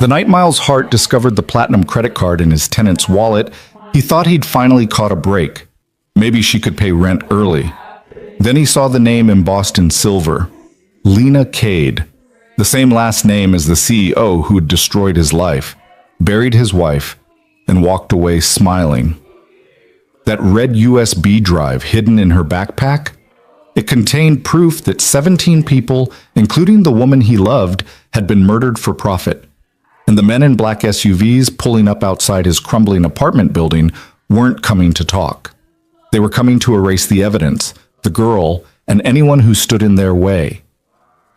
The night Miles Hart discovered the platinum credit card in his tenant's wallet, he thought he'd finally caught a break. Maybe she could pay rent early. Then he saw the name embossed in silver. Lena Cade, the same last name as the CEO who had destroyed his life, buried his wife, and walked away smiling. That red USB drive hidden in her backpack? It contained proof that 17 people, including the woman he loved, had been murdered for profit. And the men in black SUVs pulling up outside his crumbling apartment building weren't coming to talk. They were coming to erase the evidence, the girl, and anyone who stood in their way.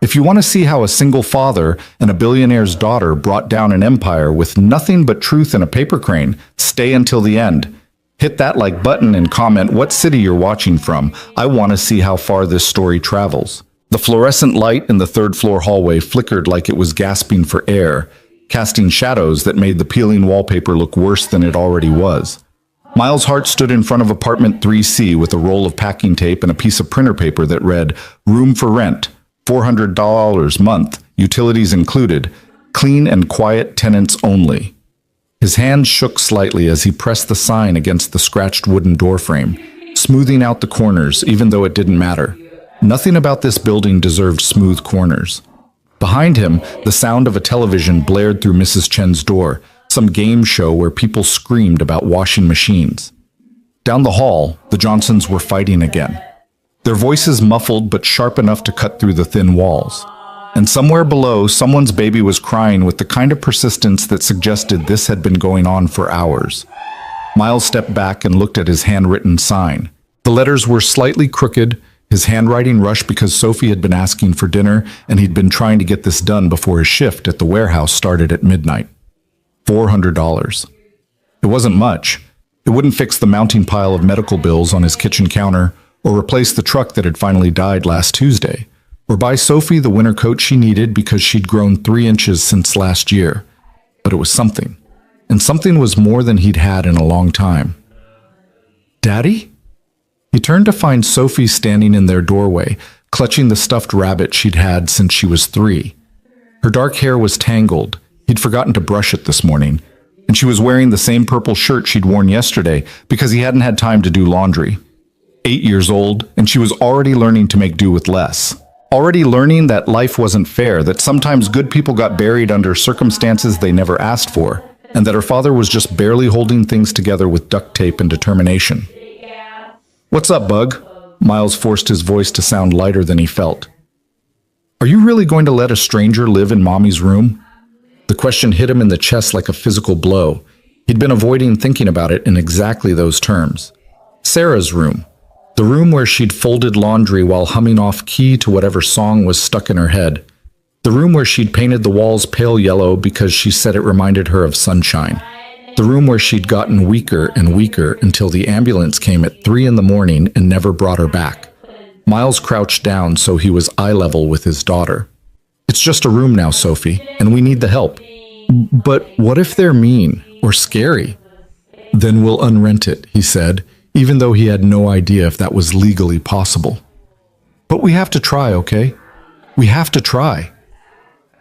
If you want to see how a single father and a billionaire's daughter brought down an empire with nothing but truth and a paper crane, stay until the end. Hit that like button and comment what city you're watching from. I want to see how far this story travels. The fluorescent light in the third-floor hallway flickered like it was gasping for air, casting shadows that made the peeling wallpaper look worse than it already was. Miles Hart stood in front of apartment 3C with a roll of packing tape and a piece of printer paper that read, "Room for rent, $400 month, utilities included, clean and quiet tenants only." His hand shook slightly as he pressed the sign against the scratched wooden doorframe, smoothing out the corners even though it didn't matter. Nothing about this building deserved smooth corners. Behind him, the sound of a television blared through Mrs. Chen's door, some game show where people screamed about washing machines. Down the hall, the Johnsons were fighting again. Their voices muffled but sharp enough to cut through the thin walls. And somewhere below, someone's baby was crying with the kind of persistence that suggested this had been going on for hours. Miles stepped back and looked at his handwritten sign. The letters were slightly crooked, his handwriting rushed because Sophie had been asking for dinner and he'd been trying to get this done before his shift at the warehouse started at midnight. $400. It wasn't much. It wouldn't fix the mounting pile of medical bills on his kitchen counter, or replace the truck that had finally died last Tuesday, or buy Sophie the winter coat she needed because she'd grown 3 inches since last year. But it was something, and something was more than he'd had in a long time. "Daddy?" He turned to find Sophie standing in their doorway, clutching the stuffed rabbit she'd had since she was 3. Her dark hair was tangled. He'd forgotten to brush it this morning, and she was wearing the same purple shirt she'd worn yesterday because he hadn't had time to do laundry. 8 years old, and she was already learning to make do with less. Already learning that life wasn't fair, that sometimes good people got buried under circumstances they never asked for, and that her father was just barely holding things together with duct tape and determination. "What's up, Bug?" Miles forced his voice to sound lighter than he felt. "Are you really going to let a stranger live in Mommy's room?" The question hit him in the chest like a physical blow. He'd been avoiding thinking about it in exactly those terms. Sarah's room. The room where she'd folded laundry while humming off key to whatever song was stuck in her head. The room where she'd painted the walls pale yellow because she said it reminded her of sunshine. The room where she'd gotten weaker and weaker until the ambulance came at 3 in the morning and never brought her back. Miles crouched down so he was eye level with his daughter. "It's just a room now, Sophie, and we need the help." "But what if they're mean or scary?" "Then we'll unrent it," he said, even though he had no idea if that was legally possible. "But we have to try, okay? We have to try."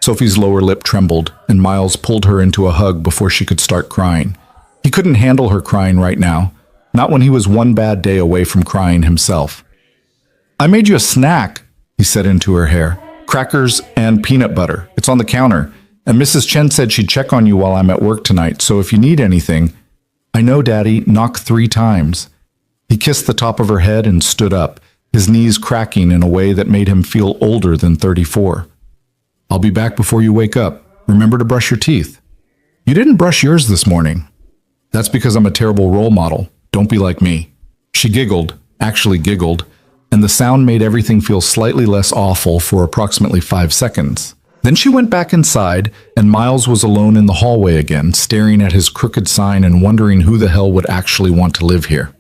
Sophie's lower lip trembled, and Miles pulled her into a hug before she could start crying. He couldn't handle her crying right now, not when he was one bad day away from crying himself. "I made you a snack," he said into her hair. "Crackers and peanut butter. It's on the counter. And Mrs. Chen said she'd check on you while I'm at work tonight, so if you need anything—" "I know, Daddy. Knock 3 times. He kissed the top of her head and stood up, his knees cracking in a way that made him feel older than 34. "I'll be back before you wake up. Remember to brush your teeth." "You didn't brush yours this morning." "That's because I'm a terrible role model. Don't be like me." She giggled, actually giggled, and the sound made everything feel slightly less awful for approximately 5 seconds. Then she went back inside, and Miles was alone in the hallway again, staring at his crooked sign and wondering who the hell would actually want to live here.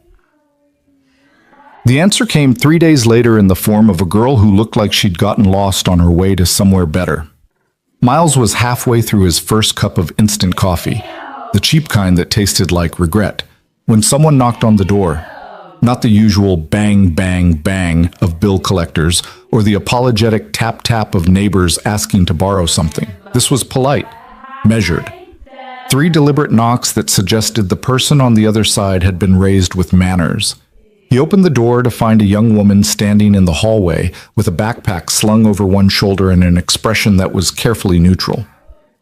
The answer came 3 days later in the form of a girl who looked like she'd gotten lost on her way to somewhere better. Miles was halfway through his first cup of instant coffee, the cheap kind that tasted like regret, when someone knocked on the door. Not the usual bang, bang, bang of bill collectors or the apologetic tap-tap of neighbors asking to borrow something. This was polite. measured. 3 deliberate knocks that suggested the person on the other side had been raised with manners. He opened the door to find a young woman standing in the hallway with a backpack slung over one shoulder and an expression that was carefully neutral.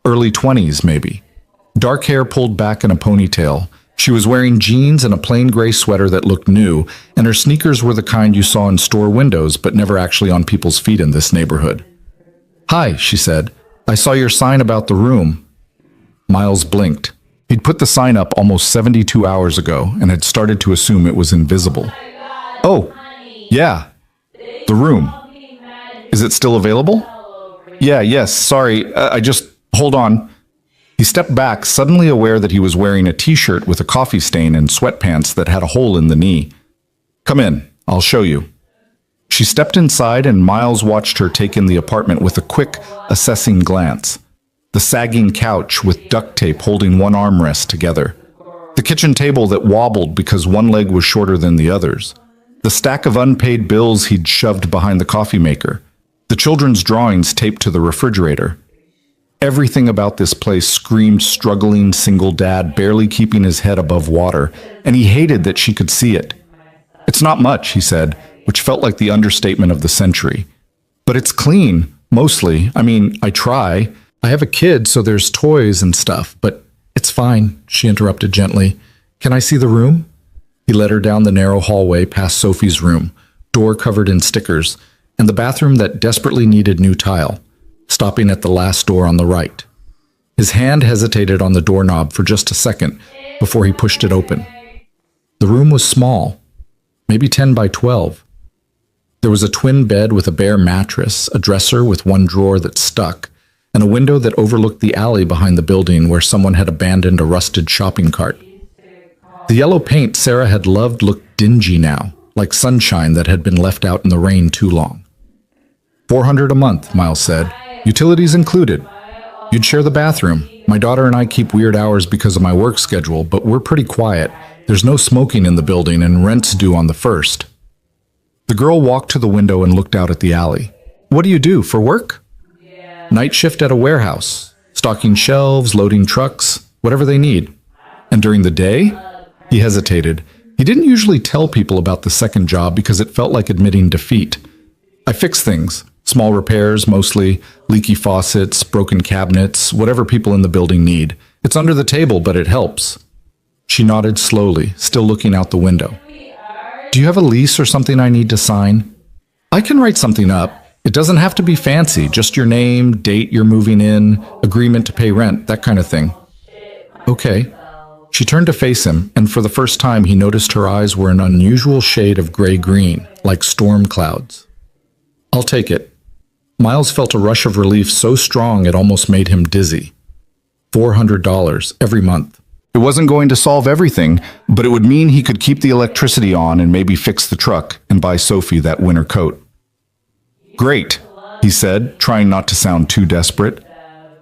Early 20s, maybe. Dark hair pulled back in a ponytail. She was wearing jeans and a plain gray sweater that looked new, and her sneakers were the kind you saw in store windows but never actually on people's feet in this neighborhood. "Hi," she said. "I saw your sign about the room." Miles blinked. He'd put the sign up almost 72 hours ago and had started to assume it was invisible. "Oh, yeah. The room. Is it still available?" Yes, sorry, hold on." He stepped back, suddenly aware that he was wearing a t-shirt with a coffee stain and sweatpants that had a hole in the knee. "Come in, I'll show you." She stepped inside and Miles watched her take in the apartment with a quick, assessing glance. The sagging couch with duct tape holding one armrest together. The kitchen table that wobbled because one leg was shorter than the others. The stack of unpaid bills he'd shoved behind the coffee maker. The children's drawings taped to the refrigerator. Everything about this place screamed struggling single dad barely keeping his head above water, and he hated that she could see it. "It's not much," he said, which felt like the understatement of the century. "But it's clean, mostly. I try. I have a kid, so there's toys and stuff, but it's fine," she interrupted gently. "Can I see the room?" He led her down the narrow hallway past Sophie's room, door covered in stickers, and the bathroom that desperately needed new tile, stopping at the last door on the right. His hand hesitated on the doorknob for just a second before he pushed it open. The room was small, maybe 10 by 12. There was a twin bed with a bare mattress, a dresser with one drawer that stuck, and a window that overlooked the alley behind the building where someone had abandoned a rusted shopping cart. The yellow paint Sarah had loved looked dingy now, like sunshine that had been left out in the rain too long. $400 a month, Miles said. Utilities included. You'd share the bathroom. My daughter and I keep weird hours because of my work schedule, but we're pretty quiet. There's no smoking in the building and rent's due on the 1st. The girl walked to the window and looked out at the alley. What do you do for work? Night shift at a warehouse, stocking shelves, loading trucks, whatever they need. And during the day? He hesitated. He didn't usually tell people about the second job because it felt like admitting defeat. I fix things. Small repairs, mostly. Leaky faucets, broken cabinets, whatever people in the building need. It's under the table, but it helps. She nodded slowly, still looking out the window. Do you have a lease or something I need to sign? I can write something up. It doesn't have to be fancy, just your name, date you're moving in, agreement to pay rent, that kind of thing. Okay. She turned to face him, and for the first time he noticed her eyes were an unusual shade of gray-green, like storm clouds. I'll take it. Miles felt a rush of relief so strong it almost made him dizzy. $400 every month. It wasn't going to solve everything, but it would mean he could keep the electricity on and maybe fix the truck and buy Sophie that winter coat. Great, he said, trying not to sound too desperate.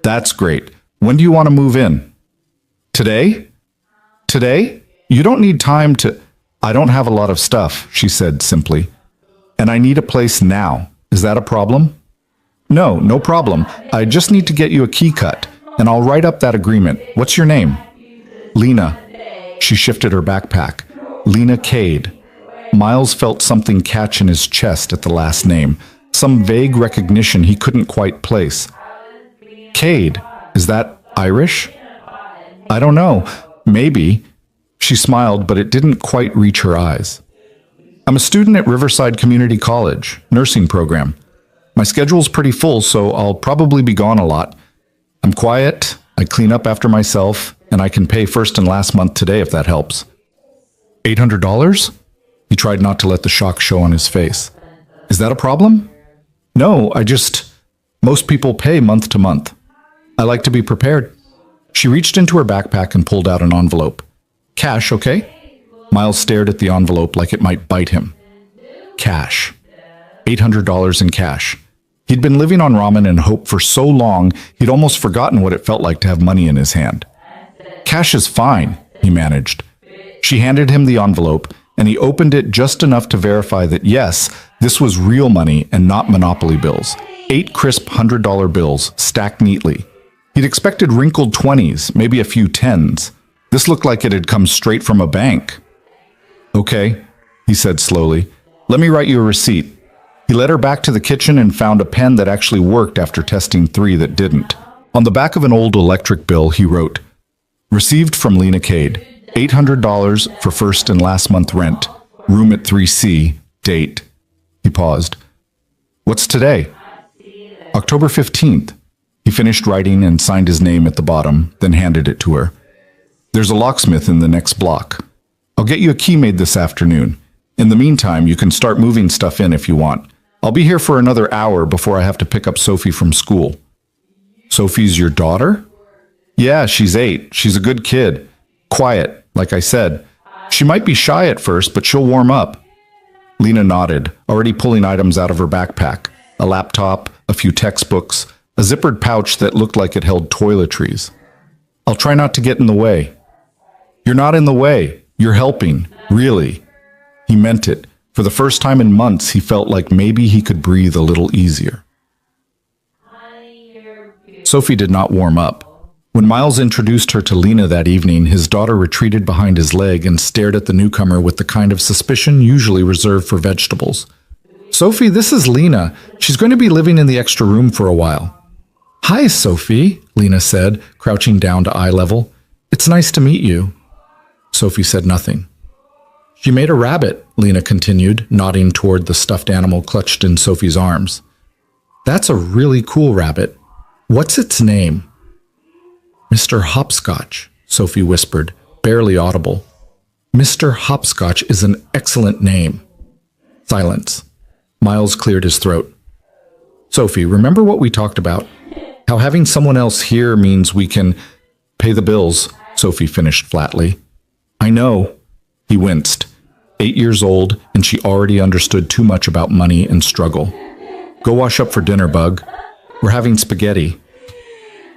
That's great. When do you want to move in? Today? Today? You don't need time to... I don't have a lot of stuff, she said simply. And I need a place now. Is that a problem? No, no problem. I just need to get you a key cut, and I'll write up that agreement. What's your name? Lena. She shifted her backpack. Lena Cade. Miles felt something catch in his chest at the last name, some vague recognition he couldn't quite place. Cade. Is that Irish? I don't know. Maybe. She smiled, but it didn't quite reach her eyes. I'm a student at Riverside Community College, nursing program. My schedule's pretty full, so I'll probably be gone a lot. I'm quiet, I clean up after myself, and I can pay first and last month today if that helps. $800? He tried not to let the shock show on his face. Is that a problem? No, most people pay month to month. I like to be prepared. She reached into her backpack and pulled out an envelope. Cash, okay? Miles stared at the envelope like it might bite him. Cash. $800 in cash. He'd been living on ramen and hope for so long, he'd almost forgotten what it felt like to have money in his hand. Cash is fine, he managed. She handed him the envelope, and he opened it just enough to verify that yes, this was real money and not Monopoly bills. 8 crisp $100 bills, stacked neatly. He'd expected wrinkled 20s, maybe a few 10s. This looked like it had come straight from a bank. "Okay," he said slowly. "Let me write you a receipt." He led her back to the kitchen and found a pen that actually worked after testing 3 that didn't. On the back of an old electric bill, he wrote, "Received from Lena Cade, $800 for first and last month rent, room at 3C, date." He paused. "What's today?" "October 15th. He finished writing and signed his name at the bottom, then handed it to her. "There's a locksmith in the next block. I'll get you a key made this afternoon. In the meantime, you can start moving stuff in if you want. I'll be here for another hour before I have to pick up Sophie from school." "Sophie's your daughter?" "Yeah, she's 8. She's a good kid. Quiet, like I said. She might be shy at first, but she'll warm up." Lena nodded, already pulling items out of her backpack. A laptop, a few textbooks, a zippered pouch that looked like it held toiletries. "I'll try not to get in the way." "You're not in the way. You're helping. Really." He meant it. For the first time in months, he felt like maybe he could breathe a little easier. Sophie did not warm up. When Miles introduced her to Lena that evening, his daughter retreated behind his leg and stared at the newcomer with the kind of suspicion usually reserved for vegetables. "Sophie, this is Lena. She's going to be living in the extra room for a while." "Hi, Sophie," Lena said, crouching down to eye level. "It's nice to meet you." Sophie said nothing. "She made a rabbit," Lena continued, nodding toward the stuffed animal clutched in Sophie's arms. "That's a really cool rabbit. What's its name?" "Mr. Hopscotch," Sophie whispered, barely audible. "Mr. Hopscotch is an excellent name." Silence. Miles cleared his throat. "Sophie, remember what we talked about? How having someone else here means we can pay the bills," Sophie finished flatly. "I know." He winced. 8 years old, and she already understood too much about money and struggle. "Go wash up for dinner, Bug. We're having spaghetti."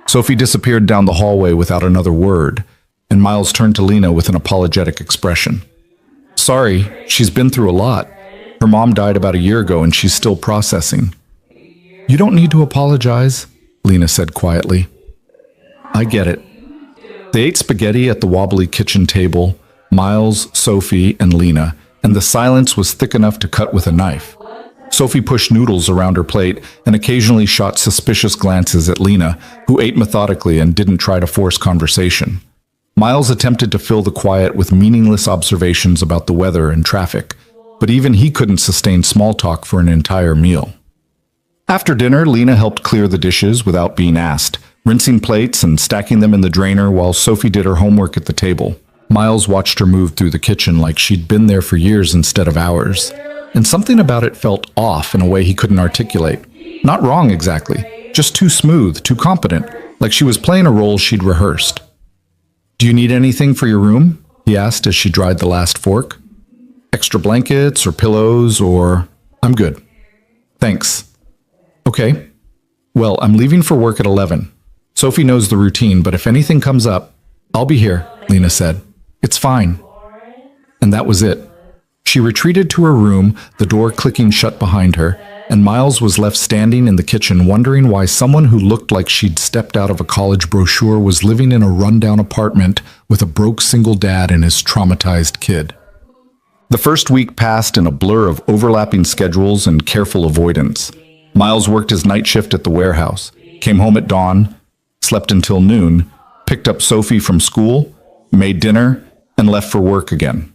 Sophie disappeared down the hallway without another word, and Miles turned to Lena with an apologetic expression. "Sorry, she's been through a lot. Her mom died about a year ago and she's still processing." "You don't need to apologize," Lena said quietly. "I get it." They ate spaghetti at the wobbly kitchen table, Miles, Sophie, and Lena, and the silence was thick enough to cut with a knife. Sophie pushed noodles around her plate and occasionally shot suspicious glances at Lena, who ate methodically and didn't try to force conversation. Miles attempted to fill the quiet with meaningless observations about the weather and traffic, but even he couldn't sustain small talk for an entire meal. After dinner, Lena helped clear the dishes without being asked, rinsing plates and stacking them in the drainer while Sophie did her homework at the table. Miles watched her move through the kitchen like she'd been there for years instead of hours, and something about it felt off in a way he couldn't articulate. Not wrong exactly, just too smooth, too competent, like she was playing a role she'd rehearsed. "Do you need anything for your room?" he asked as she dried the last fork. "Extra blankets or pillows or—" "I'm good. Thanks." "Okay. Well, I'm leaving for work at 11. Sophie knows the routine, but if anything comes up, I'll be here," Lena said. "It's fine." And that was it. She retreated to her room, the door clicking shut behind her, and Miles was left standing in the kitchen wondering why someone who looked like she'd stepped out of a college brochure was living in a rundown apartment with a broke single dad and his traumatized kid. The first week passed in a blur of overlapping schedules and careful avoidance. Miles worked his night shift at the warehouse, came home at dawn, slept until noon, picked up Sophie from school, made dinner, and left for work again.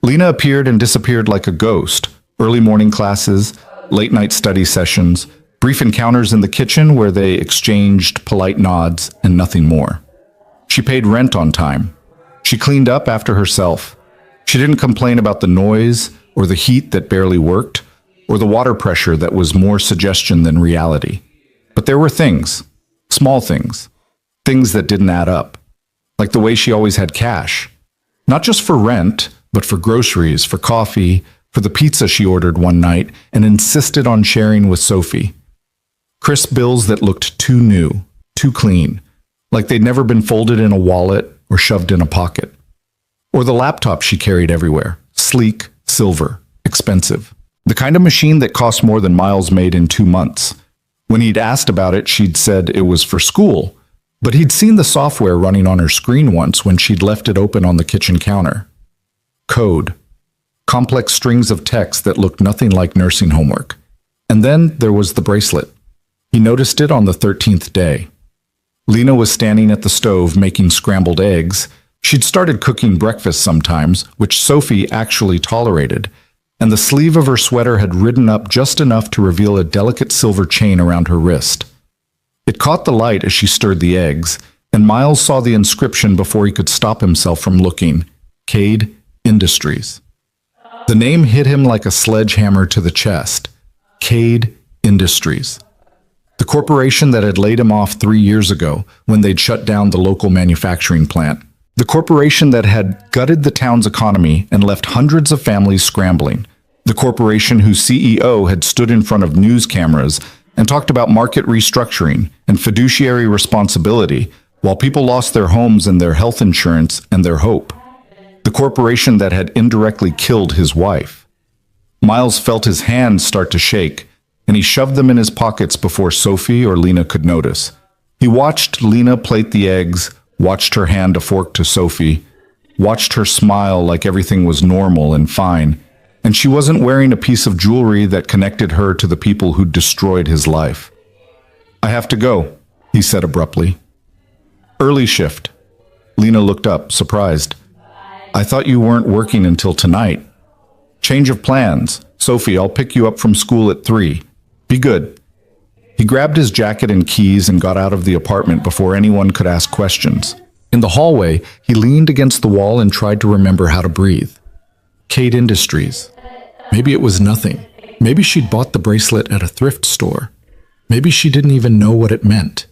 Lena appeared and disappeared like a ghost. Early morning classes, late night study sessions, brief encounters in the kitchen where they exchanged polite nods and nothing more. She paid rent on time. She cleaned up after herself. She didn't complain about the noise or the heat that barely worked or the water pressure that was more suggestion than reality. But there were things, small things, things that didn't add up, like the way she always had cash, not just for rent, but for groceries, for coffee, for the pizza she ordered one night and insisted on sharing with Sophie. Crisp bills that looked too new, too clean, like they'd never been folded in a wallet or shoved in a pocket. Or the laptop she carried everywhere, sleek, silver, expensive. The kind of machine that cost more than Miles made in 2 months. When he'd asked about it, she'd said it was for school, But he'd seen the software running on her screen once when she'd left it open on the kitchen counter. Code. Complex strings of text that looked nothing like nursing homework. And then there was the bracelet. He noticed it on the 13th day. Lena was standing at the stove making scrambled eggs. She'd started cooking breakfast sometimes, which Sophie actually tolerated, and the sleeve of her sweater had ridden up just enough to reveal a delicate silver chain around her wrist. It caught the light as she stirred the eggs, and Miles saw the inscription before he could stop himself from looking. Cade Industries. The name hit him like a sledgehammer to the chest. Cade Industries. The corporation that had laid him off 3 years ago when they'd shut down the local manufacturing plant. The corporation that had gutted the town's economy and left hundreds of families scrambling. The corporation whose CEO had stood in front of news cameras and talked about market restructuring and fiduciary responsibility while people lost their homes and their health insurance and their hope. The corporation that had indirectly killed his wife. Miles felt his hands start to shake, and he shoved them in his pockets before Sophie or Lena could notice. He watched Lena plate the eggs, watched her hand a fork to Sophie, watched her smile like everything was normal and fine, and she wasn't wearing a piece of jewelry that connected her to the people who'd destroyed his life. "I have to go," he said abruptly. "Early shift." Lena looked up, surprised. "I thought you weren't working until tonight." "Change of plans. Sophie, I'll pick you up from school at 3. Be good." He grabbed his jacket and keys and got out of the apartment before anyone could ask questions. In the hallway, he leaned against the wall and tried to remember how to breathe. Cade Industries. Maybe it was nothing. Maybe she'd bought the bracelet at a thrift store. Maybe she didn't even know what it meant.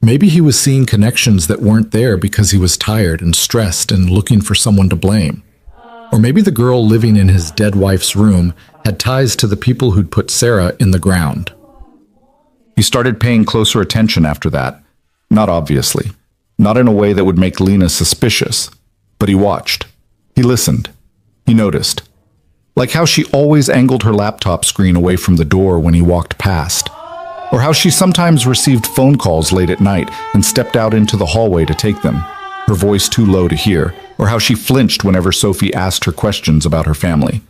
Maybe he was seeing connections that weren't there because he was tired and stressed and looking for someone to blame. Or maybe the girl living in his dead wife's room had ties to the people who'd put Sarah in the ground. He started paying closer attention after that. Not obviously. Not in a way that would make Lena suspicious. But he watched. He listened. He noticed. Like how she always angled her laptop screen away from the door when he walked past. Or how she sometimes received phone calls late at night and stepped out into the hallway to take them, her voice too low to hear. Or how she flinched whenever Sophie asked her questions about her family.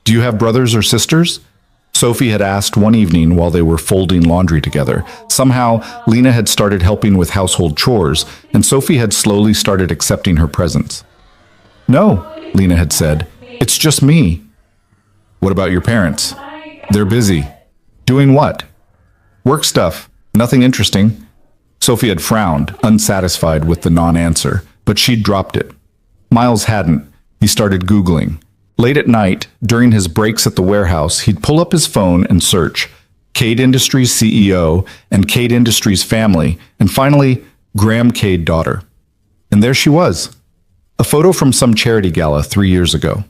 "Do you have brothers or sisters?" Sophie had asked one evening while they were folding laundry together. Somehow, Lena had started helping with household chores, and Sophie had slowly started accepting her presence. "No," Lena had said. "It's just me." "What about your parents?" "They're busy." "Doing what?" "Work stuff. Nothing interesting." Sophie had frowned, unsatisfied with the non-answer, but she'd dropped it. Miles hadn't. He started Googling. Late at night, during his breaks at the warehouse, he'd pull up his phone and search Cade Industries CEO and Cade Industries family, and finally, Graham Cade daughter. And there she was. A photo from some charity gala 3 years ago.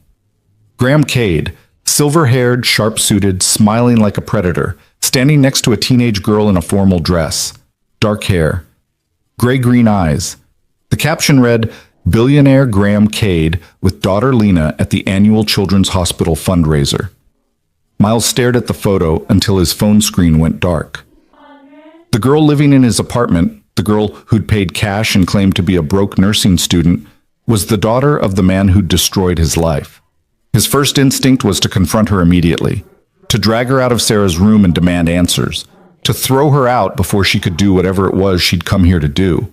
Graham Cade, silver-haired, sharp-suited, smiling like a predator, standing next to a teenage girl in a formal dress. Dark hair. Gray-green eyes. The caption read, "Billionaire Graham Cade with daughter Lena at the annual Children's Hospital fundraiser." Miles stared at the photo until his phone screen went dark. The girl living in his apartment, the girl who'd paid cash and claimed to be a broke nursing student, was the daughter of the man who'd destroyed his life. His first instinct was to confront her immediately, to drag her out of Sarah's room and demand answers, to throw her out before she could do whatever it was she'd come here to do.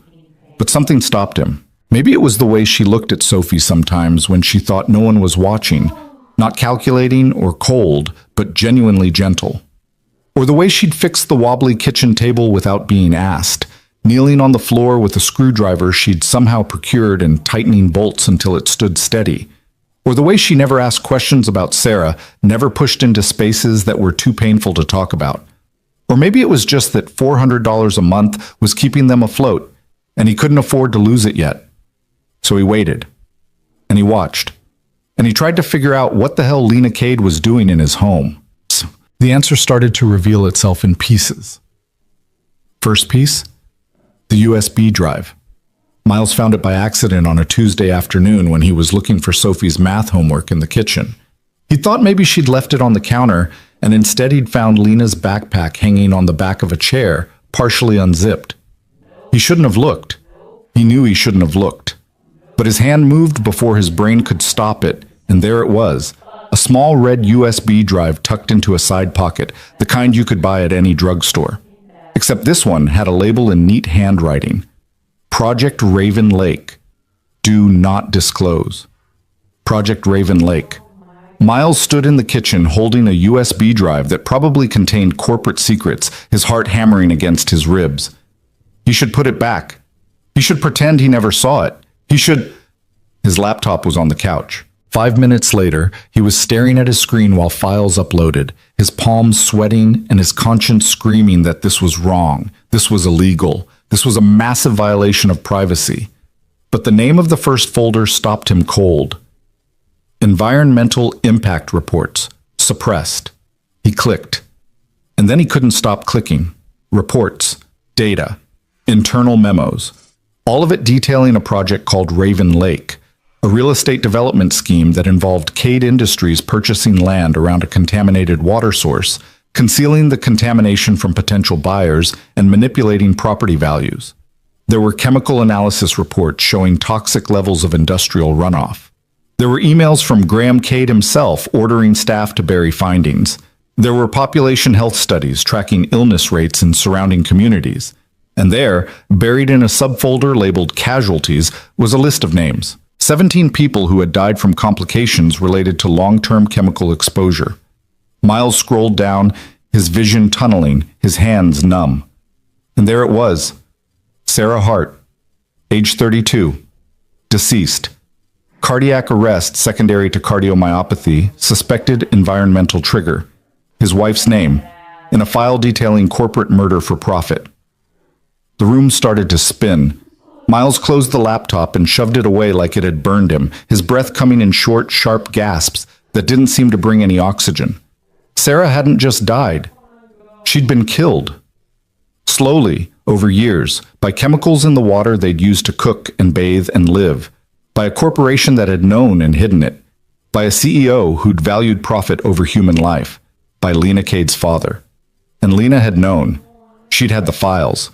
But something stopped him. Maybe it was the way she looked at Sophie sometimes when she thought no one was watching, not calculating or cold, but genuinely gentle. Or the way she'd fixed the wobbly kitchen table without being asked, kneeling on the floor with a screwdriver she'd somehow procured and tightening bolts until it stood steady. Or the way she never asked questions about Sarah, never pushed into spaces that were too painful to talk about. Or maybe it was just that $400 a month was keeping them afloat, and he couldn't afford to lose it yet. So he waited, and he watched, and he tried to figure out what the hell Lena Cade was doing in his home. The answer started to reveal itself in pieces. First piece, the USB drive. Miles found it by accident on a Tuesday afternoon when he was looking for Sophie's math homework in the kitchen. He thought maybe she'd left it on the counter, and instead he'd found Lena's backpack hanging on the back of a chair, partially unzipped. He shouldn't have looked. He knew he shouldn't have looked. But his hand moved before his brain could stop it, and there it was. A small red USB drive tucked into a side pocket, the kind you could buy at any drugstore. Except this one had a label in neat handwriting. Project Raven Lake. Do not disclose. Project Raven Lake. Miles stood in the kitchen holding a USB drive that probably contained corporate secrets, his heart hammering against his ribs. He should put it back. He should pretend he never saw it. He should... His laptop was on the couch. 5 minutes later, he was staring at his screen while files uploaded, his palms sweating and his conscience screaming that this was wrong, this was illegal, this was a massive violation of privacy. But the name of the first folder stopped him cold. Environmental Impact Reports. Suppressed. He clicked. And then he couldn't stop clicking. Reports. Data. Internal memos. All of it detailing a project called Raven Lake, a real estate development scheme that involved Cade Industries purchasing land around a contaminated water source, concealing the contamination from potential buyers, and manipulating property values. There were chemical analysis reports showing toxic levels of industrial runoff. There were emails from Graham Cade himself ordering staff to bury findings. There were population health studies tracking illness rates in surrounding communities. And there, buried in a subfolder labeled Casualties, was a list of names. 17 people who had died from complications related to long-term chemical exposure. Miles scrolled down, his vision tunneling, his hands numb. And there it was. Sarah Hart, age 32, deceased. Cardiac arrest secondary to cardiomyopathy, suspected environmental trigger. His wife's name, in a file detailing corporate murder for profit. The room started to spin. Miles closed the laptop and shoved it away like it had burned him, his breath coming in short, sharp gasps that didn't seem to bring any oxygen. Sarah hadn't just died. She'd been killed. Slowly, over years, by chemicals in the water they'd used to cook and bathe and live, by a corporation that had known and hidden it, by a CEO who'd valued profit over human life, by Lena Cade's father. And Lena had known. She'd had the files.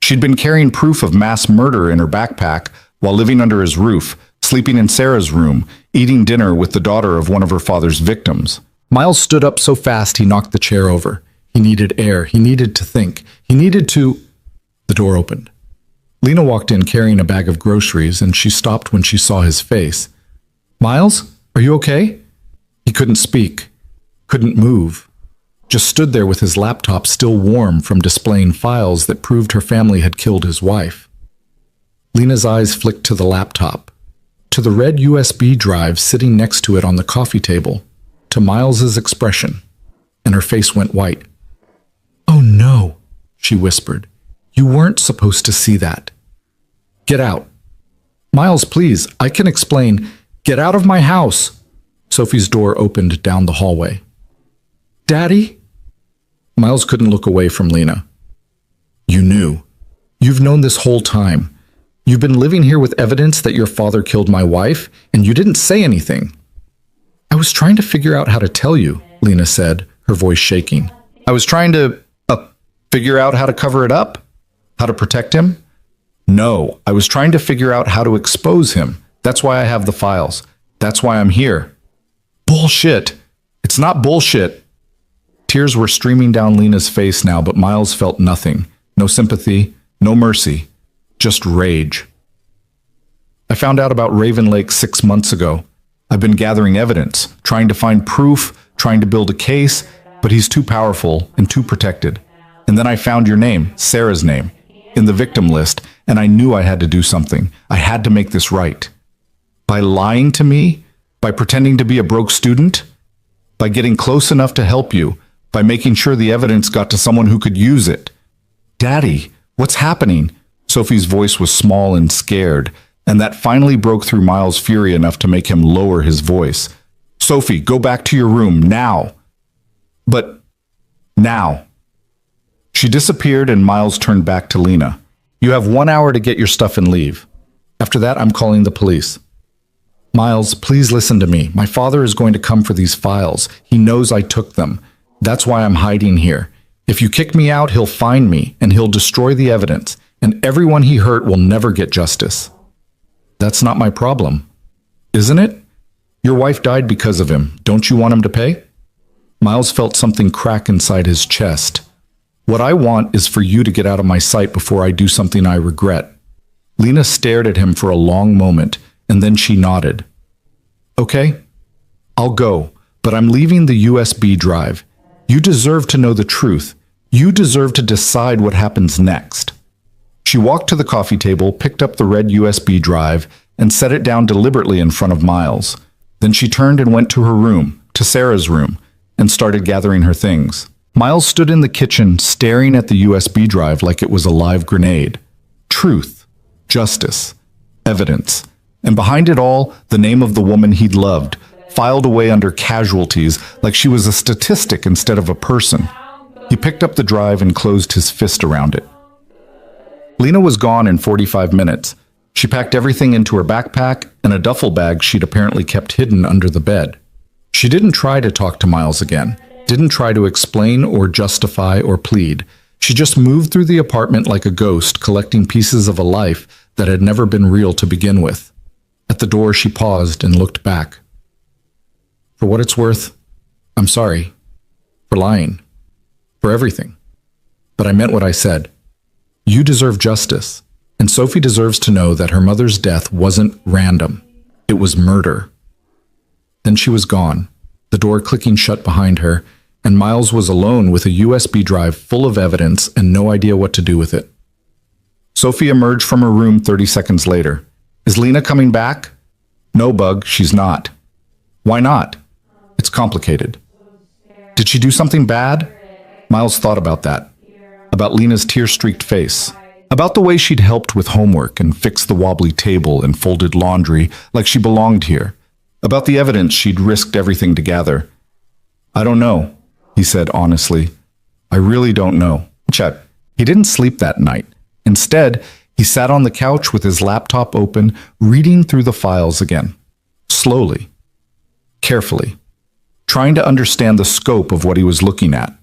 She'd been carrying proof of mass murder in her backpack while living under his roof, sleeping in Sarah's room, eating dinner with the daughter of one of her father's victims. Miles stood up so fast he knocked the chair over. He needed air. He needed to think. He needed to... The door opened. Lena walked in carrying a bag of groceries, and she stopped when she saw his face. "Miles, are you okay?" He couldn't speak, couldn't move. Just stood there with his laptop still warm from displaying files that proved her family had killed his wife. Lena's eyes flicked to the laptop, to the red USB drive sitting next to it on the coffee table, to Miles's expression, and her face went white. "Oh no," she whispered. "You weren't supposed to see that. Get out." "Miles, please, I can explain. Get out of my house." Sophie's door opened down the hallway. "Daddy?" Miles couldn't look away from Lena. "You knew. You've known this whole time. You've been living here with evidence that your father killed my wife, and you didn't say anything." "I was trying to figure out how to tell you," Lena said, her voice shaking. "I was trying to, figure out how to cover it up? How to protect him? No, I was trying to figure out how to expose him. That's why I have the files. That's why I'm here." "Bullshit. It's not bullshit." Tears were streaming down Lena's face now, but Miles felt nothing. No sympathy, no mercy, just rage. "I found out about Raven Lake 6 months ago. I've been gathering evidence, trying to find proof, trying to build a case, but he's too powerful and too protected. And then I found your name, Sarah's name, in the victim list, and I knew I had to do something. I had to make this right. By lying to me? By pretending to be a broke student? By getting close enough to help you? By making sure the evidence got to someone who could use it? Daddy, what's happening?" Sophie's voice was small and scared, and that finally broke through Miles' fury enough to make him lower his voice. "Sophie, go back to your room, now." "But, now." She disappeared and Miles turned back to Lena. "You have 1 hour to get your stuff and leave. After that, I'm calling the police." "Miles, please listen to me. My father is going to come for these files. He knows I took them. That's why I'm hiding here. If you kick me out, he'll find me, and he'll destroy the evidence. and everyone he hurt will never get justice. That's not my problem, isn't it? Your wife died because of him. Don't you want him to pay? Miles felt something crack inside his chest. What I want is for you to get out of my sight before I do something I regret. Lena stared at him for a long moment, and then she nodded. Okay, I'll go, but I'm leaving the USB drive. You deserve to know the truth. You deserve to decide what happens next. She walked to the coffee table, picked up the red USB drive, and set it down deliberately in front of Miles. Then she turned and went to her room, to Sarah's room, and started gathering her things. Miles stood in the kitchen, staring at the USB drive like it was a live grenade. Truth, justice, evidence, and behind it all, the name of the woman he'd loved, filed away under casualties like she was a statistic instead of a person. He picked up the drive and closed his fist around it. Lena was gone in 45 minutes. She packed everything into her backpack and a duffel bag she'd apparently kept hidden under the bed. She didn't try to talk to Miles again, didn't try to explain or justify or plead. She just moved through the apartment like a ghost, collecting pieces of a life that had never been real to begin with. At the door, she paused and looked back. For what it's worth, I'm sorry. For lying. For everything. But I meant what I said. You deserve justice, and Sophie deserves to know that her mother's death wasn't random. It was murder. Then she was gone, the door clicking shut behind her, and Miles was alone with a USB drive full of evidence and no idea what to do with it. Sophie emerged from her room 30 seconds later. Is Lena coming back? No, Bug, she's not. Why not? It's complicated. Did she do something bad? Miles thought about that. About Lena's tear-streaked face. About the way she'd helped with homework and fixed the wobbly table and folded laundry like she belonged here. About the evidence she'd risked everything to gather. I don't know, he said honestly. I really don't know. Chet, he didn't sleep that night. Instead, he sat on the couch with his laptop open, reading through the files again. Slowly. Carefully. Trying to understand the scope of what he was looking at.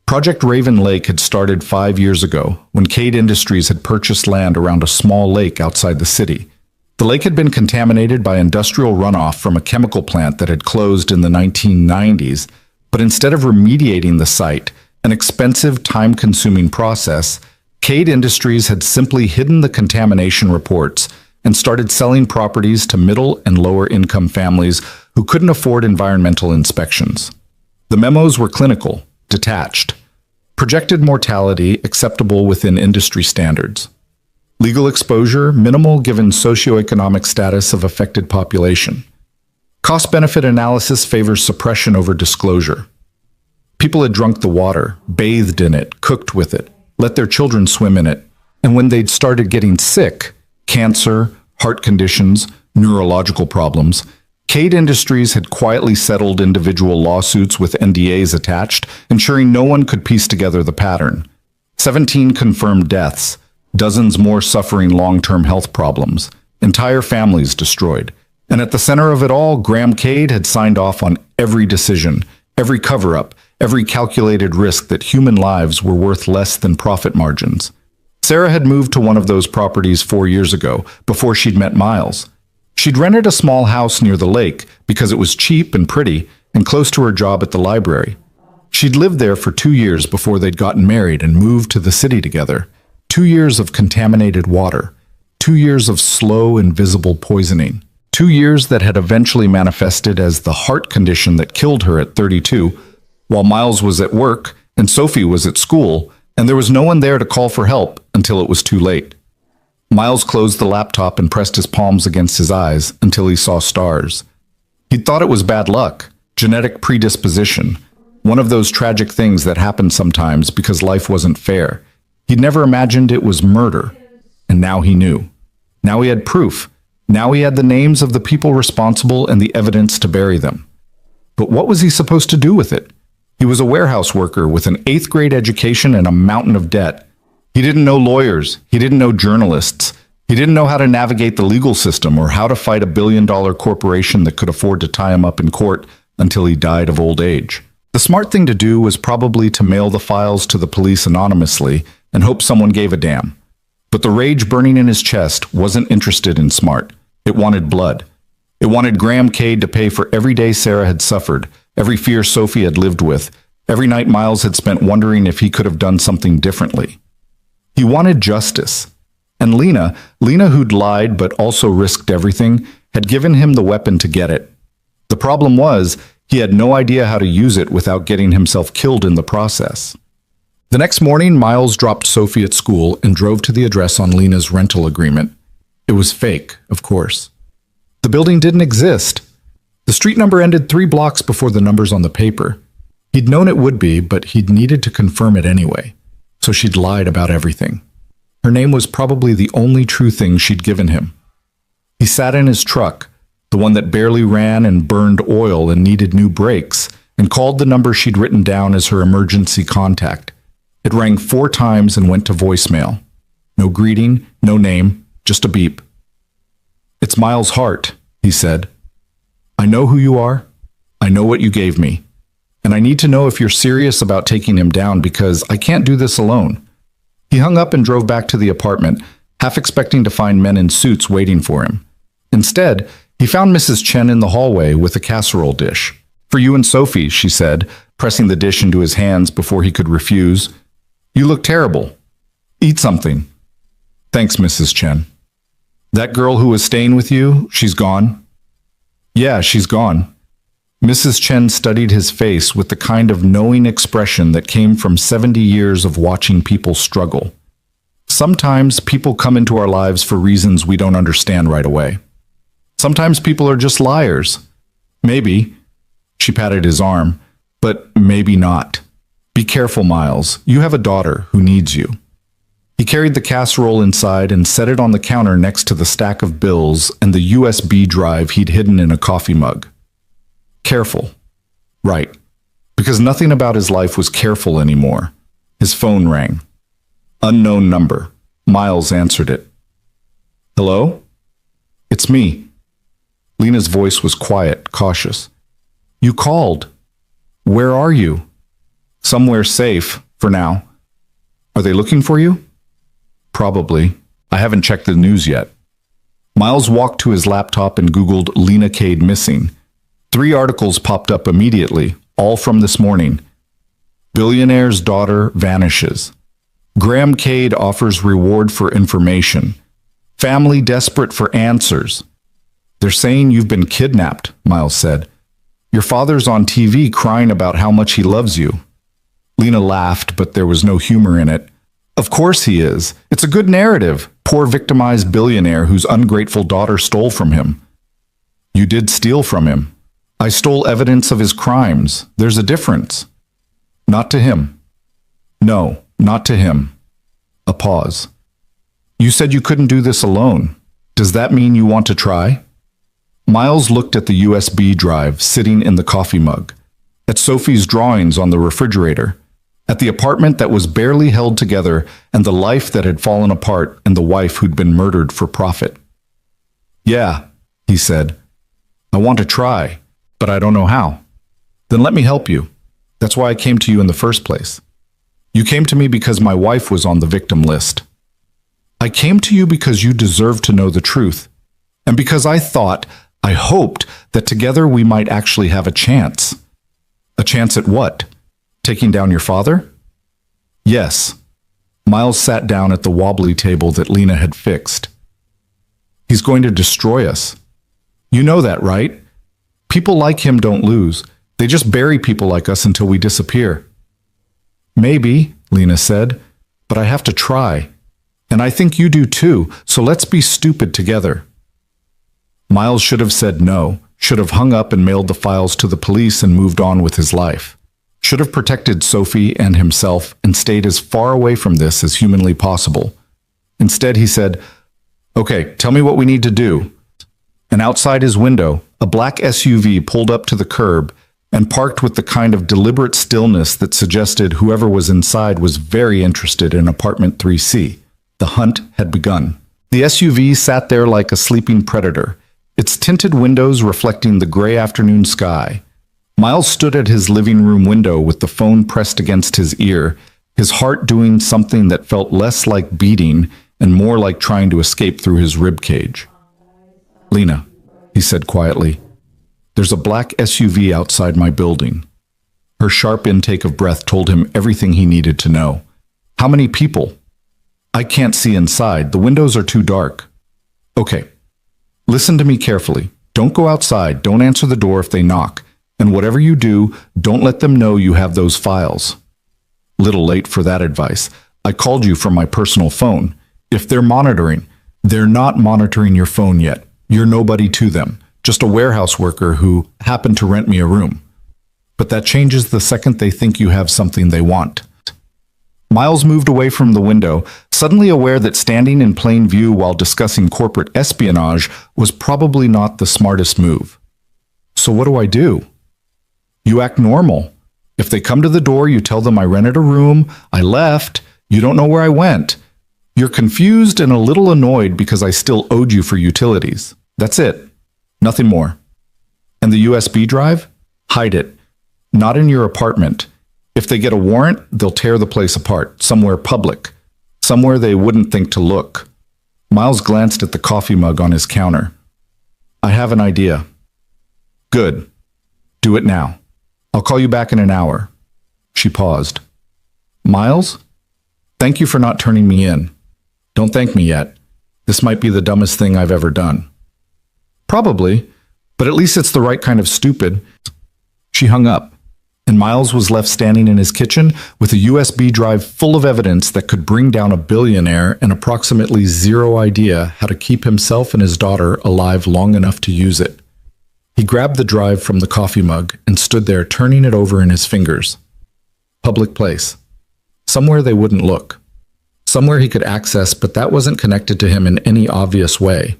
Project Raven Lake had started 5 years ago, when Cade Industries had purchased land around a small lake outside the city. The lake had been contaminated by industrial runoff from a chemical plant that had closed in the 1990s, but instead of remediating the site, an expensive, time-consuming process, Cade Industries had simply hidden the contamination reports and started selling properties to middle and lower-income families who couldn't afford environmental inspections. The memos were clinical, detached. Projected mortality acceptable within industry standards. Legal exposure minimal given socioeconomic status of affected population. Cost-benefit analysis favors suppression over disclosure. People had drunk the water, bathed in it, cooked with it, let their children swim in it, and when they'd started getting sick, cancer, heart conditions, neurological problems, Cade Industries had quietly settled individual lawsuits with NDAs attached, ensuring no one could piece together the pattern. 17 confirmed deaths, dozens more suffering long-term health problems, entire families destroyed. And at the center of it all, Graham Cade had signed off on every decision, every cover-up, every calculated risk that human lives were worth less than profit margins. Sarah had moved to one of those properties 4 years ago, before she'd met Miles. She'd rented a small house near the lake because it was cheap and pretty and close to her job at the library. She'd lived there for 2 years before they'd gotten married and moved to the city together. 2 years of contaminated water. 2 years of slow, invisible poisoning. 2 years that had eventually manifested as the heart condition that killed her at 32, while Miles was at work and Sophie was at school, and there was no one there to call for help until it was too late. Miles closed the laptop and pressed his palms against his eyes until he saw stars. He'd thought it was bad luck, genetic predisposition, one of those tragic things that happen sometimes because life wasn't fair. He'd never imagined it was murder, and now he knew. Now he had proof. Now he had the names of the people responsible and the evidence to bury them. But what was he supposed to do with it? He was a warehouse worker with an 8th grade education and a mountain of debt. He didn't know lawyers. He didn't know journalists. He didn't know how to navigate the legal system or how to fight a billion-dollar corporation that could afford to tie him up in court until he died of old age. The smart thing to do was probably to mail the files to the police anonymously and hope someone gave a damn. But the rage burning in his chest wasn't interested in Smart. It wanted blood. It wanted Graham Cade to pay for every day Sarah had suffered, every fear Sophie had lived with, every night Miles had spent wondering if he could have done something differently. He wanted justice. And Lena who'd lied but also risked everything, had given him the weapon to get it. The problem was, he had no idea how to use it without getting himself killed in the process. The next morning, Miles dropped Sophie at school and drove to the address on Lena's rental agreement. It was fake, of course. The building didn't exist. The street number ended 3 blocks before the numbers on the paper. He'd known it would be, but he'd needed to confirm it anyway. So she'd lied about everything. Her name was probably the only true thing she'd given him. He sat in his truck, the one that barely ran and burned oil and needed new brakes, and called the number she'd written down as her emergency contact. It rang 4 times and went to voicemail. No greeting, no name, just a beep. "It's Miles Hart," he said. "I know who you are. I know what you gave me. And I need to know if you're serious about taking him down because I can't do this alone." He hung up and drove back to the apartment, half expecting to find men in suits waiting for him. Instead, he found Mrs. Chen in the hallway with a casserole dish. "For you and Sophie," she said, pressing the dish into his hands before he could refuse. "You look terrible. Eat something." "Thanks, Mrs. Chen." "That girl who was staying with you, she's gone?" "Yeah, she's gone." Mrs. Chen studied his face with the kind of knowing expression that came from 70 years of watching people struggle. Sometimes people come into our lives for reasons we don't understand right away. Sometimes people are just liars. Maybe, she patted his arm, but maybe not. Be careful, Miles. You have a daughter who needs you. He carried the casserole inside and set it on the counter next to the stack of bills and the USB drive he'd hidden in a coffee mug. Careful. Right. Because nothing about his life was careful anymore. His phone rang. Unknown number. Miles answered it. "Hello? It's me." Lena's voice was quiet, cautious. "You called. Where are you?" "Somewhere safe, for now." "Are they looking for you?" "Probably. I haven't checked the news yet." Miles walked to his laptop and Googled Lena Cade missing. 3 articles popped up immediately, all from this morning. Billionaire's daughter vanishes. Graham Cade offers reward for information. Family desperate for answers. "They're saying you've been kidnapped," Miles said. "Your father's on TV crying about how much he loves you." Lena laughed, but there was no humor in it. "Of course he is. It's a good narrative. Poor victimized billionaire whose ungrateful daughter stole from him." "You did steal from him." "I stole evidence of his crimes. There's a difference." "Not to him." "No, not to him." A pause. "You said you couldn't do this alone. Does that mean you want to try?" Miles looked at the USB drive sitting in the coffee mug, at Sophie's drawings on the refrigerator, at the apartment that was barely held together and the life that had fallen apart and the wife who'd been murdered for profit. "Yeah," he said. "I want to try, but I don't know how." "Then let me help you. That's why I came to you in the first place." "You came to me because my wife was on the victim list." "I came to you because you deserve to know the truth, and because I hoped that together we might actually have a chance." "A chance at what? Taking down your father?" "Yes." Miles sat down at the wobbly table that Lena had fixed. "He's going to destroy us. You know that, right? People like him don't lose. They just bury people like us until we disappear." "Maybe," Lena said, "but I have to try. And I think you do too, so let's be stupid together." Miles should have said no, should have hung up and mailed the files to the police and moved on with his life. Should have protected Sophie and himself and stayed as far away from this as humanly possible. Instead, he said, "Okay, tell me what we need to do." And outside his window, a black SUV pulled up to the curb and parked with the kind of deliberate stillness that suggested whoever was inside was very interested in apartment 3C. The hunt had begun. The SUV sat there like a sleeping predator, its tinted windows reflecting the gray afternoon sky. Miles stood at his living room window with the phone pressed against his ear, his heart doing something that felt less like beating and more like trying to escape through his rib cage. "Lena," he said quietly, "there's a black SUV outside my building." Her sharp intake of breath told him everything he needed to know. "How many people?" "I can't see inside. The windows are too dark." "Okay. Listen to me carefully. Don't go outside. Don't answer the door if they knock. And whatever you do, don't let them know you have those files." Little late for that advice. "I called you from my personal phone. If they're monitoring, they're not monitoring your phone yet. You're nobody to them. Just a warehouse worker who happened to rent me a room. But that changes the second they think you have something they want." Miles moved away from the window, suddenly aware that standing in plain view while discussing corporate espionage was probably not the smartest move. "So what do I do?" "You act normal. If they come to the door, you tell them I rented a room, I left, you don't know where I went. You're confused and a little annoyed because I still owed you for utilities. That's it. Nothing more. And the USB drive? Hide it. Not in your apartment. If they get a warrant, they'll tear the place apart, somewhere public, somewhere they wouldn't think to look." Miles glanced at the coffee mug on his counter. "I have an idea." "Good. Do it now. I'll call you back in an hour." She paused. "Miles? Thank you for not turning me in. Don't thank me yet. This might be the dumbest thing I've ever done." "Probably, but at least it's the right kind of stupid." She hung up, and Miles was left standing in his kitchen with a USB drive full of evidence that could bring down a billionaire and approximately zero idea how to keep himself and his daughter alive long enough to use it. He grabbed the drive from the coffee mug and stood there turning it over in his fingers. Public place. Somewhere they wouldn't look. Somewhere he could access, but that wasn't connected to him in any obvious way.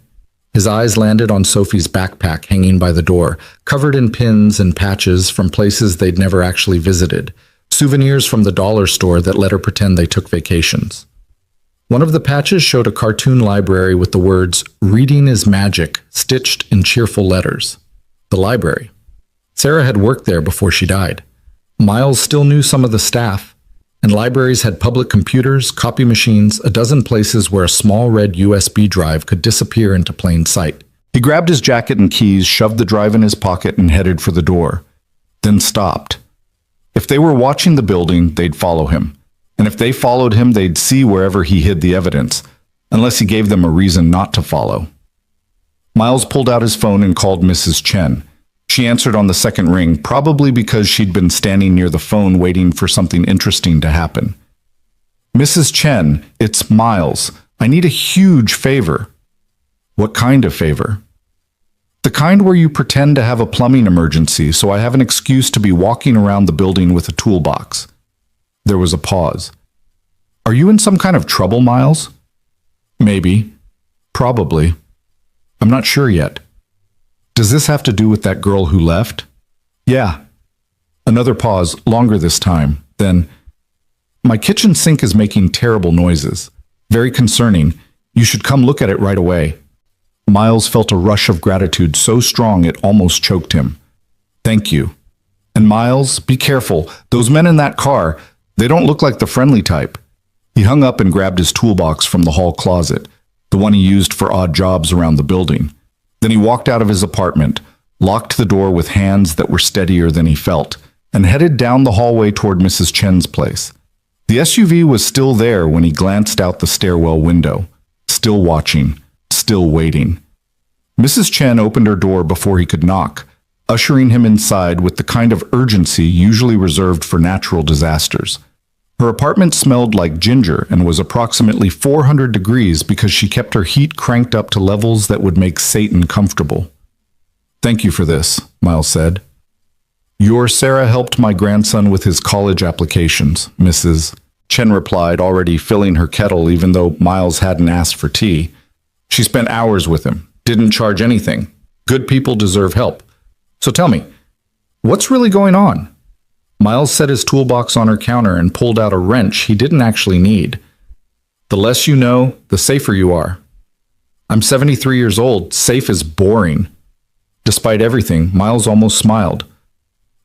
His eyes landed on Sophie's backpack hanging by the door, covered in pins and patches from places they'd never actually visited, souvenirs from the dollar store that let her pretend they took vacations. One of the patches showed a cartoon library with the words, "Reading is magic," stitched in cheerful letters. The library. Sarah had worked there before she died. Miles still knew some of the staff, and libraries had public computers, copy machines, a dozen places where a small red USB drive could disappear into plain sight. He grabbed his jacket and keys, shoved the drive in his pocket, and headed for the door. Then stopped. If they were watching the building, they'd follow him. And if they followed him, they'd see wherever he hid the evidence, unless he gave them a reason not to follow. Miles pulled out his phone and called Mrs. Chen. She answered on the second ring, probably because she'd been standing near the phone waiting for something interesting to happen. "Mrs. Chen, it's Miles. I need a huge favor." "What kind of favor?" "The kind where you pretend to have a plumbing emergency, so I have an excuse to be walking around the building with a toolbox." There was a pause. "Are you in some kind of trouble, Miles?" "Maybe. Probably. I'm not sure yet." "Does this have to do with that girl who left?" "Yeah." Another pause, longer this time. Then, "My kitchen sink is making terrible noises. Very concerning. You should come look at it right away." Miles felt a rush of gratitude so strong it almost choked him. "Thank you. And Miles, be careful. Those men in that car, they don't look like the friendly type." He hung up and grabbed his toolbox from the hall closet, the one he used for odd jobs around the building. Then he walked out of his apartment, locked the door with hands that were steadier than he felt, and headed down the hallway toward Mrs. Chen's place. The SUV was still there when he glanced out the stairwell window, still watching, still waiting. Mrs. Chen opened her door before he could knock, ushering him inside with the kind of urgency usually reserved for natural disasters. Her apartment smelled like ginger and was approximately 400 degrees because she kept her heat cranked up to levels that would make Satan comfortable. "Thank you for this," Miles said. "Your Sarah helped my grandson with his college applications," Mrs. Chen replied, already filling her kettle even though Miles hadn't asked for tea. "She spent hours with him, didn't charge anything. Good people deserve help. So tell me, what's really going on?" Miles set his toolbox on her counter and pulled out a wrench he didn't actually need. "The less you know, the safer you are. I'm 73 years old. Safe is boring." Despite everything, Miles almost smiled.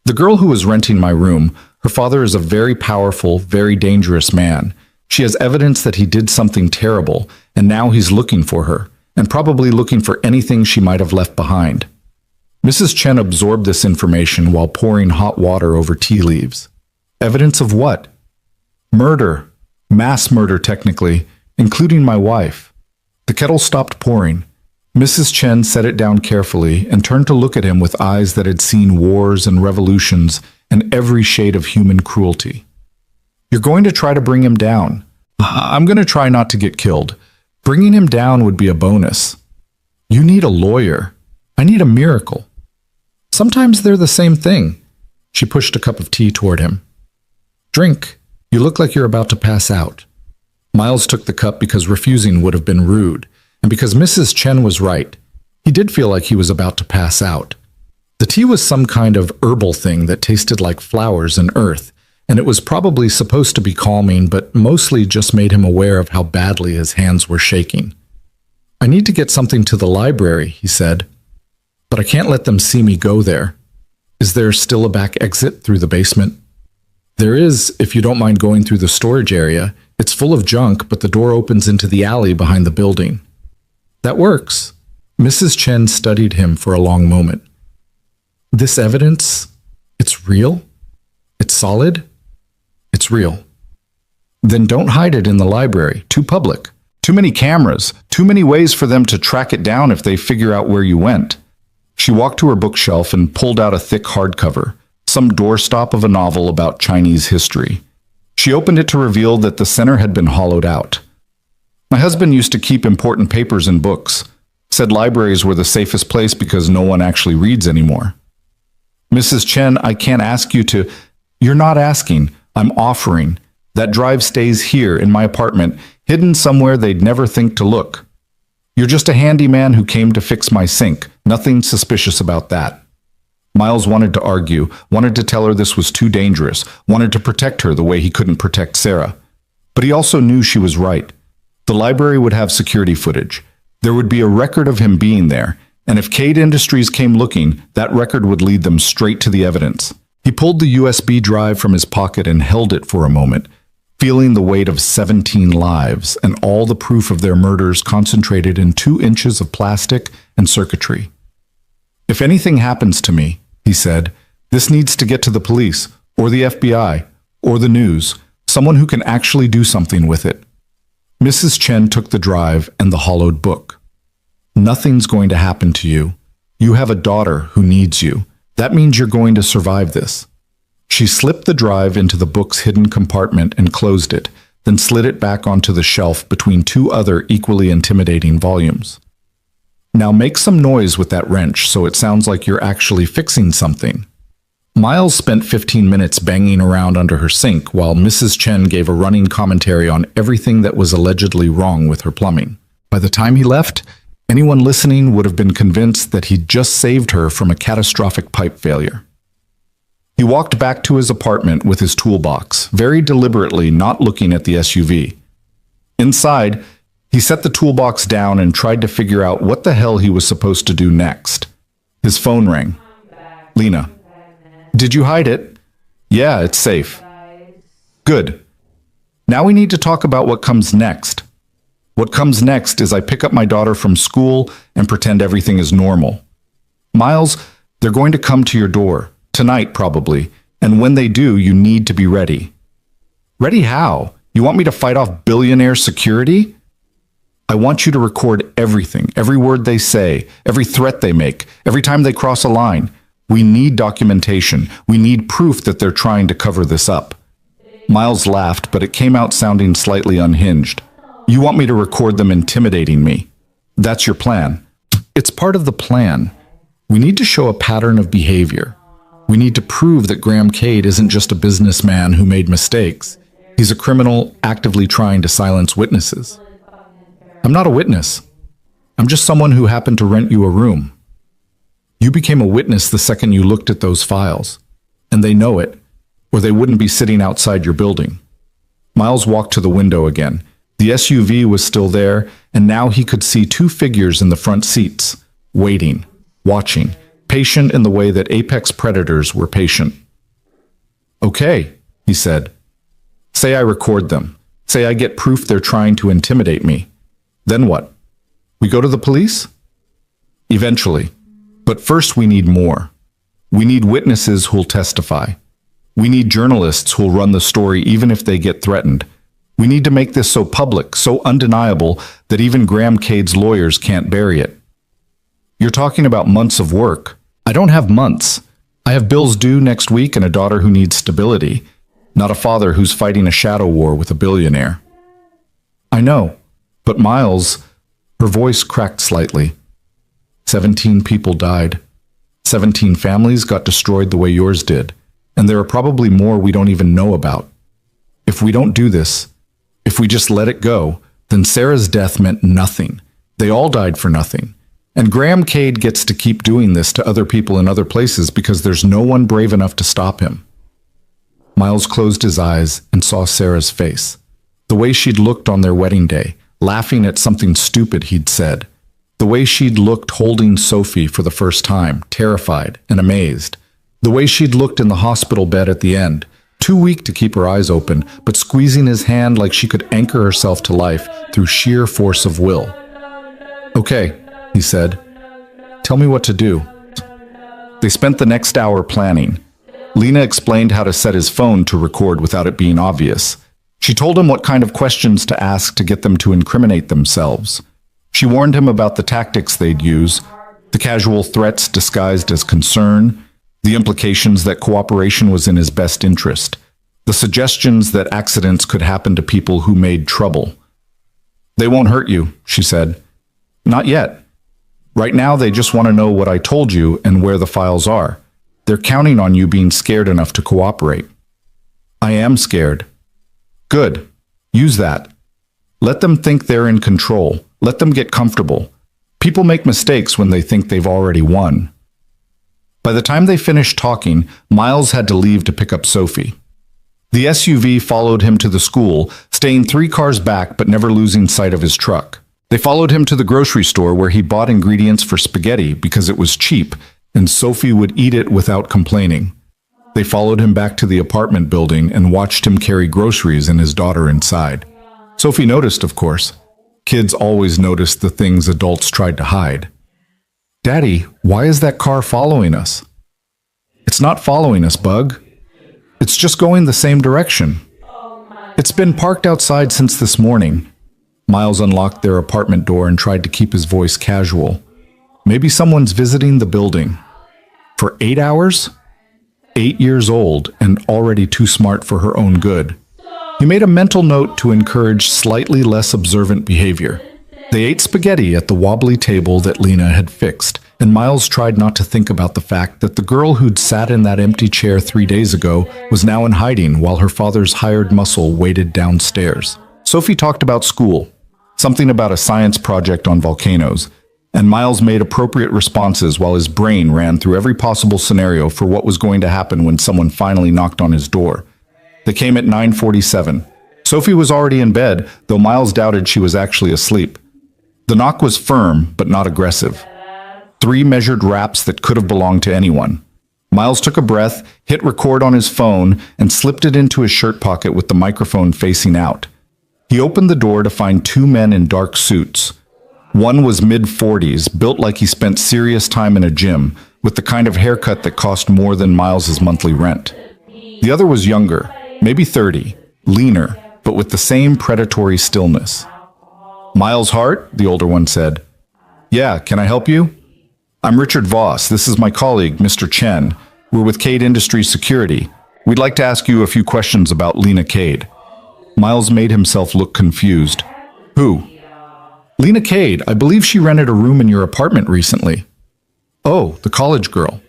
"The girl who was renting my room, her father is a very powerful, very dangerous man. She has evidence that he did something terrible, and now he's looking for her, and probably looking for anything she might have left behind. Mrs. Chen absorbed this information while pouring hot water over tea leaves. Evidence of what? Murder. Mass murder, technically, including my wife. The kettle stopped pouring. Mrs. Chen set it down carefully and turned to look at him with eyes that had seen wars and revolutions and every shade of human cruelty. You're going to try to bring him down. I'm going to try not to get killed. Bringing him down would be a bonus. You need a lawyer. I need a miracle. Sometimes they're the same thing. She pushed a cup of tea toward him. Drink. You look like you're about to pass out. Miles took the cup because refusing would have been rude, and because Mrs. Chen was right. He did feel like he was about to pass out. The tea was some kind of herbal thing that tasted like flowers and earth, and it was probably supposed to be calming, but mostly just made him aware of how badly his hands were shaking. I need to get something to the library, he said, but I can't let them see me go there. Is there still a back exit through the basement? There is, if you don't mind going through the storage area. It's full of junk, but the door opens into the alley behind the building. That works. Mrs. Chen studied him for a long moment. This evidence, it's real? It's solid? It's real. Then don't hide it in the library. Too public. Too many cameras. Too many ways for them to track it down if they figure out where you went. She walked to her bookshelf and pulled out a thick hardcover, some doorstop of a novel about Chinese history. She opened it to reveal that the center had been hollowed out. My husband used to keep important papers and books. Said libraries were the safest place because no one actually reads anymore. Mrs. Chen, I can't ask you to... You're not asking. I'm offering. That drive stays here in my apartment, hidden somewhere they'd never think to look. You're just a handyman who came to fix my sink. Nothing suspicious about that. Miles wanted to argue, wanted to tell her this was too dangerous, wanted to protect her the way he couldn't protect Sarah. But he also knew she was right. The library would have security footage. There would be a record of him being there, and if Cade Industries came looking, that record would lead them straight to the evidence. He pulled the USB drive from his pocket and held it for a moment, feeling the weight of 17 lives and all the proof of their murders concentrated in 2 inches of plastic and circuitry. If anything happens to me, he said, this needs to get to the police, or the FBI, or the news, someone who can actually do something with it. Mrs. Chen took the drive and the hollowed book. Nothing's going to happen to you. You have a daughter who needs you. That means you're going to survive this. She slipped the drive into the book's hidden compartment and closed it, then slid it back onto the shelf between 2 other equally intimidating volumes. Now make some noise with that wrench so it sounds like you're actually fixing something. Miles spent 15 minutes banging around under her sink while Mrs. Chen gave a running commentary on everything that was allegedly wrong with her plumbing. By the time he left, anyone listening would have been convinced that he'd just saved her from a catastrophic pipe failure. He walked back to his apartment with his toolbox, very deliberately not looking at the SUV. Inside, he set the toolbox down and tried to figure out what the hell he was supposed to do next. His phone rang. Lena. Did you hide it? Yeah, it's safe. Good. Now we need to talk about what comes next. What comes next is I pick up my daughter from school and pretend everything is normal. Miles, they're going to come to your door. Tonight, probably. And when they do, you need to be ready. Ready how? You want me to fight off Billionaire security? I want you to record everything, every word they say, every threat they make, every time they cross a line. We need documentation. We need proof that they're trying to cover this up. Miles laughed, but it came out sounding slightly unhinged. You want me to record them intimidating me? That's your plan. It's part of the plan. We need to show a pattern of behavior. We need to prove that Graham Cade isn't just a businessman who made mistakes. He's a criminal actively trying to silence witnesses. I'm not a witness. I'm just someone who happened to rent you a room. You became a witness the second you looked at those files, and they know it, or they wouldn't be sitting outside your building. Miles walked to the window again. The SUV was still there, and now he could see 2 figures in the front seats, waiting, watching, patient in the way that apex predators were patient. Okay, he said. Say I record them. Say I get proof they're trying to intimidate me. Then what? We go to the police? Eventually. But first we need more. We need witnesses who'll testify. We need journalists who'll run the story even if they get threatened. We need to make this so public, so undeniable, that even Graham Cade's lawyers can't bury it. You're talking about months of work. I don't have months. I have bills due next week and a daughter who needs stability, not a father who's fighting a shadow war with a billionaire. I know, but Miles, her voice cracked slightly. 17 people died. 17 families got destroyed the way yours did, and there are probably more we don't even know about. If we don't do this, if we just let it go, then Sarah's death meant nothing. They all died for nothing. And Graham Cade gets to keep doing this to other people in other places because there's no one brave enough to stop him. Miles closed his eyes and saw Sarah's face. The way she'd looked on their wedding day, laughing at something stupid he'd said. The way she'd looked holding Sophie for the first time, terrified and amazed. The way she'd looked in the hospital bed at the end, too weak to keep her eyes open, but squeezing his hand like she could anchor herself to life through sheer force of will. Okay, he said. Tell me what to do. They spent the next hour planning. Lena explained how to set his phone to record without it being obvious. She told him what kind of questions to ask to get them to incriminate themselves. She warned him about the tactics they'd use, the casual threats disguised as concern, the implications that cooperation was in his best interest, the suggestions that accidents could happen to people who made trouble. They won't hurt you, she said. Not yet. Right now they just want to know what I told you and where the files are. They're counting on you being scared enough to cooperate. I am scared. Good. Use that. Let them think they're in control. Let them get comfortable. People make mistakes when they think they've already won. By the time they finished talking, Miles had to leave to pick up Sophie. The SUV followed him to the school, staying 3 cars back but never losing sight of his truck. They followed him to the grocery store where he bought ingredients for spaghetti because it was cheap, and Sophie would eat it without complaining. They followed him back to the apartment building and watched him carry groceries and his daughter inside. Sophie noticed, of course. Kids always noticed the things adults tried to hide. Daddy, why is that car following us? It's not following us, Bug. It's just going the same direction. It's been parked outside since this morning. Miles unlocked their apartment door and tried to keep his voice casual. Maybe someone's visiting the building. For 8 hours? 8 years old and already too smart for her own good. He made a mental note to encourage slightly less observant behavior. They ate spaghetti at the wobbly table that Lena had fixed, and Miles tried not to think about the fact that the girl who'd sat in that empty chair 3 days ago was now in hiding while her father's hired muscle waited downstairs. Sophie talked about school, something about a science project on volcanoes, and Miles made appropriate responses while his brain ran through every possible scenario for what was going to happen when someone finally knocked on his door. They came at 9:47. Sophie was already in bed, though Miles doubted she was actually asleep. The knock was firm, but not aggressive. 3 measured raps that could have belonged to anyone. Miles took a breath, hit record on his phone, and slipped it into his shirt pocket with the microphone facing out. He opened the door to find 2 men in dark suits. One was mid-40s, built like he spent serious time in a gym, with the kind of haircut that cost more than Miles's monthly rent. The other was younger, maybe 30, leaner, but with the same predatory stillness. Miles Hart, the older one said. Yeah, can I help you? I'm Richard Voss. This is my colleague, Mr. Chen. We're with Cade Industries Security. We'd like to ask you a few questions about Lena Cade. Miles made himself look confused. Who? Lena Cade. I believe she rented a room in your apartment recently. Oh, the college girl.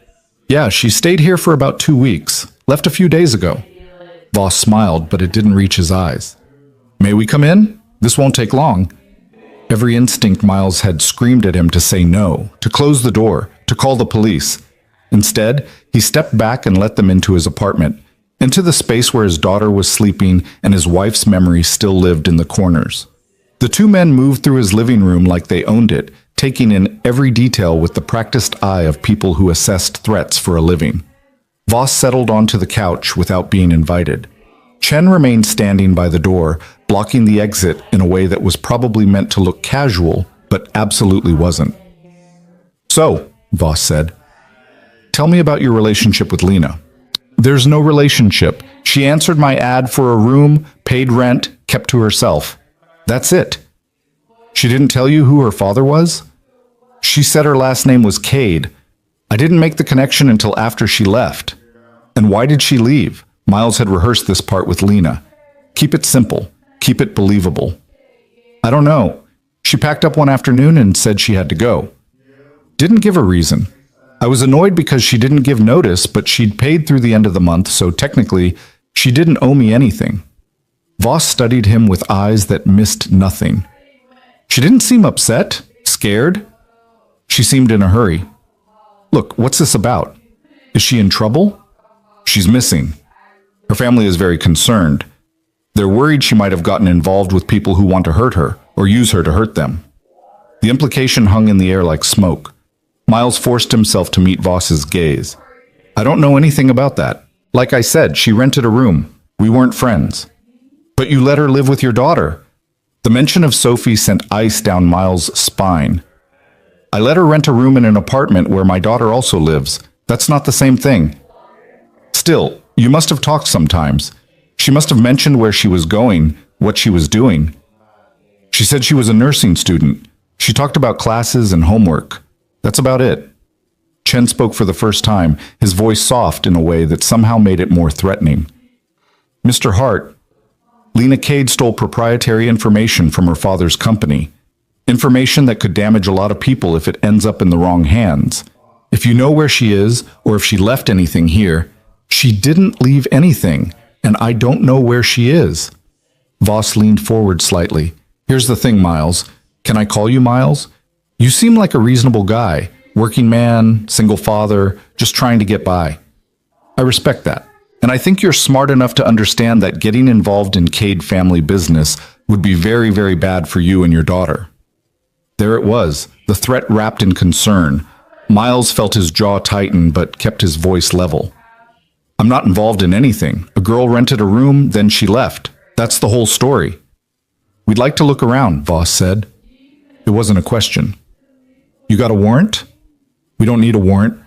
Yeah, she stayed here for about 2 weeks. Left a few days ago. Voss smiled, but it didn't reach his eyes. May we come in? This won't take long. Every instinct Miles had screamed at him to say no, to close the door, to call the police. Instead, he stepped back and let them into his apartment, into the space where his daughter was sleeping and his wife's memory still lived in the corners. The 2 men moved through his living room like they owned it, taking in every detail with the practiced eye of people who assessed threats for a living. Voss settled onto the couch without being invited. Chen remained standing by the door, blocking the exit in a way that was probably meant to look casual, but absolutely wasn't. "So," Voss said, "tell me about your relationship with Lena." "There's no relationship. She answered my ad for a room, paid rent, kept to herself. That's it." "She didn't tell you who her father was?" "She said her last name was Cade. I didn't make the connection until after she left." "And why did she leave?" Miles had rehearsed this part with Lena. "Keep it simple. Keep it believable." "I don't know. She packed up one afternoon and said she had to go. Didn't give a reason. I was annoyed because she didn't give notice, but she'd paid through the end of the month, so technically, she didn't owe me anything." Voss studied him with eyes that missed nothing. "She didn't seem upset, scared. She seemed in a hurry. Look, what's this about? Is she in trouble? She's missing. Her family is very concerned. They're worried she might have gotten involved with people who want to hurt her, or use her to hurt them." The implication hung in the air like smoke. Miles forced himself to meet Voss's gaze. "I don't know anything about that. Like I said, she rented a room. We weren't friends." "But you let her live with your daughter." The mention of Sophie sent ice down Miles' spine. "I let her rent a room in an apartment where my daughter also lives. That's not the same thing." "Still, you must have talked sometimes. She must have mentioned where she was going, what she was doing." "She said she was a nursing student. She talked about classes and homework. That's about it." Chen spoke for the first time, his voice soft in a way that somehow made it more threatening. "Mr. Hart, Lena Cade stole proprietary information from her father's company. Information that could damage a lot of people if it ends up in the wrong hands. If you know where she is, or if she left anything here, she didn't leave anything, and I don't know where she is." Voss leaned forward slightly. "Here's the thing, Miles. Can I call you Miles? You seem like a reasonable guy, working man, single father, just trying to get by. I respect that. And I think you're smart enough to understand that getting involved in Cade family business would be very, very bad for you and your daughter." There it was, the threat wrapped in concern. Miles felt his jaw tighten but kept his voice level. "I'm not involved in anything. A girl rented a room, then she left. That's the whole story." "We'd like to look around," Voss said. It wasn't a question. "You got a warrant?" "We don't need a warrant.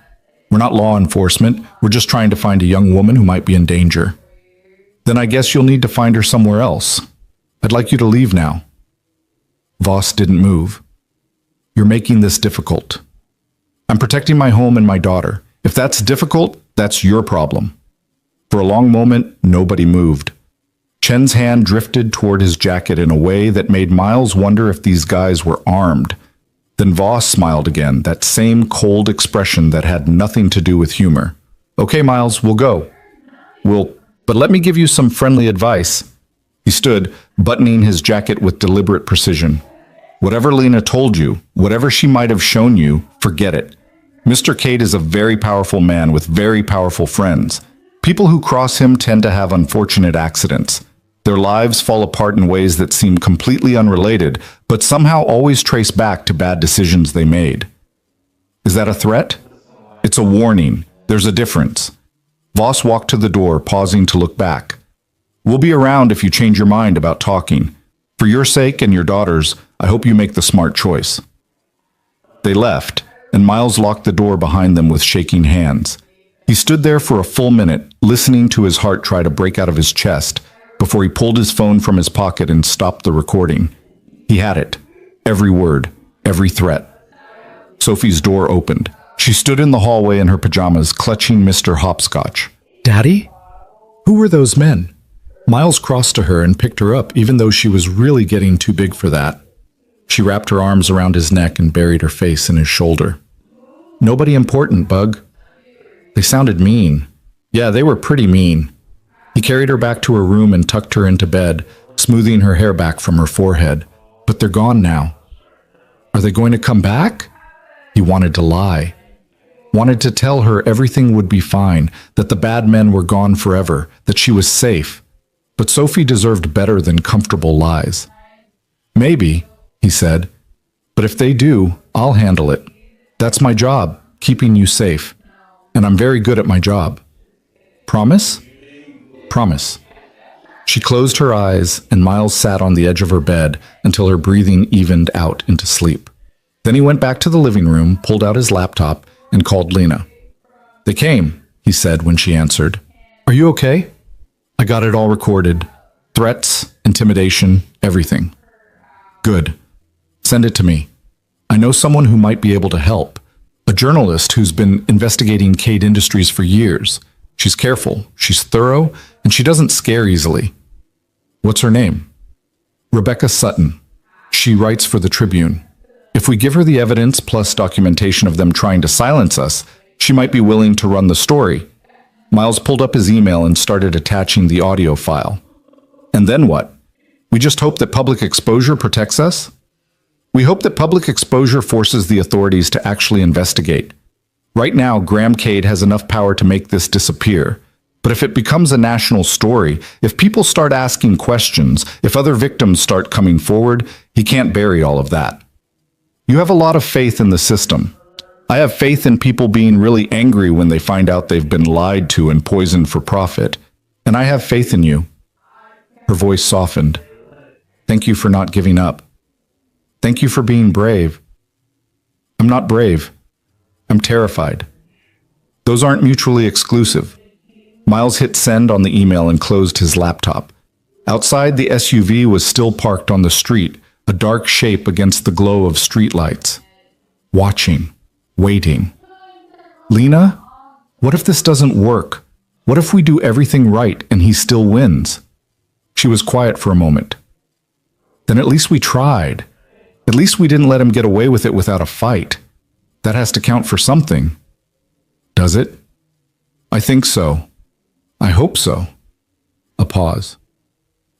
We're not law enforcement. We're just trying to find a young woman who might be in danger." "Then I guess you'll need to find her somewhere else. I'd like you to leave now." Voss didn't move. "You're making this difficult." "I'm protecting my home and my daughter. If that's difficult, that's your problem." For a long moment, nobody moved. Chen's hand drifted toward his jacket in a way that made Miles wonder if these guys were armed. Then Voss smiled again, that same cold expression that had nothing to do with humor. "Okay, Miles, we'll go. But let me give you some friendly advice." He stood, buttoning his jacket with deliberate precision. "Whatever Lena told you, whatever she might have shown you, forget it. Mr. Cade is a very powerful man with very powerful friends. People who cross him tend to have unfortunate accidents. Their lives fall apart in ways that seem completely unrelated, but somehow always trace back to bad decisions they made." "Is that a threat?" "It's a warning. There's a difference." Voss walked to the door, pausing to look back. "We'll be around if you change your mind about talking. For your sake and your daughter's, I hope you make the smart choice." They left, and Miles locked the door behind them with shaking hands. He stood there for a full minute, listening to his heart try to break out of his chest, before he pulled his phone from his pocket and stopped the recording. He had it. Every word, every threat. Sophie's door opened. She stood in the hallway in her pajamas, clutching Mr. Hopscotch. "Daddy? Who were those men?" Miles crossed to her and picked her up, even though she was really getting too big for that. She wrapped her arms around his neck and buried her face in his shoulder. "Nobody important, Bug." They sounded mean. Yeah, they were pretty mean. He carried her back to her room and tucked her into bed, smoothing her hair back from her forehead. "But they're gone now." "Are they going to come back?" He wanted to lie. Wanted to tell her everything would be fine, that the bad men were gone forever, that she was safe. But Sophie deserved better than comfortable lies. "Maybe," he said. "But if they do, I'll handle it. That's my job, keeping you safe. And I'm very good at my job." "Promise?" "Promise." She closed her eyes, and Miles sat on the edge of her bed until her breathing evened out into sleep. Then he went back to the living room, pulled out his laptop, and called Lena. "They came," he said when she answered. "Are you okay?" "I got it all recorded. Threats, intimidation, everything." "Good. Send it to me. I know someone who might be able to help. A journalist who's been investigating Cade Industries for years. She's careful, she's thorough, and she doesn't scare easily." "What's her name?" "Rebecca Sutton. She writes for the Tribune. If we give her the evidence plus documentation of them trying to silence us, she might be willing to run the story." Miles pulled up his email and started attaching the audio file. "And then what? We just hope that public exposure protects us?" "We hope that public exposure forces the authorities to actually investigate. Right now, Graham Cade has enough power to make this disappear. But if it becomes a national story, if people start asking questions, if other victims start coming forward, he can't bury all of that. You have a lot of faith in the system. I have faith in people being really angry when they find out they've been lied to and poisoned for profit. And I have faith in you." Her voice softened. "Thank you for not giving up. Thank you for being brave." "I'm not brave. I'm terrified." Those aren't mutually exclusive. Miles hit send on the email and closed his laptop. Outside, the SUV was still parked on the street, a dark shape against the glow of streetlights. Watching. Waiting. "Lena? What if this doesn't work? What if we do everything right and he still wins?" She was quiet for a moment. "Then at least we tried. At least we didn't let him get away with it without a fight. That has to count for something." "Does it?" "I think so. I hope so." A pause.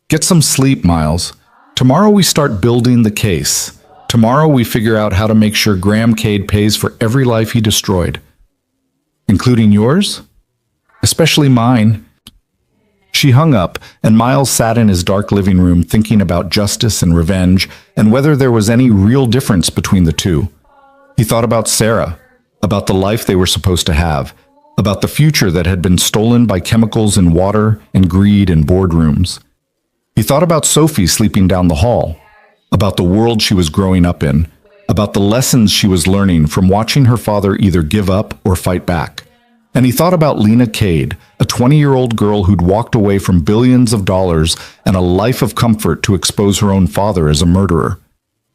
"Get some sleep, Miles. Tomorrow we start building the case. Tomorrow we figure out how to make sure Graham Cade pays for every life he destroyed." "Including yours?" "Especially mine." She hung up, and Miles sat in his dark living room thinking about justice and revenge and whether there was any real difference between the two. He thought about Sarah, about the life they were supposed to have, about the future that had been stolen by chemicals in water and greed in boardrooms. He thought about Sophie sleeping down the hall, about the world she was growing up in, about the lessons she was learning from watching her father either give up or fight back. And he thought about Lena Cade, a 20-year-old girl who'd walked away from billions of dollars and a life of comfort to expose her own father as a murderer,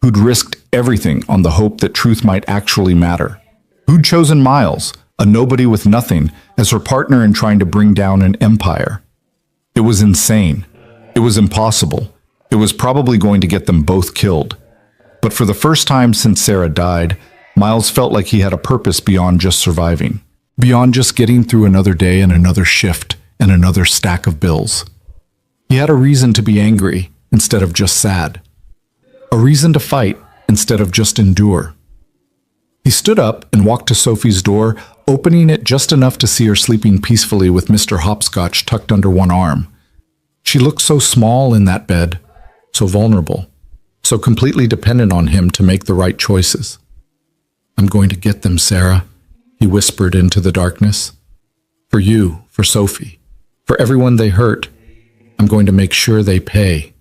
who'd risked everything on the hope that truth might actually matter, who'd chosen Miles, a nobody with nothing, as her partner in trying to bring down an empire. It was insane. It was impossible. It was probably going to get them both killed. But for the first time since Sarah died, Miles felt like he had a purpose beyond just surviving, beyond just getting through another day and another shift and another stack of bills. He had a reason to be angry instead of just sad, a reason to fight instead of just endure. He stood up and walked to Sophie's door, opening it just enough to see her sleeping peacefully with Mr. Hopscotch tucked under one arm. She looked so small in that bed, so vulnerable, so completely dependent on him to make the right choices. "I'm going to get them, Sarah," he whispered into the darkness. "For you, for Sophie, for everyone they hurt. I'm going to make sure they pay."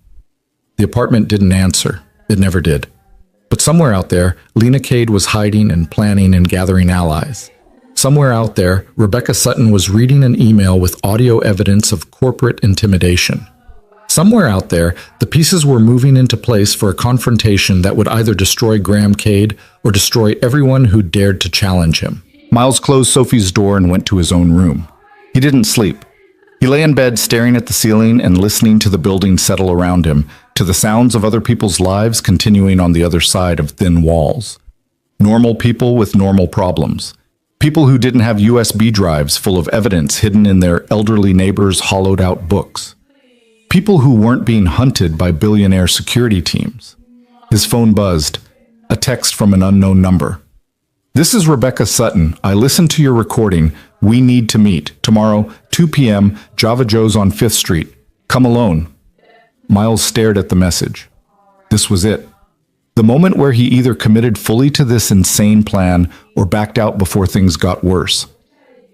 The apartment didn't answer. It never did. But somewhere out there, Lena Cade was hiding and planning and gathering allies. Somewhere out there, Rebecca Sutton was reading an email with audio evidence of corporate intimidation. Somewhere out there, the pieces were moving into place for a confrontation that would either destroy Graham Cade or destroy everyone who dared to challenge him. Miles closed Sophie's door and went to his own room. He didn't sleep. He lay in bed staring at the ceiling and listening to the building settle around him, to the sounds of other people's lives continuing on the other side of thin walls. Normal people with normal problems. People who didn't have USB drives full of evidence hidden in their elderly neighbors' hollowed-out books. People who weren't being hunted by billionaire security teams. His phone buzzed. A text from an unknown number. "This is Rebecca Sutton. I listened to your recording. We need to meet. Tomorrow, 2 p.m., Java Joe's on 5th Street. Come alone." Miles stared at the message. This was it. The moment where he either committed fully to this insane plan or backed out before things got worse.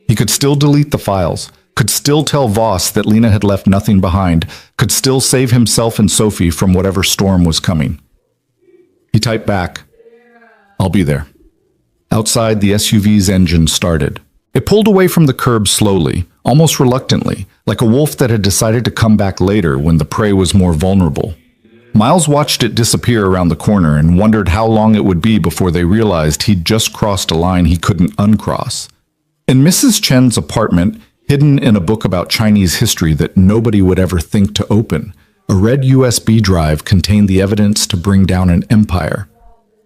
He could still delete the files, could still tell Voss that Lena had left nothing behind, could still save himself and Sophie from whatever storm was coming. He typed back, "I'll be there." Outside, the SUV's engine started. It pulled away from the curb slowly, almost reluctantly, like a wolf that had decided to come back later when the prey was more vulnerable. Miles watched it disappear around the corner and wondered how long it would be before they realized he'd just crossed a line he couldn't uncross. In Mrs. Chen's apartment, hidden in a book about Chinese history that nobody would ever think to open, a red USB drive contained the evidence to bring down an empire.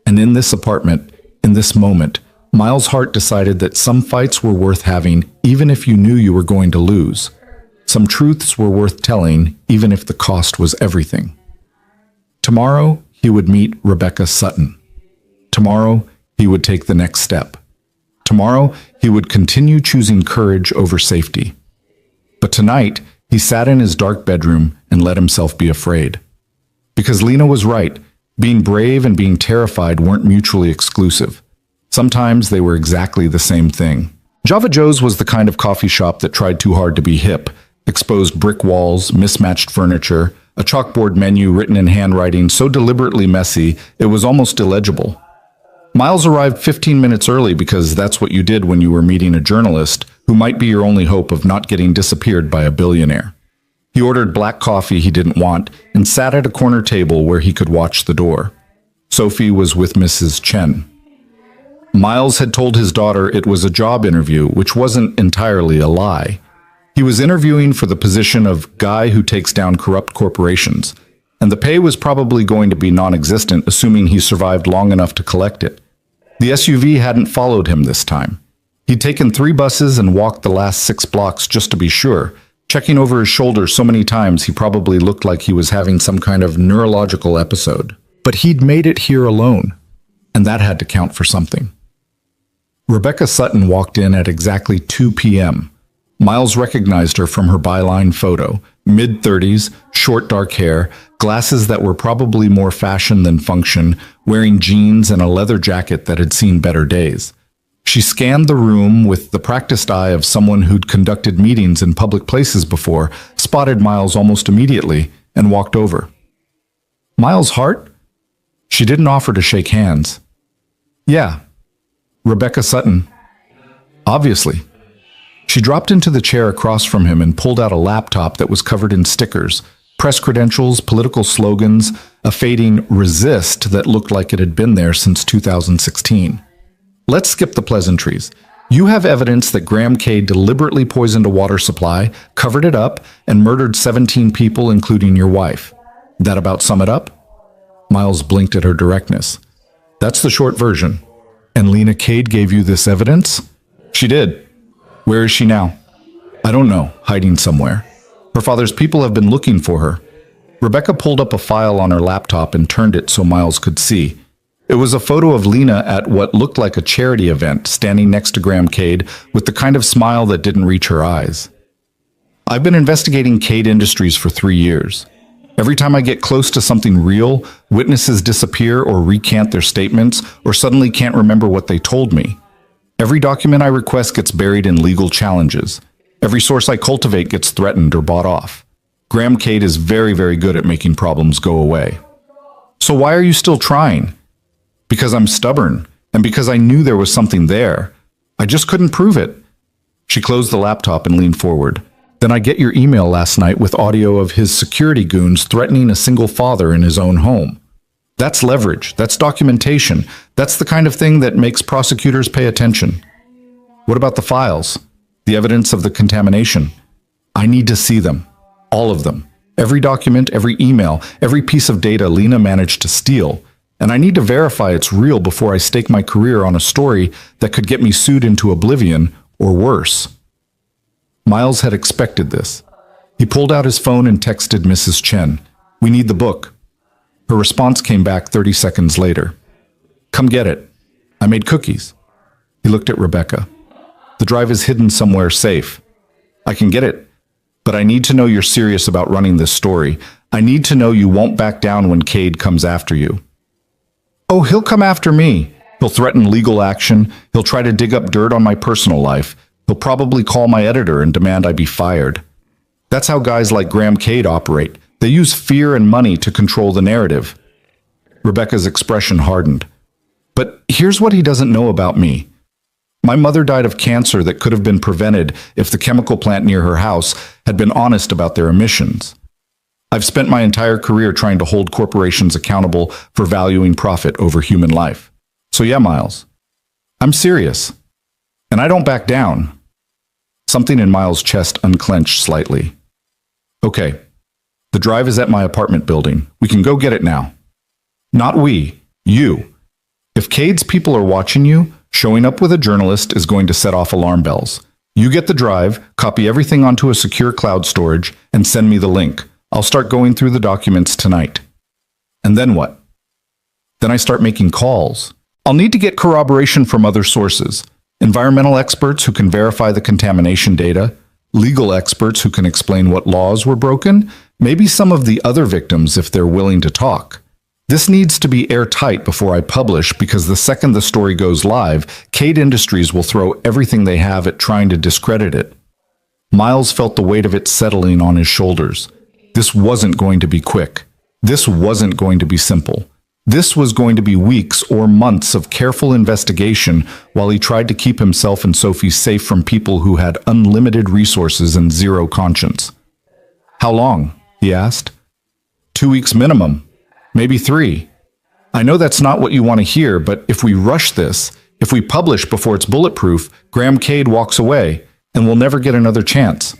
And in this apartment, in this moment, Miles' heart decided that some fights were worth having even if you knew you were going to lose. Some truths were worth telling even if the cost was everything. Tomorrow, he would meet Rebecca Sutton. Tomorrow, he would take the next step. Tomorrow, he would continue choosing courage over safety. But tonight, he sat in his dark bedroom and let himself be afraid. Because Lena was right, being brave and being terrified weren't mutually exclusive. Sometimes they were exactly the same thing. Java Joe's was the kind of coffee shop that tried too hard to be hip. Exposed brick walls, mismatched furniture, a chalkboard menu written in handwriting so deliberately messy it was almost illegible. Miles arrived 15 minutes early because that's what you did when you were meeting a journalist who might be your only hope of not getting disappeared by a billionaire. He ordered black coffee he didn't want and sat at a corner table where he could watch the door. Sophie was with Mrs. Chen. Miles had told his daughter it was a job interview, which wasn't entirely a lie. He was interviewing for the position of guy who takes down corrupt corporations, and the pay was probably going to be non-existent, assuming he survived long enough to collect it. The SUV hadn't followed him this time. He'd taken 3 buses and walked the last 6 blocks just to be sure, checking over his shoulder so many times he probably looked like he was having some kind of neurological episode. But he'd made it here alone, and that had to count for something. Rebecca Sutton walked in at exactly 2 p.m. Miles recognized her from her byline photo, mid-30s, short dark hair, glasses that were probably more fashion than function, wearing jeans and a leather jacket that had seen better days. She scanned the room with the practiced eye of someone who'd conducted meetings in public places before, spotted Miles almost immediately, and walked over. Miles' heart? She didn't offer to shake hands. Yeah, Rebecca Sutton. Obviously. She dropped into the chair across from him and pulled out a laptop that was covered in stickers, press credentials, political slogans, a fading resist that looked like it had been there since 2016. Let's skip the pleasantries. You have evidence that Graham K. deliberately poisoned a water supply, covered it up, and murdered 17 people, including your wife. That about sum it up? Miles blinked at her directness. That's the short version. And Lena Cade gave you this evidence? She did. Where is she now? I don't know, hiding somewhere. Her father's people have been looking for her. Rebecca pulled up a file on her laptop and turned it so Miles could see. It was a photo of Lena at what looked like a charity event, standing next to Graham Cade with the kind of smile that didn't reach her eyes. I've been investigating Cade Industries for 3 years. Every time I get close to something real, witnesses disappear or recant their statements or suddenly can't remember what they told me. Every document I request gets buried in legal challenges. Every source I cultivate gets threatened or bought off. Graham Cade is very, very good at making problems go away. So why are you still trying? Because I'm stubborn, and because I knew there was something there. I just couldn't prove it. She closed the laptop and leaned forward. Then I get your email last night with audio of his security goons threatening a single father in his own home. That's leverage. That's documentation. That's the kind of thing that makes prosecutors pay attention. What about the files? The evidence of the contamination? I need to see them. All of them. Every document, every email, every piece of data Lena managed to steal. And I need to verify it's real before I stake my career on a story that could get me sued into oblivion or worse. Miles had expected this. He pulled out his phone and texted Mrs. Chen. We need the book. Her response came back 30 seconds later. Come get it. I made cookies. He looked at Rebecca. The drive is hidden somewhere safe. I can get it. But I need to know you're serious about running this story. I need to know you won't back down when Cade comes after you. Oh, he'll come after me. He'll threaten legal action. He'll try to dig up dirt on my personal life. He'll probably call my editor and demand I be fired. That's how guys like Graham Cade operate. They use fear and money to control the narrative. Rebecca's expression hardened. But here's what he doesn't know about me. My mother died of cancer that could have been prevented if the chemical plant near her house had been honest about their emissions. I've spent my entire career trying to hold corporations accountable for valuing profit over human life. So yeah, Miles, I'm serious. And I don't back down. Something in Miles' chest unclenched slightly. Okay, the drive is at my apartment building. We can go get it now. Not we, you. If Cade's people are watching you, showing up with a journalist is going to set off alarm bells. You get the drive, copy everything onto a secure cloud storage, and send me the link. I'll start going through the documents tonight. And then what? Then I start making calls. I'll need to get corroboration from other sources. Environmental experts who can verify the contamination data, legal experts who can explain what laws were broken, maybe some of the other victims if they're willing to talk. This needs to be airtight before I publish because the second the story goes live, Cade Industries will throw everything they have at trying to discredit it. Miles felt the weight of it settling on his shoulders. This wasn't going to be quick. This wasn't going to be simple. This was going to be weeks or months of careful investigation while he tried to keep himself and Sophie safe from people who had unlimited resources and zero conscience. How long? He asked. 2 weeks minimum. Maybe 3. I know that's not what you want to hear, but if we rush this, if we publish before it's bulletproof, Graham Cade walks away, and we'll never get another chance.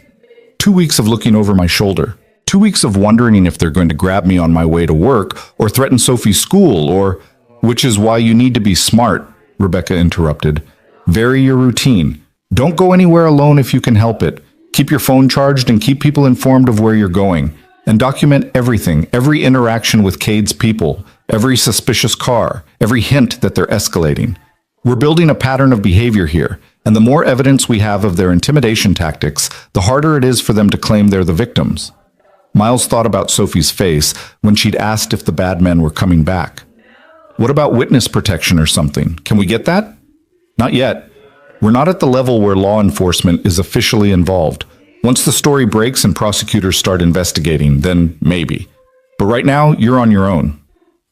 2 weeks of looking over my shoulder. 2 weeks of wondering if they're going to grab me on my way to work, or threaten Sophie's school, or... Which is why you need to be smart, Rebecca interrupted. Vary your routine. Don't go anywhere alone if you can help it. Keep your phone charged and keep people informed of where you're going. And document everything, every interaction with Cade's people, every suspicious car, every hint that they're escalating. We're building a pattern of behavior here, and the more evidence we have of their intimidation tactics, the harder it is for them to claim they're the victims. Miles thought about Sophie's face when she'd asked if the bad men were coming back. What about witness protection or something? Can we get that? Not yet. We're not at the level where law enforcement is officially involved. Once the story breaks and prosecutors start investigating, then maybe. But right now, you're on your own.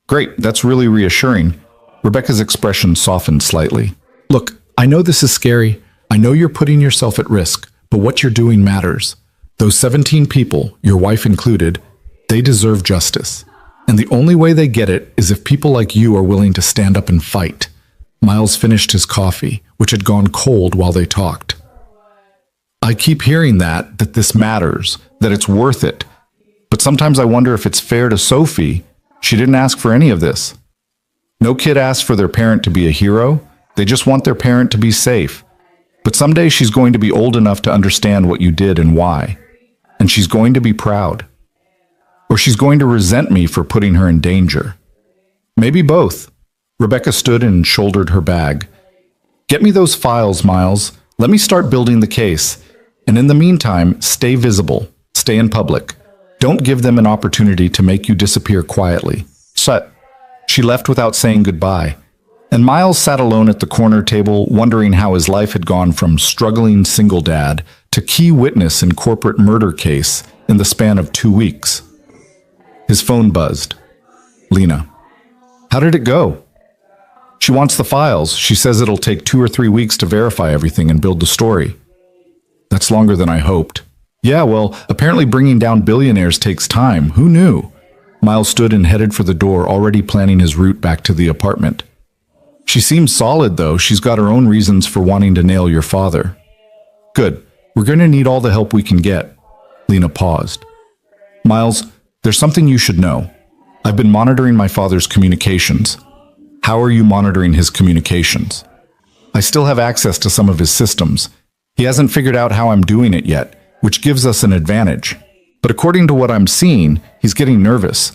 Great, that's really reassuring. Rebecca's expression softened slightly. Look, I know this is scary. I know you're putting yourself at risk, but what you're doing matters. Those 17 people, your wife included, they deserve justice. And the only way they get it is if people like you are willing to stand up and fight. Miles finished his coffee, which had gone cold while they talked. I keep hearing that this matters, that it's worth it. But sometimes I wonder if it's fair to Sophie. She didn't ask for any of this. No kid asked for their parent to be a hero. They just want their parent to be safe. But someday she's going to be old enough to understand what you did and why. And she's going to be proud. Or she's going to resent me for putting her in danger. Maybe both. Rebecca stood and shouldered her bag. Get me those files, Miles. Let me start building the case. And in the meantime, stay visible. Stay in public. Don't give them an opportunity to make you disappear quietly. Shut. She left without saying goodbye. And Miles sat alone at the corner table, wondering how his life had gone from struggling single dad to key witness in corporate murder case in the span of 2 weeks. His phone buzzed. Lena. How did it go? She wants the files. She says it'll take 2 or 3 weeks to verify everything and build the story. That's longer than I hoped. Yeah, well, apparently bringing down billionaires takes time. Who knew? Miles stood and headed for the door, already planning his route back to the apartment. She seems solid, though. She's got her own reasons for wanting to nail your father. Good. We're going to need all the help we can get. Lena paused. Miles, there's something you should know. I've been monitoring my father's communications. How are you monitoring his communications? I still have access to some of his systems. He hasn't figured out how I'm doing it yet, which gives us an advantage. But according to what I'm seeing, he's getting nervous.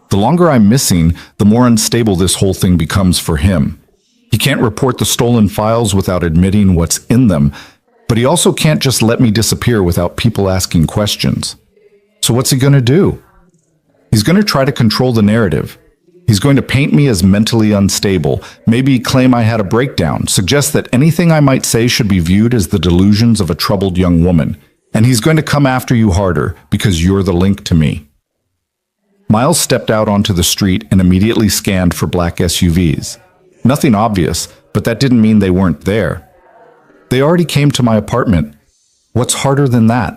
The longer I'm missing, the more unstable this whole thing becomes for him. He can't report the stolen files without admitting what's in them, but he also can't just let me disappear without people asking questions. So what's he going to do? He's going to try to control the narrative. He's going to paint me as mentally unstable, maybe claim I had a breakdown, suggest that anything I might say should be viewed as the delusions of a troubled young woman. And he's going to come after you harder because you're the link to me. Miles stepped out onto the street and immediately scanned for black SUVs. Nothing obvious, but that didn't mean they weren't there. They already came to my apartment. What's harder than that?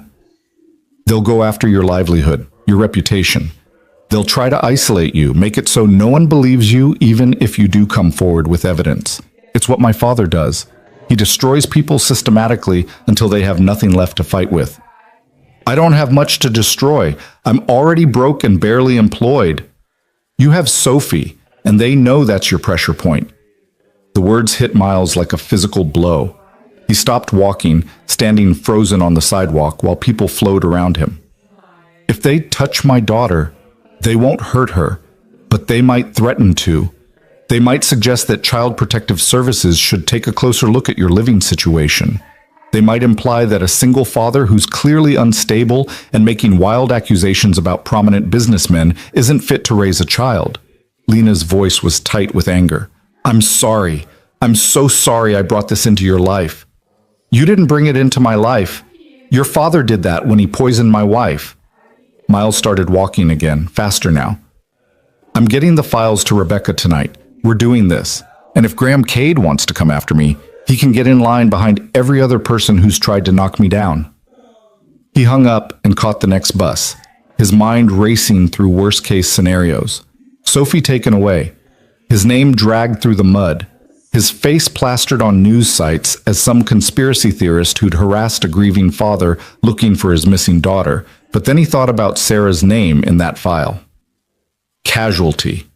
They'll go after your livelihood, your reputation. They'll try to isolate you, make it so no one believes you even if you do come forward with evidence. It's what my father does. He destroys people systematically until they have nothing left to fight with. I don't have much to destroy. I'm already broke and barely employed. You have Sophie, and they know that's your pressure point. The words hit Miles like a physical blow. He stopped walking, standing frozen on the sidewalk while people flowed around him. If they touch my daughter, they won't hurt her, but they might threaten to. They might suggest that Child Protective Services should take a closer look at your living situation. They might imply that a single father who's clearly unstable and making wild accusations about prominent businessmen isn't fit to raise a child. Lena's voice was tight with anger. I'm sorry. I'm so sorry I brought this into your life. You didn't bring it into my life. Your father did that when he poisoned my wife. Miles started walking again, faster now. I'm getting the files to Rebecca tonight. We're doing this. And if Graham Cade wants to come after me, he can get in line behind every other person who's tried to knock me down. He hung up and caught the next bus, his mind racing through worst-case scenarios. Sophie taken away, his name dragged through the mud, his face plastered on news sites as some conspiracy theorist who'd harassed a grieving father looking for his missing daughter. But then he thought about Sarah's name in that file. Casualty.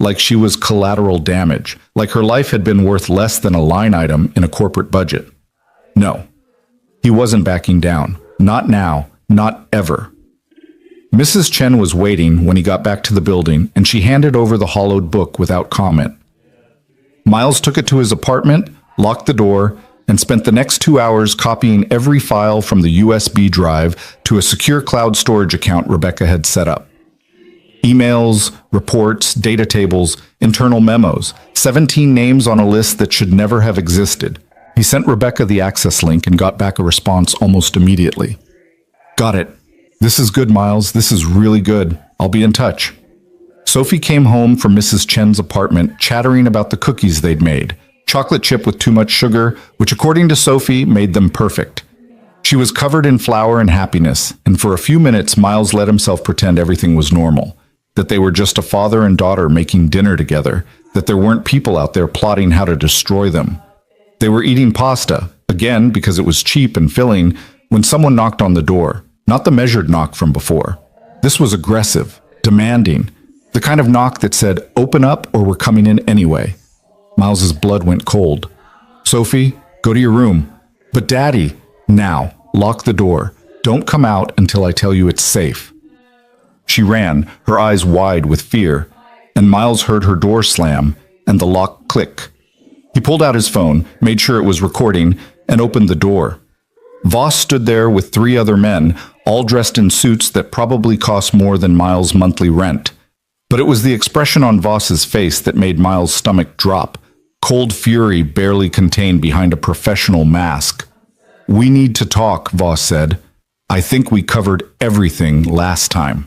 Like she was collateral damage, like her life had been worth less than a line item in a corporate budget. No, he wasn't backing down. Not now, not ever. Mrs. Chen was waiting when he got back to the building, and she handed over the hollowed book without comment. Miles took it to his apartment, locked the door, and spent the next 2 hours copying every file from the USB drive to a secure cloud storage account Rebecca had set up. Emails, reports, data tables, internal memos, 17 names on a list that should never have existed. He sent Rebecca the access link and got back a response almost immediately. Got it. This is good, Miles. This is really good. I'll be in touch. Sophie came home from Mrs. Chen's apartment chattering about the cookies they'd made. Chocolate chip with too much sugar, which according to Sophie made them perfect. She was covered in flour and happiness, and for a few minutes Miles let himself pretend everything was normal, that they were just a father and daughter making dinner together, that there weren't people out there plotting how to destroy them. They were eating pasta, again because it was cheap and filling, when someone knocked on the door, not the measured knock from before. This was aggressive, demanding, the kind of knock that said, "Open up or we're coming in anyway." Miles's blood went cold. "Sophie, go to your room." "But Daddy," "Now, lock the door. Don't come out until I tell you it's safe." She ran, her eyes wide with fear, and Miles heard her door slam and the lock click. He pulled out his phone, made sure it was recording, and opened the door. Voss stood there with 3 other men, all dressed in suits that probably cost more than Miles' monthly rent. But it was the expression on Voss's face that made Miles' stomach drop. Cold fury barely contained behind a professional mask. "We need to talk," Voss said. "I think we covered everything last time."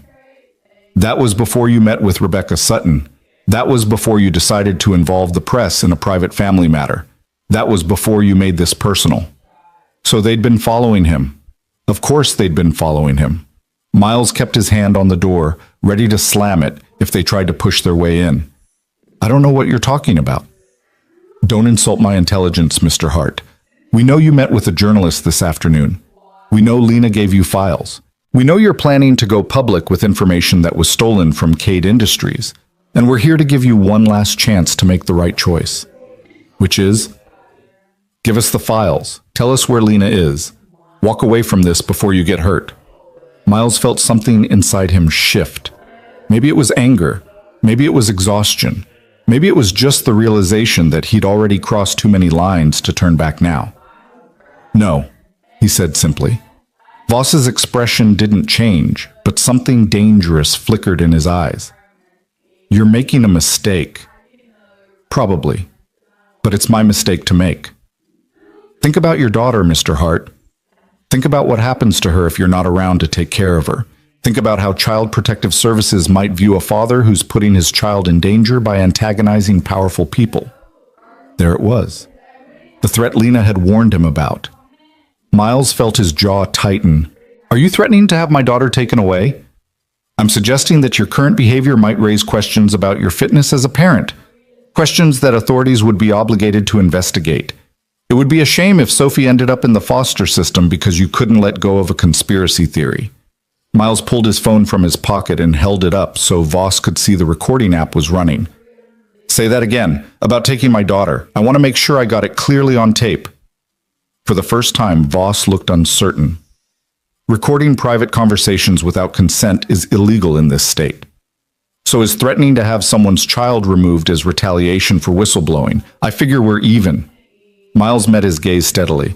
That was before you met with Rebecca Sutton. That was before you decided to involve the press in a private family matter. That was before you made this personal. So they'd been following him. Of course they'd been following him. Miles kept his hand on the door, ready to slam it if they tried to push their way in. "I don't know what you're talking about." "Don't insult my intelligence, Mr. Hart. We know you met with a journalist this afternoon. We know Lena gave you files. We know you're planning to go public with information that was stolen from Cade Industries. And we're here to give you one last chance to make the right choice. Which is, give us the files. Tell us where Lena is. Walk away from this before you get hurt." Miles felt something inside him shift. Maybe it was anger. Maybe it was exhaustion. Maybe it was just the realization that he'd already crossed too many lines to turn back now. "No," he said simply. Voss's expression didn't change, but something dangerous flickered in his eyes. You're making a mistake. Probably. But it's my mistake to make. Think about your daughter, Mr. Hart. Think about what happens to her if you're not around to take care of her. Think about how Child Protective Services might view a father who's putting his child in danger by antagonizing powerful people. There it was. The threat Lena had warned him about. Miles felt his jaw tighten. Are you threatening to have my daughter taken away? I'm suggesting that your current behavior might raise questions about your fitness as a parent. Questions that authorities would be obligated to investigate. It would be a shame if Sophie ended up in the foster system because you couldn't let go of a conspiracy theory. Miles pulled his phone from his pocket and held it up so Voss could see the recording app was running. Say that again, about taking my daughter. I want to make sure I got it clearly on tape. For the first time, Voss looked uncertain. Recording private conversations without consent is illegal in this state. So is threatening to have someone's child removed as retaliation for whistleblowing. I figure we're even. Miles met his gaze steadily.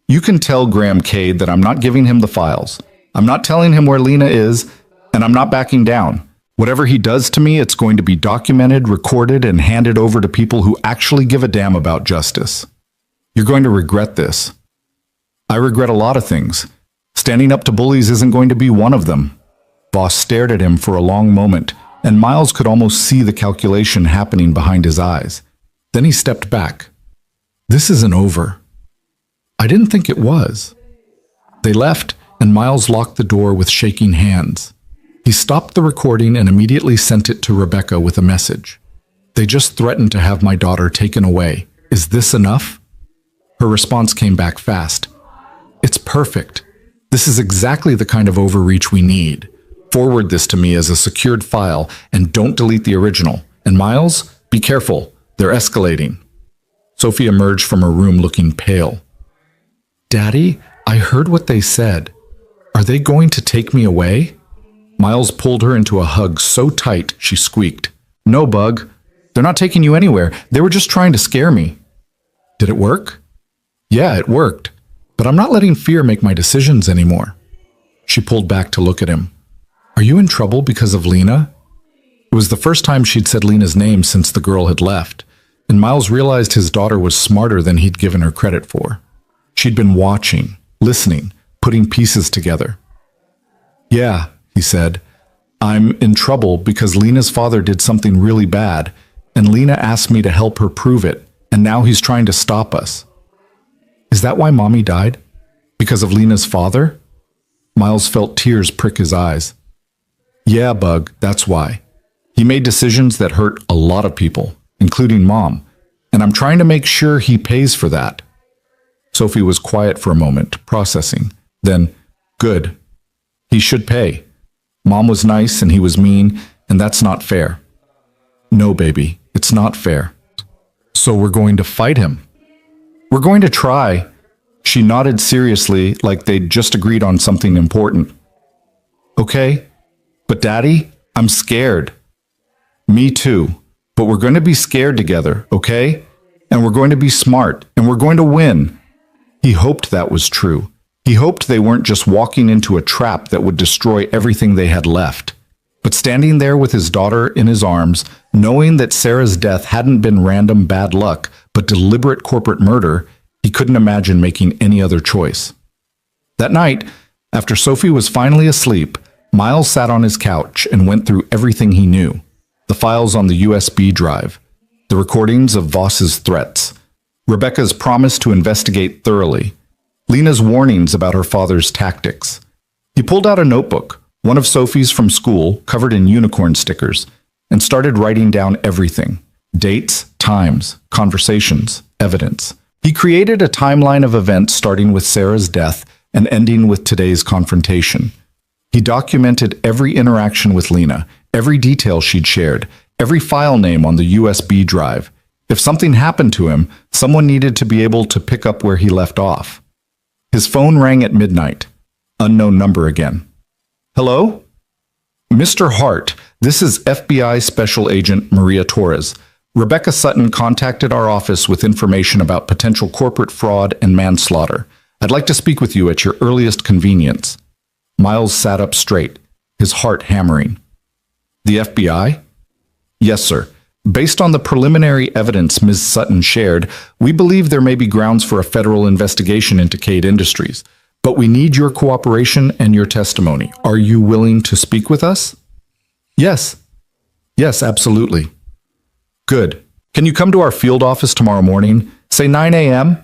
You can tell Graham Cade that I'm not giving him the files. I'm not telling him where Lena is, and I'm not backing down. Whatever he does to me, it's going to be documented, recorded, and handed over to people who actually give a damn about justice. You're going to regret this. I regret a lot of things. Standing up to bullies isn't going to be one of them. Voss stared at him for a long moment, and Miles could almost see the calculation happening behind his eyes. Then he stepped back. This isn't over. I didn't think it was. They left, and Miles locked the door with shaking hands. He stopped the recording and immediately sent it to Rebecca with a message. They just threatened to have my daughter taken away. Is this enough? Her response came back fast. It's perfect. This is exactly the kind of overreach we need. Forward this to me as a secured file and don't delete the original. And Miles, be careful. They're escalating. Sophie emerged from her room looking pale. Daddy, I heard what they said. Are they going to take me away? Miles pulled her into a hug so tight she squeaked. No, Bug. They're not taking you anywhere. They were just trying to scare me. Did it work? Yeah, it worked. But I'm not letting fear make my decisions anymore. She pulled back to look at him. Are you in trouble because of Lena? It was the first time she'd said Lena's name since the girl had left, and Miles realized his daughter was smarter than he'd given her credit for. She'd been watching, listening, putting pieces together. Yeah, he said. I'm in trouble because Lena's father did something really bad, and Lena asked me to help her prove it, and now he's trying to stop us. Is that why Mommy died? Because of Lena's father? Miles felt tears prick his eyes. Yeah, Bug, that's why. He made decisions that hurt a lot of people, including Mom, and I'm trying to make sure he pays for that. Sophie was quiet for a moment, processing. Then, good. He should pay. Mom was nice and he was mean, and that's not fair. No, baby, it's not fair. So we're going to fight him. We're going to try. She nodded seriously, like they'd just agreed on something important. Okay, but Daddy, I'm scared. Me too, but we're going to be scared together, okay? And we're going to be smart, and we're going to win. He hoped that was true. He hoped they weren't just walking into a trap that would destroy everything they had left. But standing there with his daughter in his arms, knowing that Sarah's death hadn't been random bad luck, but deliberate corporate murder, he couldn't imagine making any other choice. That night, after Sophie was finally asleep, Miles sat on his couch and went through everything he knew. The files on the USB drive, the recordings of Voss's threats, Rebecca's promise to investigate thoroughly, Lena's warnings about her father's tactics. He pulled out a notebook, one of Sophie's from school, covered in unicorn stickers, and started writing down everything. Dates, times, conversations, evidence. He created a timeline of events starting with Sarah's death and ending with today's confrontation. He documented every interaction with Lena, every detail she'd shared, every file name on the USB drive. If something happened to him, someone needed to be able to pick up where he left off. His phone rang at midnight. Unknown number again. Hello? Mr. Hart, this is FBI Special Agent Maria Torres. Rebecca Sutton contacted our office with information about potential corporate fraud and manslaughter. I'd like to speak with you at your earliest convenience. Miles sat up straight, his heart hammering. The FBI? Yes, sir. Based on the preliminary evidence Ms. Sutton shared, we believe there may be grounds for a federal investigation into Cade Industries. But we need your cooperation and your testimony. Are you willing to speak with us? Yes. Yes, absolutely. Good. Can you come to our field office tomorrow morning? Say 9 a.m.?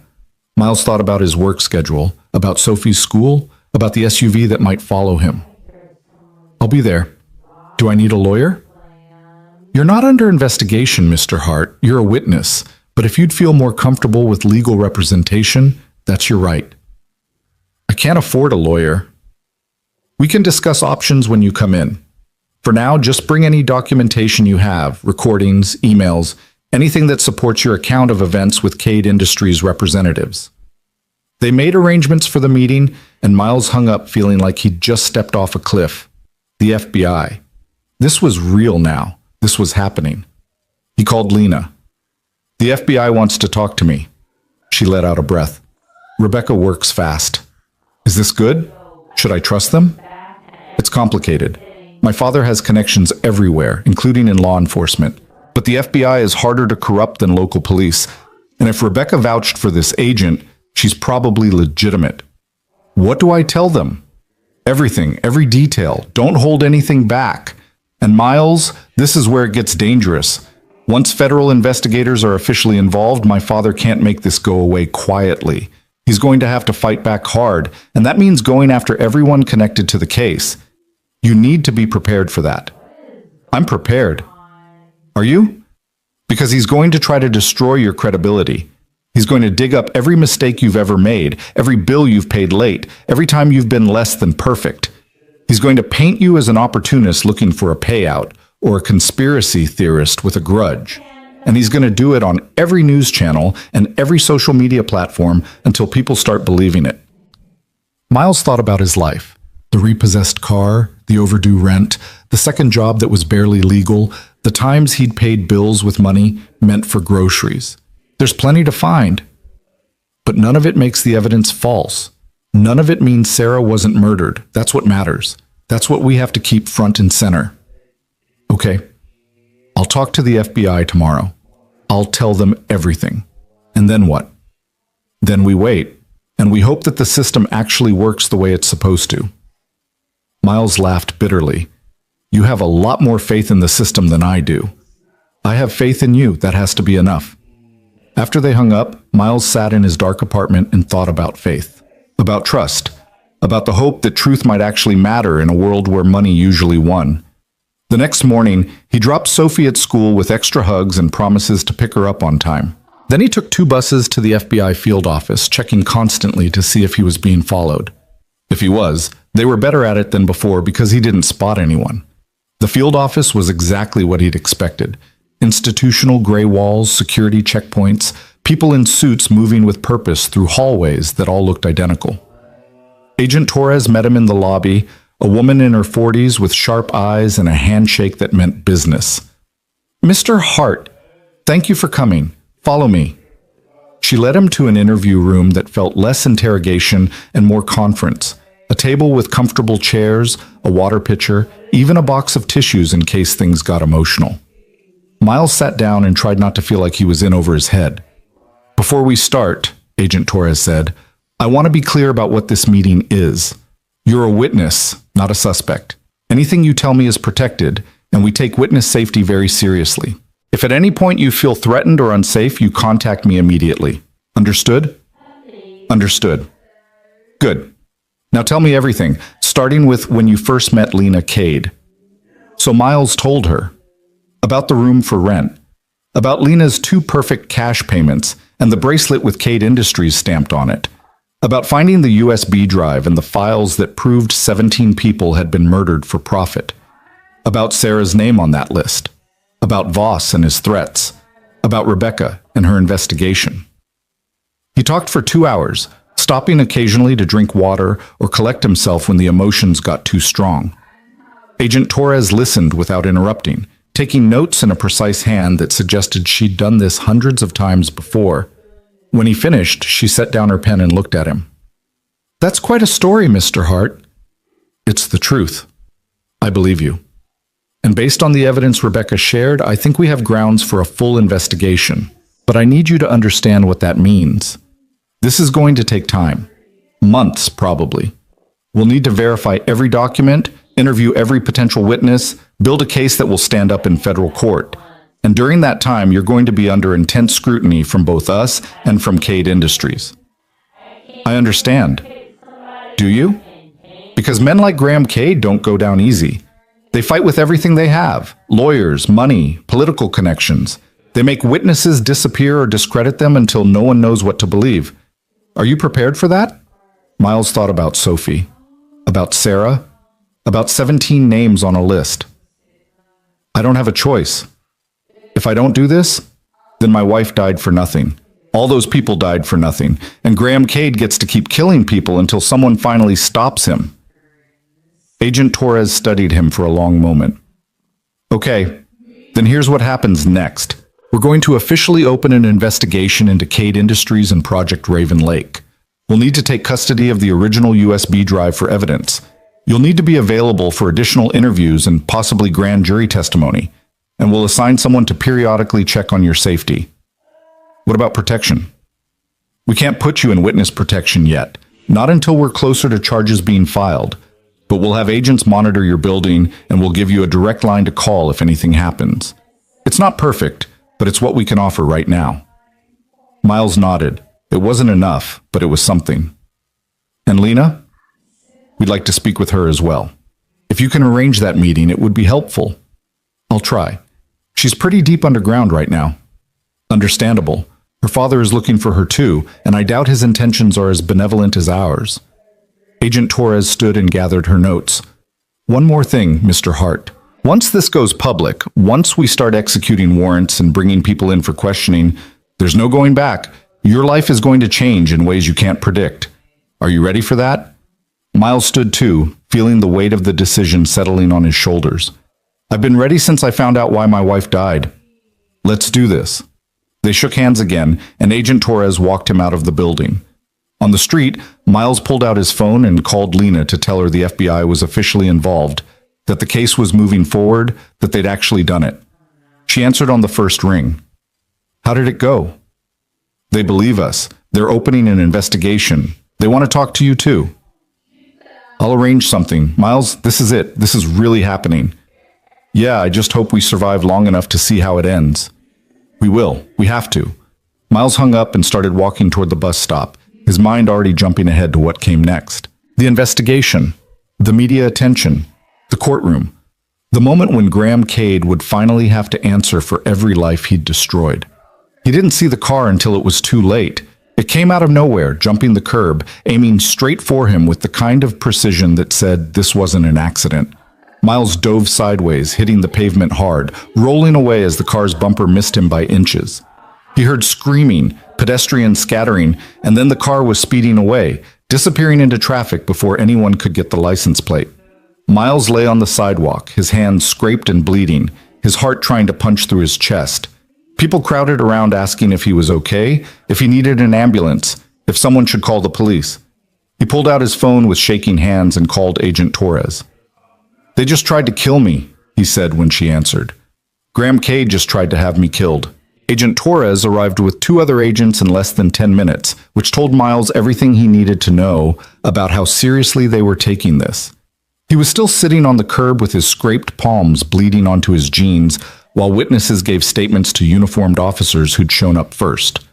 Miles thought about his work schedule, about Sophie's school, about the SUV that might follow him. I'll be there. Do I need a lawyer? You're not under investigation, Mr. Hart. You're a witness. But if you'd feel more comfortable with legal representation, that's your right. I can't afford a lawyer. We can discuss options when you come in. For now, just bring any documentation you have, recordings, emails, anything that supports your account of events with Cade Industries representatives. They made arrangements for the meeting, and Miles hung up feeling like he'd just stepped off a cliff. The FBI. This was real now. This was happening. He called Lena. The FBI wants to talk to me. She let out a breath. Rebecca works fast. Is this good? Should I trust them? It's complicated. My father has connections everywhere, including in law enforcement. But the FBI is harder to corrupt than local police. And if Rebecca vouched for this agent, she's probably legitimate. What do I tell them? Everything, every detail. Don't hold anything back. And Miles, this is where it gets dangerous. Once federal investigators are officially involved, my father can't make this go away quietly. He's going to have to fight back hard, and that means going after everyone connected to the case. You need to be prepared for that. I'm prepared. Are you? Because he's going to try to destroy your credibility. He's going to dig up every mistake you've ever made, every bill you've paid late, every time you've been less than perfect. He's going to paint you as an opportunist looking for a payout, or a conspiracy theorist with a grudge. And he's going to do it on every news channel and every social media platform until people start believing it. Miles thought about his life. The repossessed car, the overdue rent, the second job that was barely legal, the times he'd paid bills with money meant for groceries. There's plenty to find. But none of it makes the evidence false. None of it means Sarah wasn't murdered. That's what matters. That's what we have to keep front and center. Okay, I'll talk to the FBI tomorrow. I'll tell them everything. And then what? Then we wait, and we hope that the system actually works the way it's supposed to. Miles laughed bitterly. You have a lot more faith in the system than I do. I have faith in you. That has to be enough. After they hung up, Miles sat in his dark apartment and thought about faith, about trust, about the hope that truth might actually matter in a world where money usually won. The next morning, he dropped Sophie at school with extra hugs and promises to pick her up on time. Then he took 2 buses to the FBI field office, checking constantly to see if he was being followed. If he was, they were better at it than before because he didn't spot anyone. The field office was exactly what he'd expected. Institutional gray walls, security checkpoints, people in suits moving with purpose through hallways that all looked identical. Agent Torres met him in the lobby, a woman in her 40s with sharp eyes and a handshake that meant business. Mr. Hart, thank you for coming. Follow me. She led him to an interview room that felt less interrogation and more conference. A table with comfortable chairs, a water pitcher, even a box of tissues in case things got emotional. Miles sat down and tried not to feel like he was in over his head. Before we start, Agent Torres said, I want to be clear about what this meeting is. You're a witness, not a suspect. Anything you tell me is protected, and we take witness safety very seriously. If at any point you feel threatened or unsafe, you contact me immediately. Understood? Understood. Good. Now tell me everything, starting with when you first met Lena Cade. So Miles told her about the room for rent, about Lena's 2 perfect cash payments and the bracelet with Cade Industries stamped on it, about finding the USB drive and the files that proved 17 people had been murdered for profit, about Sarah's name on that list, about Voss and his threats, about Rebecca and her investigation. He talked for 2 hours, stopping occasionally to drink water or collect himself when the emotions got too strong. Agent Torres listened without interrupting, taking notes in a precise hand that suggested she'd done this hundreds of times before. When he finished, she set down her pen and looked at him. That's quite a story, Mr. Hart. It's the truth. I believe you. And based on the evidence Rebecca shared, I think we have grounds for a full investigation. But I need you to understand what that means. This is going to take time. Months, probably. We'll need to verify every document, interview every potential witness, build a case that will stand up in federal court. And during that time, you're going to be under intense scrutiny from both us and from Cade Industries. I understand. Do you? Because men like Graham Cade don't go down easy. They fight with everything they have: lawyers, money, political connections. They make witnesses disappear or discredit them until no one knows what to believe. Are you prepared for that? Miles thought about Sophie, about Sarah, about 17 names on a list. I don't have a choice. If I don't do this, then my wife died for nothing. All those people died for nothing, and Graham Cade gets to keep killing people until someone finally stops him. Agent Torres studied him for a long moment. Okay, then here's what happens next. We're going to officially open an investigation into Cade Industries and Project Raven Lake. We'll need to take custody of the original USB drive for evidence. You'll need to be available for additional interviews and possibly grand jury testimony, and we'll assign someone to periodically check on your safety. What about protection? We can't put you in witness protection yet, not until we're closer to charges being filed. But we'll have agents monitor your building, and we'll give you a direct line to call if anything happens. It's not perfect, but it's what we can offer right now. Miles nodded. It wasn't enough, but it was something. And Lena? We'd like to speak with her as well. If you can arrange that meeting, it would be helpful. I'll try. She's pretty deep underground right now. Understandable. Her father is looking for her too, and I doubt his intentions are as benevolent as ours. Agent Torres stood and gathered her notes. One more thing, Mr. Hart. Once this goes public, once we start executing warrants and bringing people in for questioning, there's no going back. Your life is going to change in ways you can't predict. Are you ready for that? Miles stood too, feeling the weight of the decision settling on his shoulders. I've been ready since I found out why my wife died. Let's do this. They shook hands again, and Agent Torres walked him out of the building. On the street, Miles pulled out his phone and called Lena to tell her the FBI was officially involved, that the case was moving forward, that they'd actually done it. She answered on the first ring. How did it go? They believe us. They're opening an investigation. They want to talk to you too. I'll arrange something. Miles, this is it. This is really happening. Yeah, I just hope we survive long enough to see how it ends. We will. We have to. Miles hung up and started walking toward the bus stop, his mind already jumping ahead to what came next. The investigation, the media attention, the courtroom, the moment when Graham Cade would finally have to answer for every life he'd destroyed. He didn't see the car until it was too late. It came out of nowhere, jumping the curb, aiming straight for him with the kind of precision that said this wasn't an accident. Miles dove sideways, hitting the pavement hard, rolling away as the car's bumper missed him by inches. He heard screaming, pedestrians scattering, and then the car was speeding away, disappearing into traffic before anyone could get the license plate. Miles lay on the sidewalk, his hands scraped and bleeding, his heart trying to punch through his chest. People crowded around asking if he was okay, if he needed an ambulance, if someone should call the police. He pulled out his phone with shaking hands and called Agent Torres. They just tried to kill me, he said when she answered. Graham Cade just tried to have me killed. Agent Torres arrived with 2 other agents in less than 10 minutes, which told Miles everything he needed to know about how seriously they were taking this. He was still sitting on the curb with his scraped palms bleeding onto his jeans, while witnesses gave statements to uniformed officers who'd shown up first.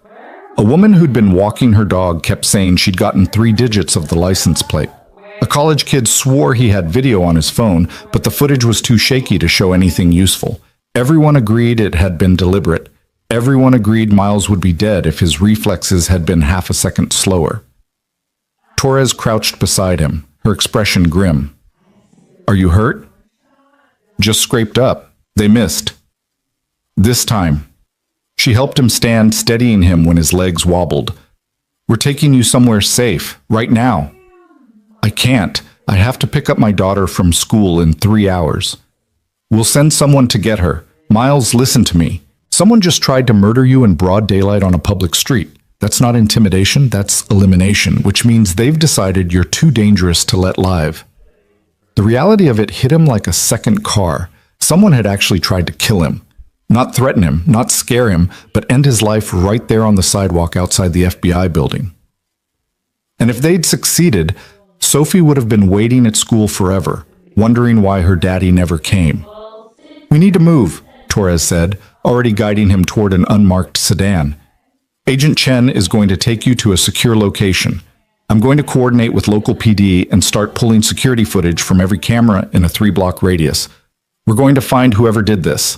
A woman who'd been walking her dog kept saying she'd gotten 3 digits of the license plate. A college kid swore he had video on his phone, but the footage was too shaky to show anything useful. Everyone agreed it had been deliberate. Everyone agreed Miles would be dead if his reflexes had been half a second slower. Torres crouched beside him, her expression grim. Are you hurt? Just scraped up. They missed. This time. She helped him stand, steadying him when his legs wobbled. We're taking you somewhere safe, right now. I can't. I have to pick up my daughter from school in 3 hours. We'll send someone to get her. Miles, listen to me. Someone just tried to murder you in broad daylight on a public street. That's not intimidation, that's elimination, which means they've decided you're too dangerous to let live. The reality of it hit him like a second car. Someone had actually tried to kill him. Not threaten him, not scare him, but end his life right there on the sidewalk outside the FBI building. And if they'd succeeded, Sophie would have been waiting at school forever, wondering why her daddy never came. "We need to move," Torres said, already guiding him toward an unmarked sedan. "Agent Chen is going to take you to a secure location. I'm going to coordinate with local PD and start pulling security footage from every camera in a 3-block radius. We're going to find whoever did this."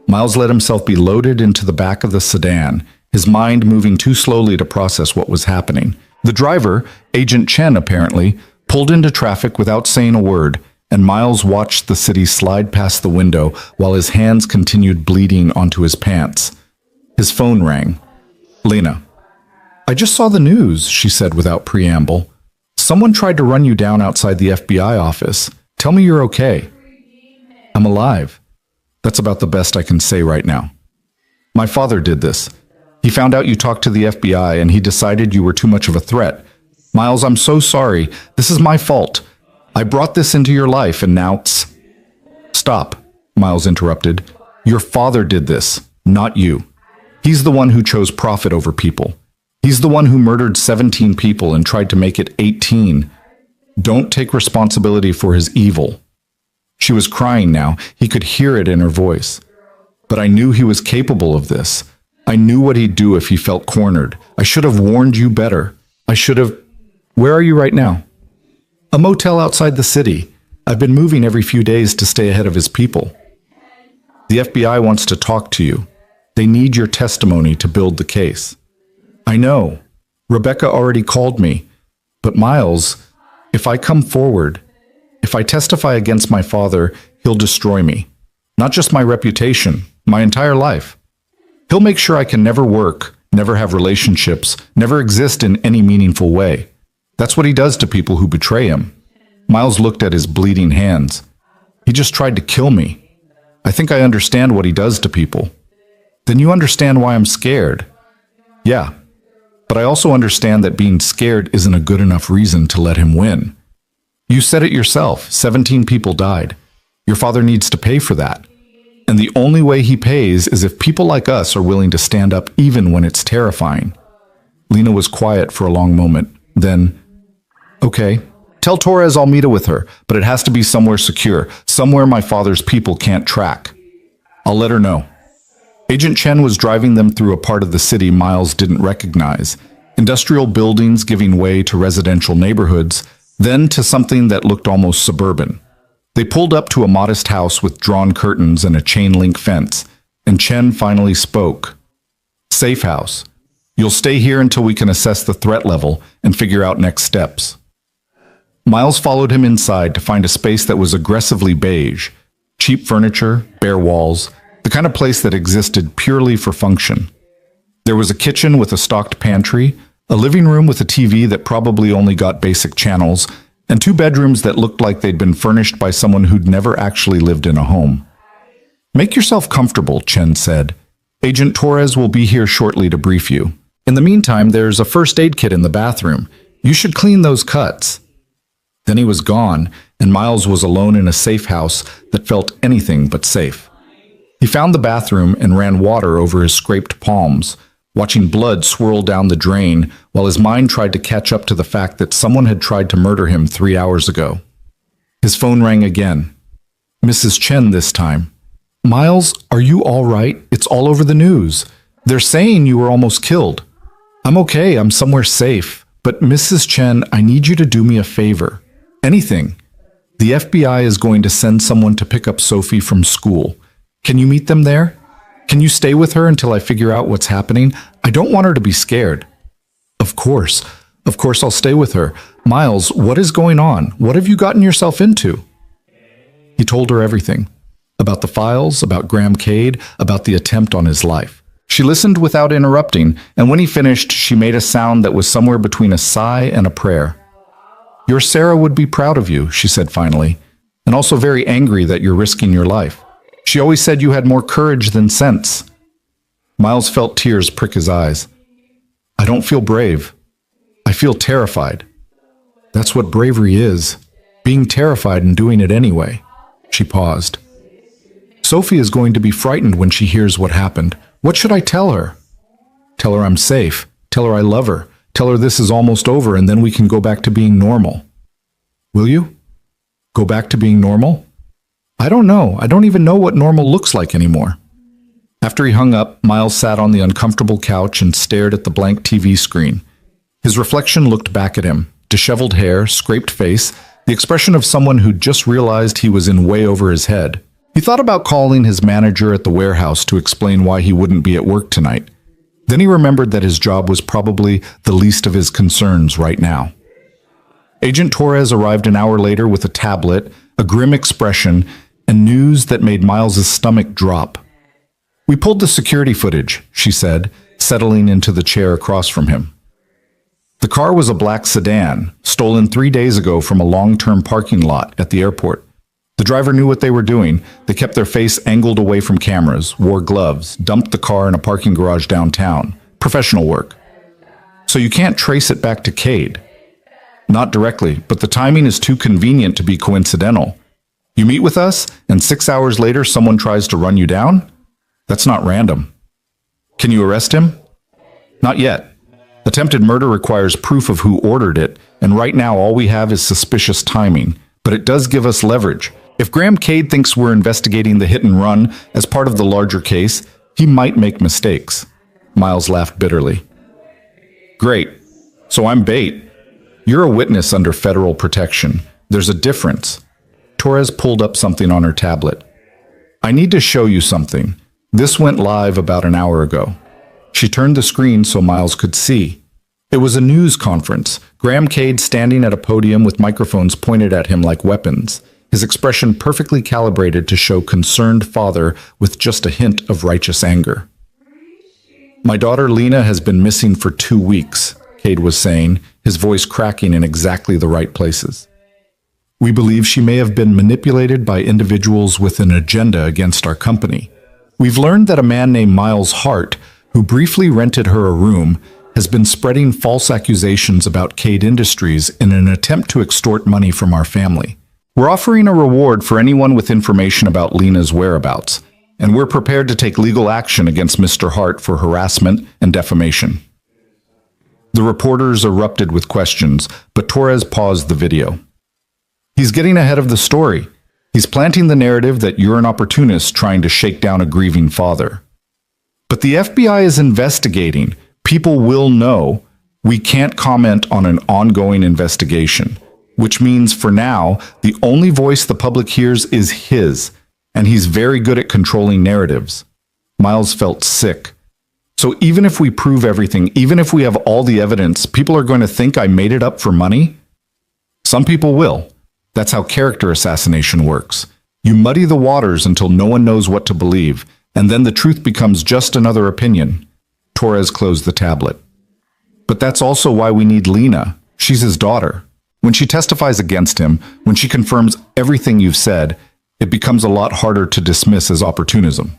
Miles let himself be loaded into the back of the sedan, his mind moving too slowly to process what was happening. The driver, Agent Chen apparently, pulled into traffic without saying a word, and Miles watched the city slide past the window while his hands continued bleeding onto his pants. His phone rang. "Lena." "I just saw the news," she said without preamble. "Someone tried to run you down outside the FBI office. Tell me you're okay." "I'm alive. That's about the best I can say right now. My father did this. He found out you talked to the FBI and he decided you were too much of a threat. Miles, I'm so sorry. This is my fault. I brought this into your life and now..." "Stop," Miles interrupted. "Your father did this, not you. He's the one who chose profit over people. He's the one who murdered 17 people and tried to make it 18. Don't take responsibility for his evil." She was crying now. He could hear it in her voice. "But I knew he was capable of this. I knew what he'd do if he felt cornered. I should have warned you better. I should have..." "Where are you right now?" "A motel outside the city. I've been moving every few days to stay ahead of his people." "The FBI wants to talk to you. They need your testimony to build the case." "I know. Rebecca already called me. But Miles, if I come forward, if I testify against my father, he'll destroy me. Not just my reputation, my entire life. He'll make sure I can never work, never have relationships, never exist in any meaningful way. That's what he does to people who betray him." Miles looked at his bleeding hands. "He just tried to kill me. I think I understand what he does to people." "Then you understand why I'm scared." "Yeah, but I also understand that being scared isn't a good enough reason to let him win. You said it yourself, 17 people died. Your father needs to pay for that. And the only way he pays is if people like us are willing to stand up even when it's terrifying." Lena was quiet for a long moment. Then, "Okay, tell Torres I'll meet with her, but it has to be somewhere secure, somewhere my father's people can't track. I'll let her know." Agent Chen was driving them through a part of the city Miles didn't recognize. Industrial buildings giving way to residential neighborhoods, then to something that looked almost suburban. They pulled up to a modest house with drawn curtains and a chain-link fence, and Chen finally spoke. "Safe house. You'll stay here until we can assess the threat level and figure out next steps." Miles followed him inside to find a space that was aggressively beige. Cheap furniture, bare walls, the kind of place that existed purely for function. There was a kitchen with a stocked pantry, a living room with a TV that probably only got basic channels, and 2 bedrooms that looked like they'd been furnished by someone who'd never actually lived in a home. "Make yourself comfortable," Chen said. "Agent Torres will be here shortly to brief you. In the meantime, there's a first aid kit in the bathroom. You should clean those cuts." Then he was gone, and Miles was alone in a safe house that felt anything but safe. He found the bathroom and ran water over his scraped palms, watching blood swirl down the drain while his mind tried to catch up to the fact that someone had tried to murder him 3 hours ago. His phone rang again. Mrs. Chen this time. "Miles, are you all right? It's all over the news. They're saying you were almost killed." "I'm okay, I'm somewhere safe. But Mrs. Chen, I need you to do me a favor. Anything. The FBI is going to send someone to pick up Sophie from school. Can you meet them there? Can you stay with her until I figure out what's happening? I don't want her to be scared." Of course I'll stay with her. Miles, what is going on? What have you gotten yourself into?" He told her everything. About the files, about Graham Cade, about the attempt on his life. She listened without interrupting, and when he finished, she made a sound that was somewhere between a sigh and a prayer. "Your Sarah would be proud of you," she said finally, "and also very angry that you're risking your life. She always said you had more courage than sense." Miles felt tears prick his eyes. "I don't feel brave. I feel terrified. That's what bravery is, being terrified and doing it anyway." She paused. Sophie is going to be frightened when she hears what happened. What should I tell her? Tell her I'm safe. Tell her I love her. Tell her this is almost over and then we can go back to being normal. Will you? Go back to being normal? I don't know. I don't even know what normal looks like anymore. After he hung up, Miles sat on the uncomfortable couch and stared at the blank TV screen. His reflection looked back at him. Disheveled hair, scraped face, the expression of someone who'd just realized he was in way over his head. He thought about calling his manager at the warehouse to explain why he wouldn't be at work tonight. Then he remembered that his job was probably the least of his concerns right now. Agent Torres arrived an hour later with a tablet, a grim expression, and news that made Miles's stomach drop. We pulled the security footage, she said, settling into the chair across from him. The car was a black sedan, stolen 3 days ago from a long-term parking lot at the airport. The driver knew what they were doing. They kept their face angled away from cameras, wore gloves, dumped the car in a parking garage downtown. Professional work. So you can't trace it back to Cade. Not directly, but the timing is too convenient to be coincidental. You meet with us, and 6 hours later someone tries to run you down? That's not random. Can you arrest him? Not yet. Attempted murder requires proof of who ordered it, and right now all we have is suspicious timing. But it does give us leverage. If Graham Cade thinks we're investigating the hit and run as part of the larger case, he might make mistakes. Miles laughed bitterly. Great. So I'm bait. You're a witness under federal protection. There's a difference. Torres pulled up something on her tablet. I need to show you something. This went live about an hour ago. She turned the screen so Miles could see. It was a news conference. Graham Cade standing at a podium with microphones pointed at him like weapons, his expression perfectly calibrated to show concerned father with just a hint of righteous anger. My daughter Lena has been missing for 2 weeks, Cade was saying, his voice cracking in exactly the right places. We believe she may have been manipulated by individuals with an agenda against our company. We've learned that a man named Miles Hart, who briefly rented her a room, has been spreading false accusations about Cade Industries in an attempt to extort money from our family. We're offering a reward for anyone with information about Lena's whereabouts, and we're prepared to take legal action against Mr. Hart for harassment and defamation. The reporters erupted with questions, but Torres paused the video. He's getting ahead of the story. He's planting the narrative that you're an opportunist trying to shake down a grieving father. But the FBI is investigating. People will know. We can't comment on an ongoing investigation, which means for now, the only voice the public hears is his, and he's very good at controlling narratives. Miles felt sick. So even if we prove everything, even if we have all the evidence, people are going to think I made it up for money? Some people will. That's how character assassination works. You muddy the waters until no one knows what to believe, and then the truth becomes just another opinion. Torres closed the tablet. But that's also why we need Lena. She's his daughter. When she testifies against him, when she confirms everything you've said, it becomes a lot harder to dismiss as opportunism.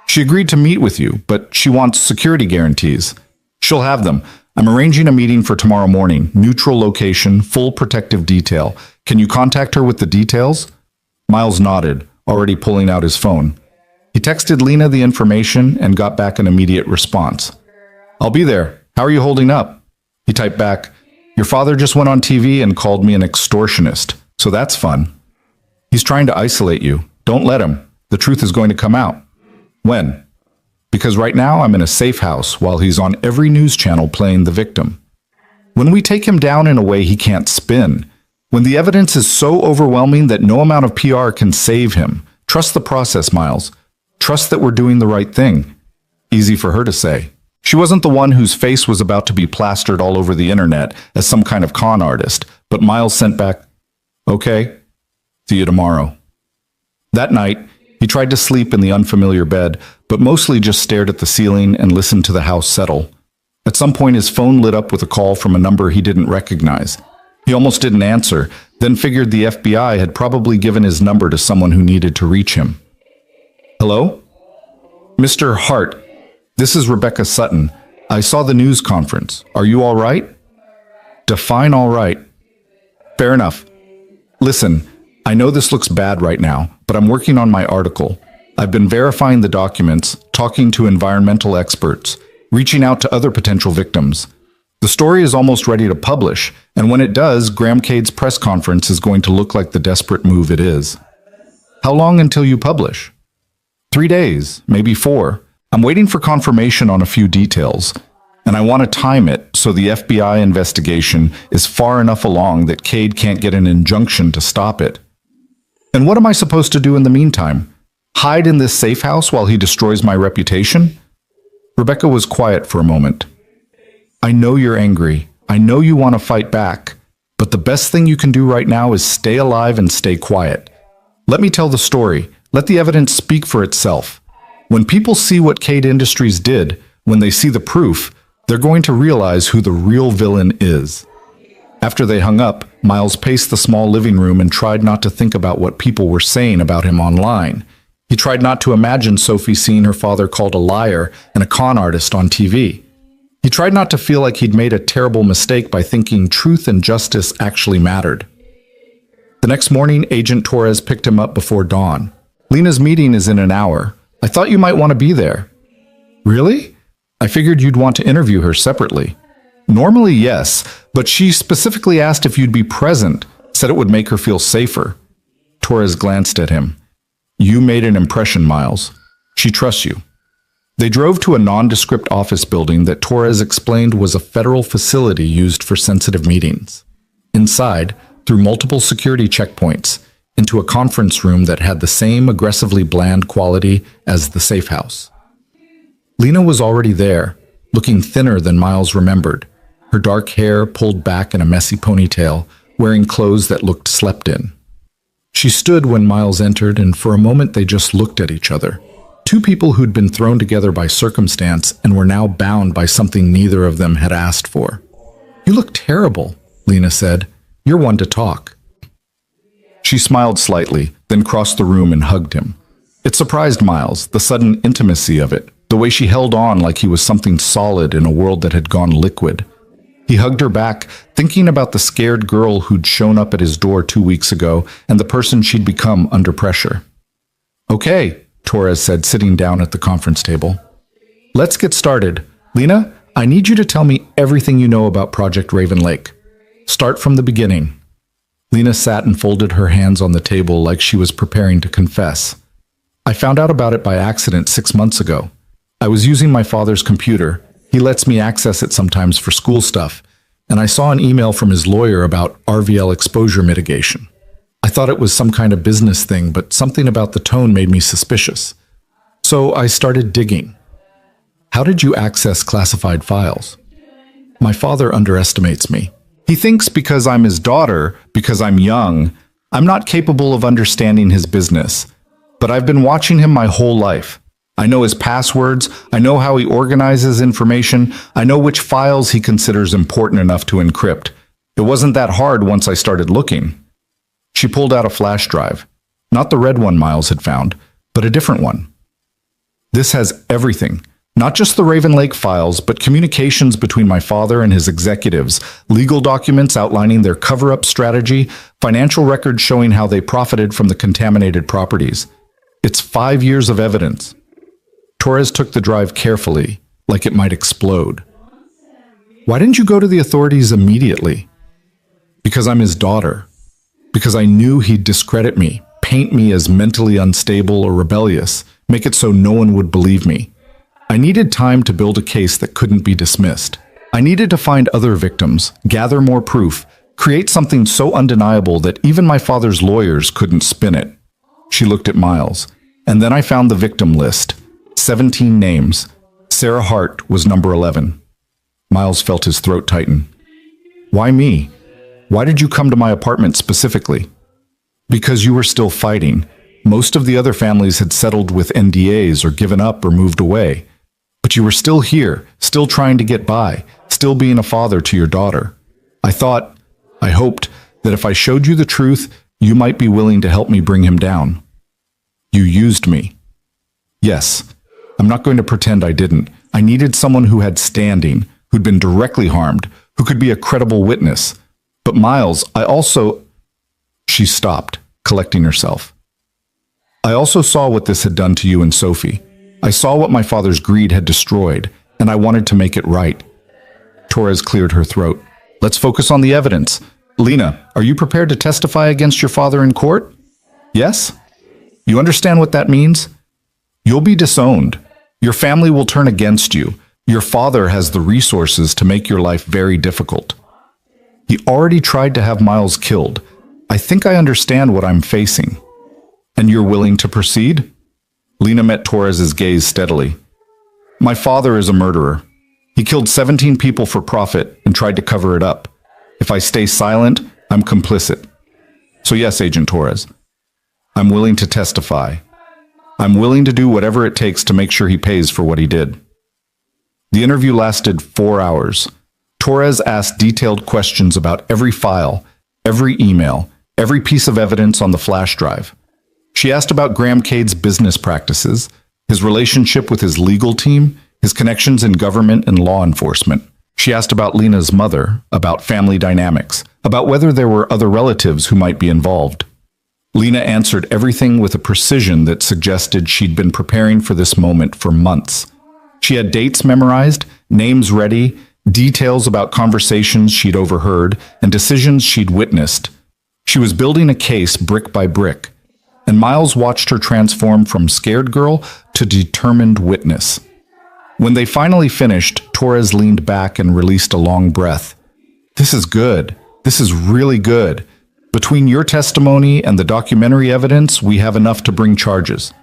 She agreed to meet with you, but she wants security guarantees. She'll have them. I'm arranging a meeting for tomorrow morning. Neutral location, full protective detail. Can you contact her with the details? Miles nodded, already pulling out his phone. He texted Lena the information and got back an immediate response. I'll be there. How are you holding up? He typed back, your father just went on TV and called me an extortionist, so that's fun. He's trying to isolate you. Don't let him. The truth is going to come out. When? Because right now I'm in a safe house while he's on every news channel playing the victim. When we take him down in a way he can't spin, when the evidence is so overwhelming that no amount of PR can save him, trust the process, Miles. Trust that we're doing the right thing. Easy for her to say. She wasn't the one whose face was about to be plastered all over the internet as some kind of con artist, but Miles sent back, okay, see you tomorrow. That night, he tried to sleep in the unfamiliar bed, but mostly just stared at the ceiling and listened to the house settle. At some point, his phone lit up with a call from a number he didn't recognize. He almost didn't answer, then figured the FBI had probably given his number to someone who needed to reach him. Hello? Mr. Hart, this is Rebecca Sutton. I saw the news conference. Are you all right? Define all right. Fair enough. Listen, I know this looks bad right now, but I'm working on my article. I've been verifying the documents, talking to environmental experts, reaching out to other potential victims. The story is almost ready to publish, and when it does, Graham Cade's press conference is going to look like the desperate move it is. How long until you publish? 3 days, maybe 4. I'm waiting for confirmation on a few details, and I want to time it so the FBI investigation is far enough along that Cade can't get an injunction to stop it. And what am I supposed to do in the meantime? Hide in this safe house while he destroys my reputation? Rebecca was quiet for a moment. I know you're angry. I know you want to fight back. But the best thing you can do right now is stay alive and stay quiet. Let me tell the story. Let the evidence speak for itself. When people see what Cade Industries did, when they see the proof, they're going to realize who the real villain is. After they hung up, Miles paced the small living room and tried not to think about what people were saying about him online. He tried not to imagine Sophie seeing her father called a liar and a con artist on TV. He tried not to feel like he'd made a terrible mistake by thinking truth and justice actually mattered. The next morning, Agent Torres picked him up before dawn. Lena's meeting is in an hour. I thought you might want to be there. Really? I figured you'd want to interview her separately. Normally, yes, but she specifically asked if you'd be present, said it would make her feel safer. Torres glanced at him. You made an impression, Miles. She trusts you. They drove to a nondescript office building that Torres explained was a federal facility used for sensitive meetings. Inside, through multiple security checkpoints, into a conference room that had the same aggressively bland quality as the safe house. Lena was already there, looking thinner than Miles remembered, her dark hair pulled back in a messy ponytail, wearing clothes that looked slept in. She stood when Miles entered, and for a moment they just looked at each other. Two people who'd been thrown together by circumstance and were now bound by something neither of them had asked for. You look terrible, Lena said. You're one to talk. She smiled slightly, then crossed the room and hugged him. It surprised Miles, the sudden intimacy of it, the way she held on like he was something solid in a world that had gone liquid. He hugged her back, thinking about the scared girl who'd shown up at his door 2 weeks ago and the person she'd become under pressure. Okay, Torres said, sitting down at the conference table. Let's get started. Lena, I need you to tell me everything you know about Project Raven Lake. Start from the beginning. Lena sat and folded her hands on the table like she was preparing to confess. I found out about it by accident 6 months ago. I was using my father's computer. He lets me access it sometimes for school stuff, and I saw an email from his lawyer about RVL exposure mitigation. I thought it was some kind of business thing, but something about the tone made me suspicious. So I started digging. How did you access classified files? My father underestimates me. He thinks because I'm his daughter, because I'm young, I'm not capable of understanding his business. But I've been watching him my whole life. I know his passwords, I know how he organizes information, I know which files he considers important enough to encrypt. It wasn't that hard once I started looking. She pulled out a flash drive. Not the red one Miles had found, but a different one. This has everything. Not just the Raven Lake files, but communications between my father and his executives, legal documents outlining their cover-up strategy, financial records showing how they profited from the contaminated properties. It's 5 years of evidence. Torres took the drive carefully, like it might explode. Why didn't you go to the authorities immediately? Because I'm his daughter. Because I knew he'd discredit me, paint me as mentally unstable or rebellious, make it so no one would believe me. I needed time to build a case that couldn't be dismissed. I needed to find other victims, gather more proof, create something so undeniable that even my father's lawyers couldn't spin it. She looked at Miles, and then I found the victim list. 17 names. Sarah Hart was number 11. Miles felt his throat tighten. Why me? Why did you come to my apartment specifically? Because you were still fighting. Most of the other families had settled with NDAs or given up or moved away. But you were still here, still trying to get by, still being a father to your daughter. I hoped that if I showed you the truth, you might be willing to help me bring him down. You used me. Yes, I'm not going to pretend I didn't. I needed someone who had standing, who'd been directly harmed, who could be a credible witness. But Miles, I also... She stopped, collecting herself. I also saw what this had done to you and Sophie. I saw what my father's greed had destroyed, and I wanted to make it right. Torres cleared her throat. Let's focus on the evidence. Lena, are you prepared to testify against your father in court? Yes? You understand what that means? You'll be disowned. Your family will turn against you. Your father has the resources to make your life very difficult. He already tried to have Miles killed. I think I understand what I'm facing. And you're willing to proceed? Lena met Torres's gaze steadily. My father is a murderer. He killed 17 people for profit and tried to cover it up. If I stay silent, I'm complicit. So yes, Agent Torres, I'm willing to testify. I'm willing to do whatever it takes to make sure he pays for what he did. The interview lasted 4 hours. Torres asked detailed questions about every file, every email, every piece of evidence on the flash drive. She asked about Graham Cade's business practices, his relationship with his legal team, his connections in government and law enforcement. She asked about Lena's mother, about family dynamics, about whether there were other relatives who might be involved. Lena answered everything with a precision that suggested she'd been preparing for this moment for months. She had dates memorized, names ready, details about conversations she'd overheard, and decisions she'd witnessed. She was building a case brick by brick, and Miles watched her transform from scared girl to determined witness. When they finally finished, Torres leaned back and released a long breath. This is good. This is really good. Between your testimony and the documentary evidence, we have enough to bring charges.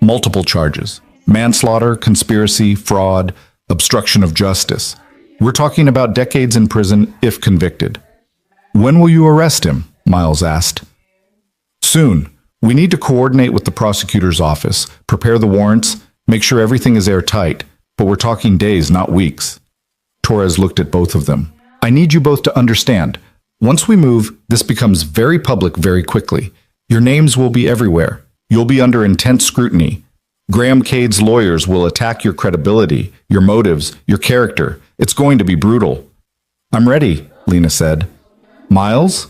Multiple charges. Manslaughter, conspiracy, fraud, obstruction of justice. We're talking about decades in prison if convicted. When will you arrest him? Miles asked. Soon. We need to coordinate with the prosecutor's office, prepare the warrants, make sure everything is airtight, but we're talking days, not weeks. Torres looked at both of them. I need you both to understand. Once we move, this becomes very public very quickly. Your names will be everywhere. You'll be under intense scrutiny. Graham Cade's lawyers will attack your credibility, your motives, your character. It's going to be brutal. I'm ready, Lena said. Miles?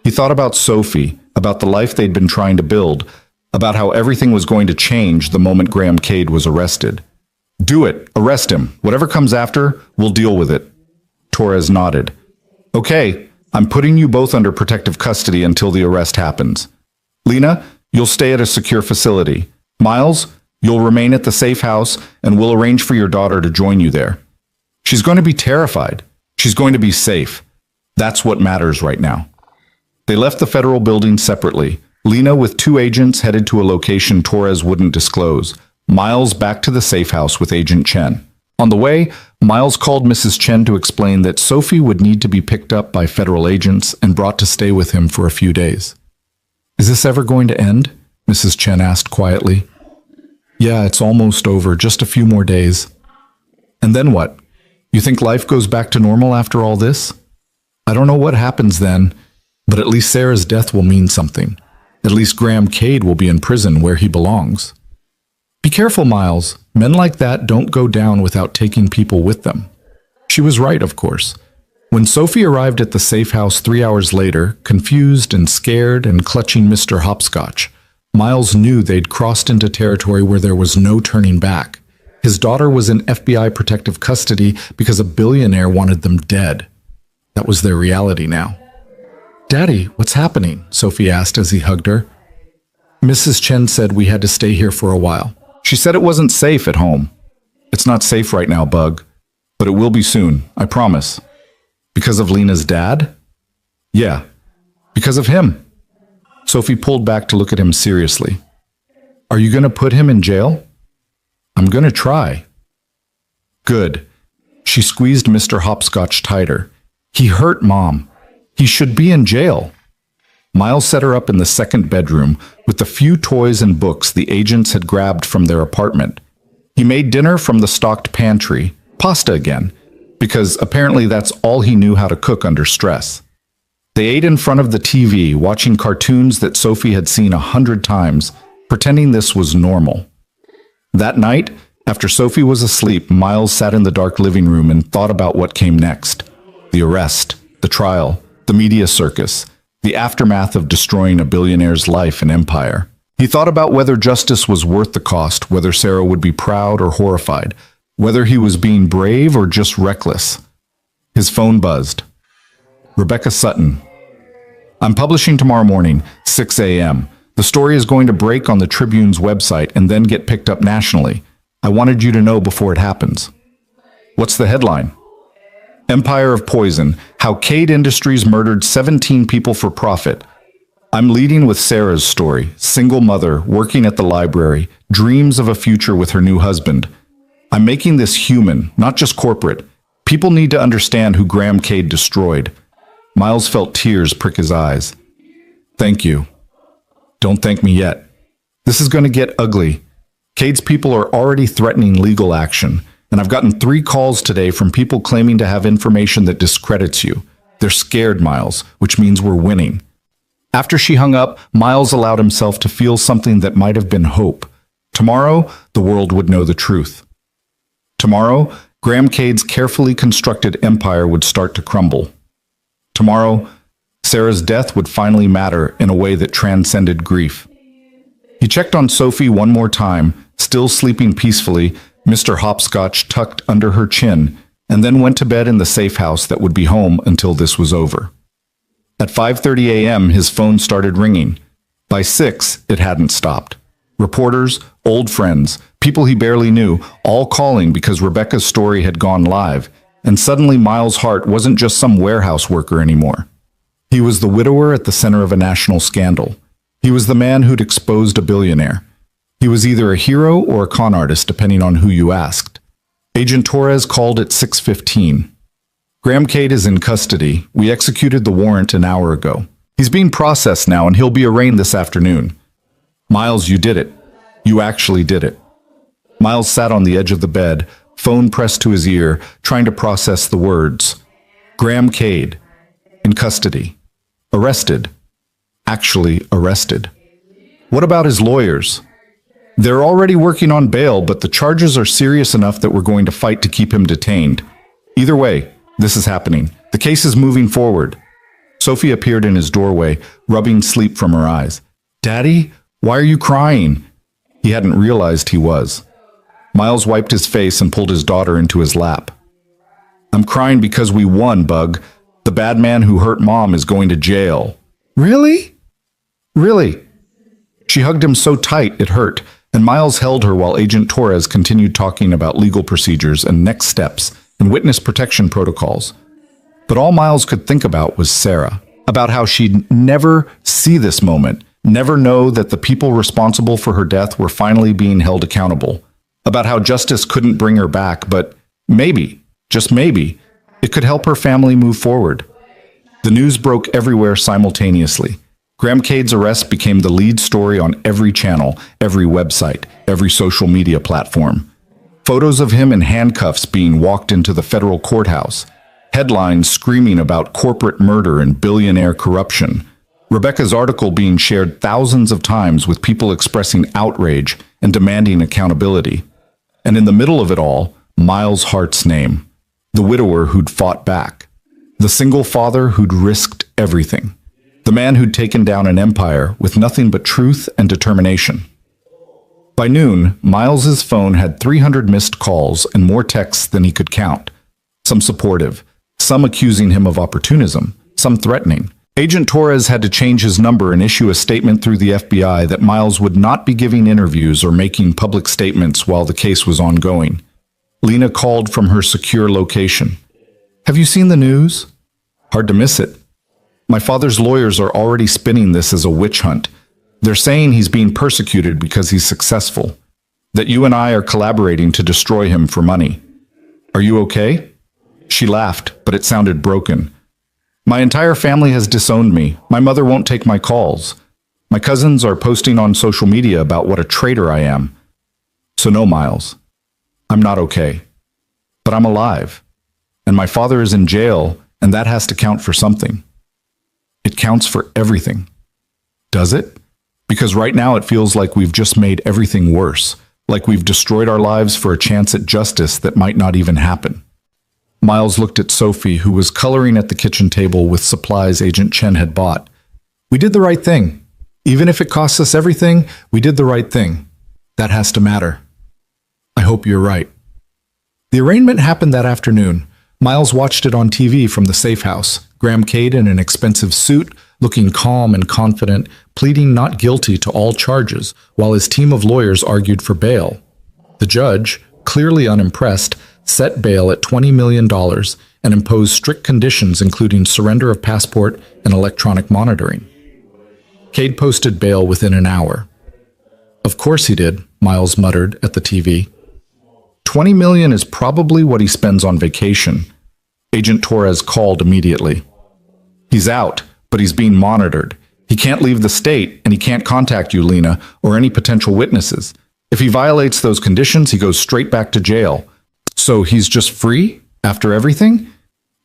He thought about Sophie, about the life they'd been trying to build, about how everything was going to change the moment Graham Cade was arrested. Do it. Arrest him. Whatever comes after, we'll deal with it. Torres nodded. Okay, I'm putting you both under protective custody until the arrest happens. Lena, you'll stay at a secure facility. Miles, you'll remain at the safe house, and we'll arrange for your daughter to join you there. She's going to be terrified. She's going to be safe. That's what matters right now. They left the federal building separately. Lena with 2 agents headed to a location Torres wouldn't disclose. Miles back to the safe house with Agent Chen. On the way, Miles called Mrs. Chen to explain that Sophie would need to be picked up by federal agents and brought to stay with him for a few days. Is this ever going to end? Mrs. Chen asked quietly. Yeah, it's almost over, just a few more days. And then what? You think life goes back to normal after all this? I don't know what happens then, but at least Sarah's death will mean something. At least Graham Cade will be in prison where he belongs. Be careful, Miles. Men like that don't go down without taking people with them. She was right, of course. When Sophie arrived at the safe house 3 hours later, confused and scared and clutching Mr. Hopscotch, Miles knew they'd crossed into territory where there was no turning back. His daughter was in FBI protective custody because a billionaire wanted them dead. That was their reality now. Daddy, what's happening? Sophie asked as he hugged her. Mrs. Chen said we had to stay here for a while. She said it wasn't safe at home. It's not safe right now, Bug. But it will be soon, I promise. Because of Lena's dad? Yeah, because of him. Sophie pulled back to look at him seriously. Are you going to put him in jail? I'm going to try. Good. She squeezed Mr. Hopscotch tighter. He hurt Mom. He should be in jail. Miles set her up in the second bedroom with the few toys and books the agents had grabbed from their apartment. He made dinner from the stocked pantry, pasta again, because apparently that's all he knew how to cook under stress. They ate in front of the TV, watching cartoons that Sophie had seen 100 times, pretending this was normal. That night, after Sophie was asleep, Miles sat in the dark living room and thought about what came next. The arrest, the trial, the media circus, the aftermath of destroying a billionaire's life and empire. He thought about whether justice was worth the cost, whether Sarah would be proud or horrified, whether he was being brave or just reckless. His phone buzzed. Rebecca Sutton. I'm publishing tomorrow morning, 6 a.m. The story is going to break on the Tribune's website and then get picked up nationally. I wanted you to know before it happens. What's the headline? Empire of Poison, How Cade Industries Murdered 17 People for Profit. I'm leading with Sarah's story, single mother, working at the library, dreams of a future with her new husband. I'm making this human, not just corporate. People need to understand who Graham Cade destroyed. Miles felt tears prick his eyes. Thank you. Don't thank me yet. This is going to get ugly. Cade's people are already threatening legal action, and I've gotten 3 calls today from people claiming to have information that discredits you. They're scared, Miles, which means we're winning. After she hung up, Miles allowed himself to feel something that might have been hope. Tomorrow, the world would know the truth. Tomorrow, Graham Cade's carefully constructed empire would start to crumble. Tomorrow, Sarah's death would finally matter in a way that transcended grief. He checked on Sophie one more time, still sleeping peacefully, Mr. Hopscotch tucked under her chin, and then went to bed in the safe house that would be home until this was over. At 5:30 a.m., his phone started ringing. By 6, it hadn't stopped. Reporters, old friends, people he barely knew, all calling because Rebecca's story had gone live, and suddenly Miles' heart wasn't just some warehouse worker anymore. He was the widower at the center of a national scandal. He was the man who'd exposed a billionaire. He was either a hero or a con artist, depending on who you asked. Agent Torres called at 6:15. Graham Cade is in custody. We executed the warrant an hour ago. He's being processed now, and he'll be arraigned this afternoon. Miles, you did it. You actually did it. Miles sat on the edge of the bed, phone pressed to his ear, trying to process the words. Graham Cade. In custody. Arrested. Actually arrested. What about his lawyers? They're already working on bail, but the charges are serious enough that we're going to fight to keep him detained. Either way, this is happening. The case is moving forward. Sophie appeared in his doorway, rubbing sleep from her eyes. Daddy, why are you crying? He hadn't realized he was. Miles wiped his face and pulled his daughter into his lap. I'm crying because we won, Bug. The bad man who hurt Mom is going to jail. Really? Really? She hugged him so tight it hurt, and Miles held her while Agent Torres continued talking about legal procedures and next steps and witness protection protocols. But all Miles could think about was Sarah, about how she'd never see this moment, never know that the people responsible for her death were finally being held accountable, about how justice couldn't bring her back, but maybe, just maybe, it could help her family move forward. The news broke everywhere simultaneously. Graham Cade's arrest became the lead story on every channel, every website, every social media platform. Photos of him in handcuffs being walked into the federal courthouse. Headlines screaming about corporate murder and billionaire corruption. Rebecca's article being shared thousands of times with people expressing outrage and demanding accountability. And in the middle of it all, Miles Hart's name. The widower who'd fought back. The single father who'd risked everything. The man who'd taken down an empire with nothing but truth and determination. By noon, Miles's phone had 300 missed calls and more texts than he could count. Some supportive, some accusing him of opportunism, some threatening. Agent Torres had to change his number and issue a statement through the FBI that Miles would not be giving interviews or making public statements while the case was ongoing. Lena called from her secure location. Have you seen the news? Hard to miss it. My father's lawyers are already spinning this as a witch hunt. They're saying he's being persecuted because he's successful. That you and I are collaborating to destroy him for money. Are you okay? She laughed, but it sounded broken. My entire family has disowned me. My mother won't take my calls. My cousins are posting on social media about what a traitor I am. So no, Miles. I'm not okay. But I'm alive. And my father is in jail, and that has to count for something. It counts for everything. Does it? Because right now it feels like we've just made everything worse, like we've destroyed our lives for a chance at justice that might not even happen. Miles looked at Sophie, who was coloring at the kitchen table with supplies Agent Chen had bought. We did the right thing. Even if it costs us everything, we did the right thing. That has to matter. I hope you're right. The arraignment happened that afternoon. Miles watched it on TV from the safe house. Graham Cade in an expensive suit, looking calm and confident, pleading not guilty to all charges, while his team of lawyers argued for bail. The judge, clearly unimpressed, set bail at $20 million and imposed strict conditions including surrender of passport and electronic monitoring. Cade posted bail within an hour. Of course he did, Miles muttered at the TV. $20 million is probably what he spends on vacation. Agent Torres called immediately. He's out, but he's being monitored. He can't leave the state, and he can't contact you, Lena, or any potential witnesses. If he violates those conditions, he goes straight back to jail. So he's just free after everything?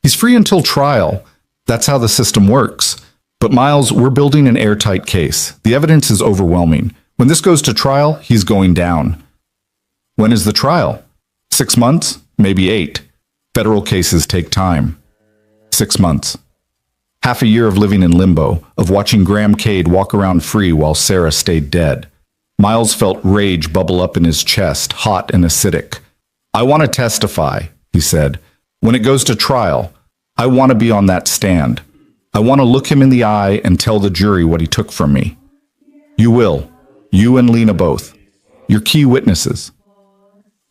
He's free until trial. That's how the system works. But Miles, we're building an airtight case. The evidence is overwhelming. When this goes to trial, he's going down. When is the trial? 6 months? Maybe 8. Federal cases take time. 6 months. Half a year of living in limbo, of watching Graham Cade walk around free while Sarah stayed dead. Miles felt rage bubble up in his chest, hot and acidic. I want to testify, he said. When it goes to trial, I want to be on that stand. I want to look him in the eye and tell the jury what he took from me. You will. You and Lena both. You're key witnesses.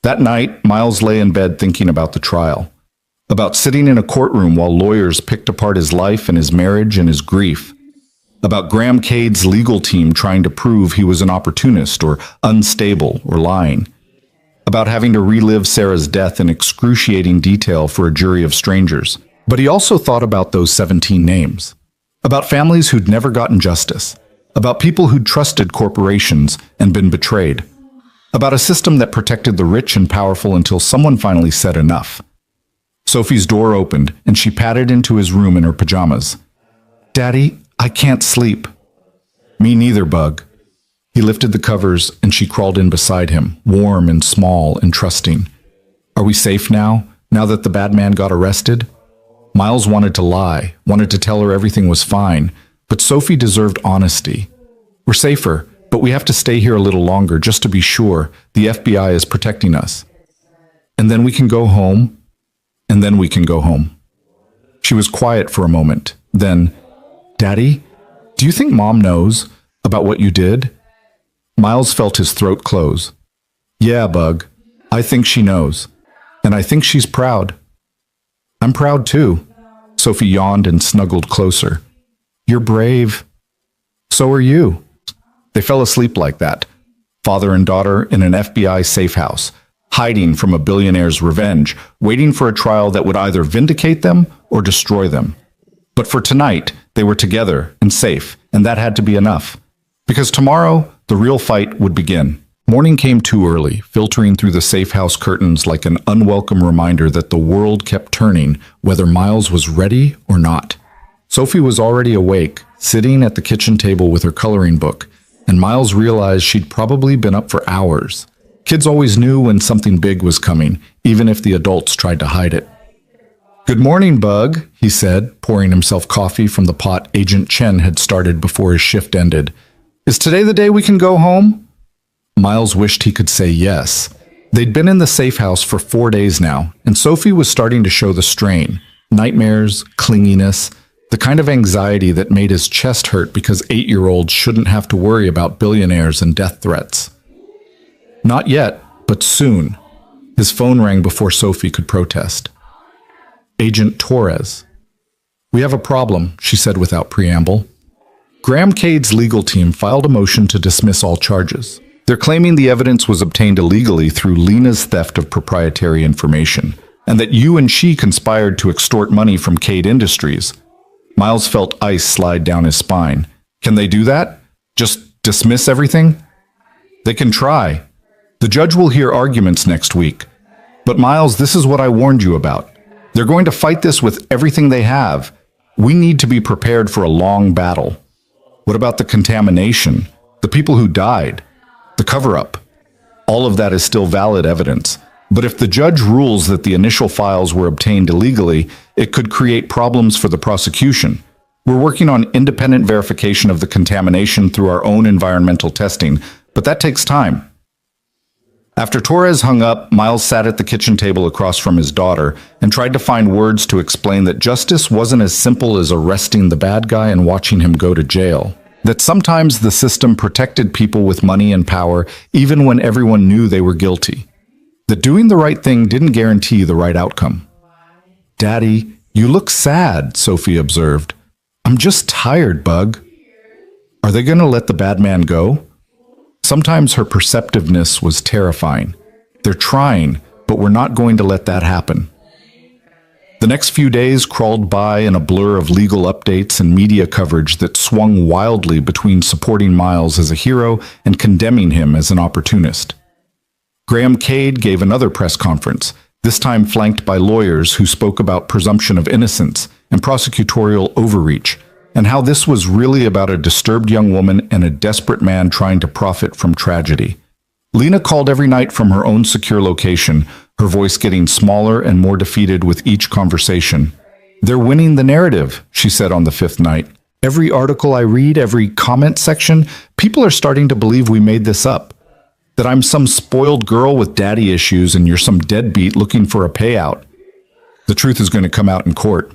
That night, Miles lay in bed thinking about the trial. About sitting in a courtroom while lawyers picked apart his life and his marriage and his grief. About Graham Cade's legal team trying to prove he was an opportunist or unstable or lying. About having to relive Sarah's death in excruciating detail for a jury of strangers. But he also thought about those 17 names. About families who'd never gotten justice. About people who'd trusted corporations and been betrayed. About a system that protected the rich and powerful until someone finally said enough. Sophie's door opened, and she padded into his room in her pajamas. Daddy, I can't sleep. Me neither, Bug. He lifted the covers, and she crawled in beside him, warm and small and trusting. Are we safe now that the bad man got arrested? Miles wanted to lie, wanted to tell her everything was fine, but Sophie deserved honesty. We're safer, but we have to stay here a little longer just to be sure the FBI is protecting us. And then we can go home. And then we can go home. She was quiet for a moment. Then, Daddy, do you think Mom knows about what you did? Miles felt his throat close. Yeah, Bug. I think she knows. And I think she's proud. I'm proud too. Sophie yawned and snuggled closer. You're brave. So are you. They fell asleep like that. Father and daughter in an FBI safe house. Hiding from a billionaire's revenge, waiting for a trial that would either vindicate them or destroy them. But for tonight, they were together and safe, and that had to be enough. Because tomorrow, the real fight would begin. Morning came too early, filtering through the safe house curtains like an unwelcome reminder that the world kept turning, whether Miles was ready or not. Sophie was already awake, sitting at the kitchen table with her coloring book, and Miles realized she'd probably been up for hours. Kids always knew when something big was coming, even if the adults tried to hide it. Good morning, Bug, he said, pouring himself coffee from the pot Agent Chen had started before his shift ended. Is today the day we can go home? Miles wished he could say yes. They'd been in the safe house for 4 days now, and Sophie was starting to show the strain. Nightmares, clinginess, the kind of anxiety that made his chest hurt because 8-year-olds shouldn't have to worry about billionaires and death threats. Not yet, but soon. His phone rang before Sophie could protest. Agent Torres. We have a problem, she said without preamble. Graham Cade's legal team filed a motion to dismiss all charges. They're claiming the evidence was obtained illegally through Lena's theft of proprietary information, and that you and she conspired to extort money from Cade Industries. Miles felt ice slide down his spine. Can they do that? Just dismiss everything? They can try. The judge will hear arguments next week. But Miles, this is what I warned you about. They're going to fight this with everything they have. We need to be prepared for a long battle. What about the contamination? The people who died? The cover-up? All of that is still valid evidence. But if the judge rules that the initial files were obtained illegally, it could create problems for the prosecution. We're working on independent verification of the contamination through our own environmental testing, but that takes time. After Torres hung up, Miles sat at the kitchen table across from his daughter and tried to find words to explain that justice wasn't as simple as arresting the bad guy and watching him go to jail. That sometimes the system protected people with money and power even when everyone knew they were guilty. That doing the right thing didn't guarantee the right outcome. "Daddy, you look sad," Sophie observed. "I'm just tired, Bug." Are they going to let the bad man go? Sometimes her perceptiveness was terrifying. They're trying, but we're not going to let that happen. The next few days crawled by in a blur of legal updates and media coverage that swung wildly between supporting Miles as a hero and condemning him as an opportunist. Graham Cade gave another press conference, this time flanked by lawyers who spoke about presumption of innocence and prosecutorial overreach, and how this was really about a disturbed young woman and a desperate man trying to profit from tragedy. Lena called every night from her own secure location, her voice getting smaller and more defeated with each conversation. "They're winning the narrative," she said on the fifth night. "Every article I read, every comment section, people are starting to believe we made this up. That I'm some spoiled girl with daddy issues and you're some deadbeat looking for a payout. The truth is going to come out in court.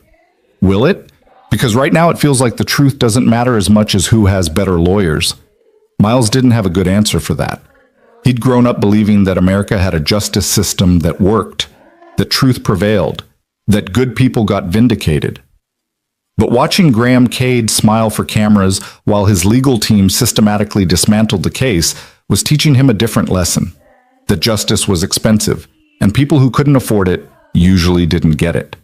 Will it? Because right now it feels like the truth doesn't matter as much as who has better lawyers." Miles didn't have a good answer for that. He'd grown up believing that America had a justice system that worked, that truth prevailed, that good people got vindicated. But watching Graham Cade smile for cameras while his legal team systematically dismantled the case was teaching him a different lesson, that justice was expensive, and people who couldn't afford it usually didn't get it.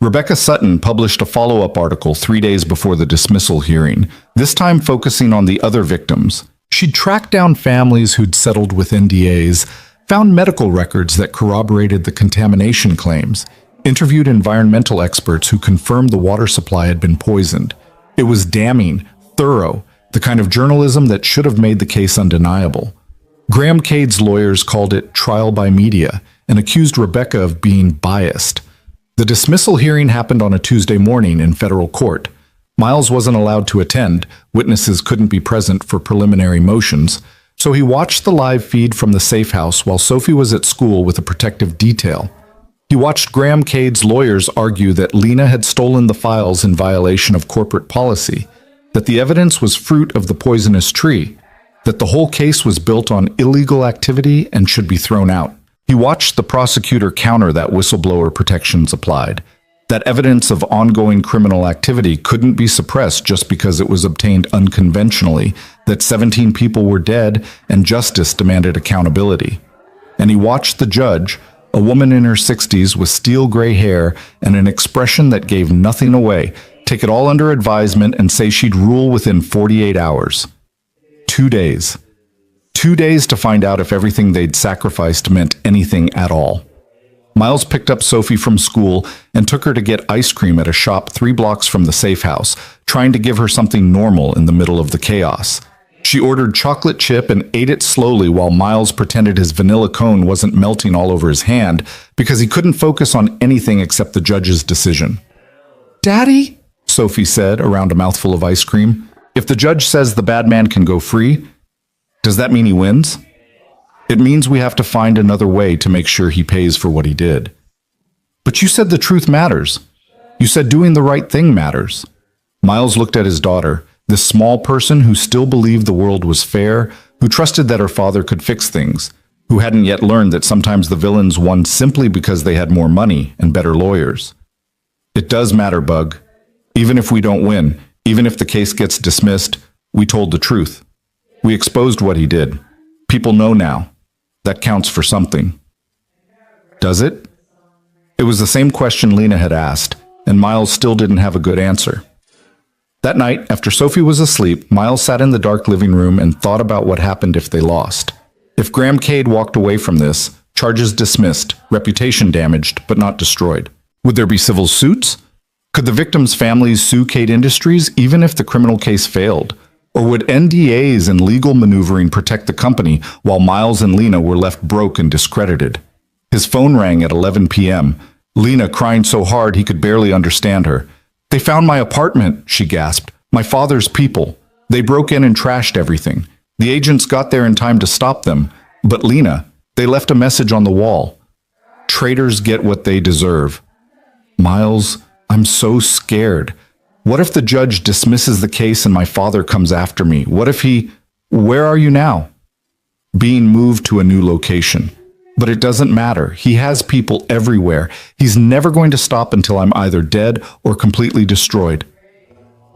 Rebecca Sutton published a follow-up article 3 days before the dismissal hearing, this time focusing on the other victims. She'd tracked down families who'd settled with NDAs, found medical records that corroborated the contamination claims, interviewed environmental experts who confirmed the water supply had been poisoned. It was damning, thorough, the kind of journalism that should have made the case undeniable. Graham Cade's lawyers called it trial by media and accused Rebecca of being biased. The dismissal hearing happened on a Tuesday morning in federal court. Miles wasn't allowed to attend, witnesses couldn't be present for preliminary motions, so he watched the live feed from the safe house while Sophie was at school with a protective detail. He watched Graham Cade's lawyers argue that Lena had stolen the files in violation of corporate policy, that the evidence was fruit of the poisonous tree, that the whole case was built on illegal activity and should be thrown out. He watched the prosecutor counter that whistleblower protections applied, that evidence of ongoing criminal activity couldn't be suppressed just because it was obtained unconventionally, that 17 people were dead and justice demanded accountability. And he watched the judge, a woman in her 60s with steel gray hair and an expression that gave nothing away, take it all under advisement and say she'd rule within 48 hours. 2 days. 2 days to find out if everything they'd sacrificed meant anything at all. Miles picked up Sophie from school and took her to get ice cream at a shop 3 blocks from the safe house, trying to give her something normal in the middle of the chaos. She ordered chocolate chip and ate it slowly while Miles pretended his vanilla cone wasn't melting all over his hand because he couldn't focus on anything except the judge's decision. "Daddy," Sophie said around a mouthful of ice cream, "if the judge says the bad man can go free, does that mean he wins? It means we have to find another way to make sure he pays for what he did." "But you said the truth matters. You said doing the right thing matters." Miles looked at his daughter, this small person who still believed the world was fair, who trusted that her father could fix things, who hadn't yet learned that sometimes the villains won simply because they had more money and better lawyers. "It does matter, Bug. Even if we don't win, even if the case gets dismissed, we told the truth. We exposed what he did. People know now. That counts for something." "Does it?" It was the same question Lena had asked, and Miles still didn't have a good answer. That night, after Sophie was asleep, Miles sat in the dark living room and thought about what happened if they lost. If Graham Cade walked away from this, charges dismissed, reputation damaged, but not destroyed. Would there be civil suits? Could the victims' families sue Cade Industries even if the criminal case failed? Or would NDAs and legal maneuvering protect the company while Miles and Lena were left broke and discredited? His phone rang at 11 p.m., Lena crying so hard he could barely understand her. They found my apartment, she gasped. My father's people. They broke in and trashed everything. The agents got there in time to stop them. But Lena, they left a message on the wall. Traitors get what they deserve. Miles, I'm so scared. What if the judge dismisses the case and my father comes after me? What if he... Where are you now? Being moved to a new location. But it doesn't matter. He has people everywhere. He's never going to stop until I'm either dead or completely destroyed.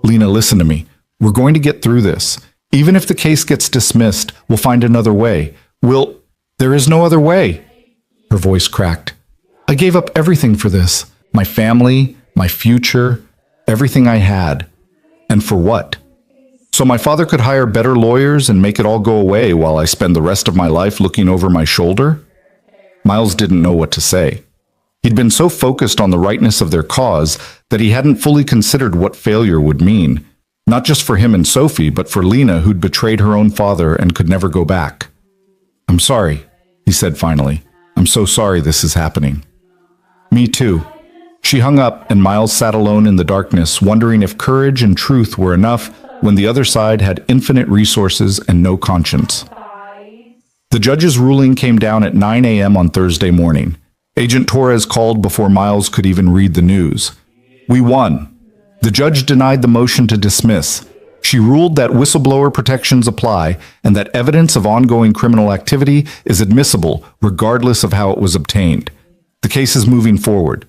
Lena, listen to me. We're going to get through this. Even if the case gets dismissed, we'll find another way. There is no other way. Her voice cracked. I gave up everything for this. My family, my future, everything I had. And for what? So my father could hire better lawyers and make it all go away while I spend the rest of my life looking over my shoulder? Miles didn't know what to say. He'd been so focused on the rightness of their cause that he hadn't fully considered what failure would mean, not just for him and Sophie, but for Lena, who'd betrayed her own father and could never go back. I'm sorry, he said finally. I'm so sorry this is happening. Me too. She hung up, and Miles sat alone in the darkness, wondering if courage and truth were enough when the other side had infinite resources and no conscience. The judge's ruling came down at 9 a.m. on Thursday morning. Agent Torres called before Miles could even read the news. We won. The judge denied the motion to dismiss. She ruled that whistleblower protections apply and that evidence of ongoing criminal activity is admissible regardless of how it was obtained. The case is moving forward.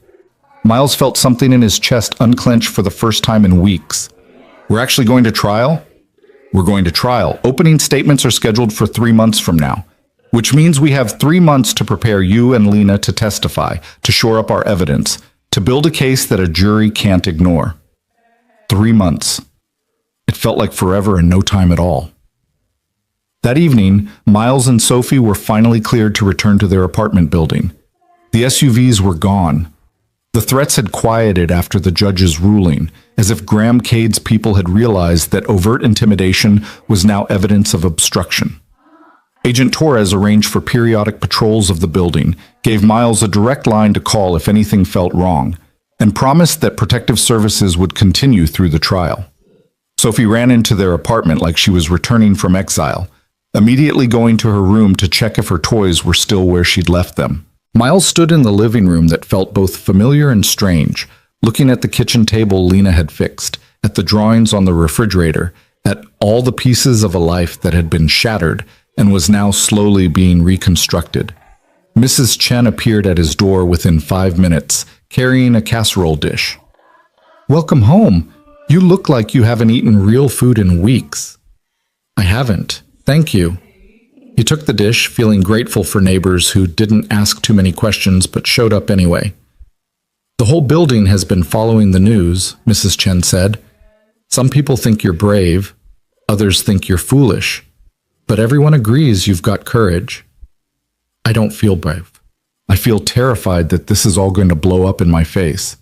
Miles felt something in his chest unclench for the first time in weeks. We're actually going to trial? We're going to trial. Opening statements are scheduled for 3 months from now, which means we have 3 months to prepare you and Lena to testify, to shore up our evidence, to build a case that a jury can't ignore. 3 months. It felt like forever and no time at all. That evening, Miles and Sophie were finally cleared to return to their apartment building. The SUVs were gone. The threats had quieted after the judge's ruling, as if Graham Cade's people had realized that overt intimidation was now evidence of obstruction. Agent Torres arranged for periodic patrols of the building, gave Miles a direct line to call if anything felt wrong, and promised that protective services would continue through the trial. Sophie ran into their apartment like she was returning from exile, immediately going to her room to check if her toys were still where she'd left them. Miles stood in the living room that felt both familiar and strange, looking at the kitchen table Lena had fixed, at the drawings on the refrigerator, at all the pieces of a life that had been shattered and was now slowly being reconstructed. Mrs. Chen appeared at his door within 5 minutes, carrying a casserole dish. Welcome home. You look like you haven't eaten real food in weeks. I haven't. Thank you. He took the dish, feeling grateful for neighbors who didn't ask too many questions but showed up anyway. The whole building has been following the news, Mrs. Chen said. Some people think you're brave, others think you're foolish, but everyone agrees you've got courage. I don't feel brave. I feel terrified that this is all going to blow up in my face.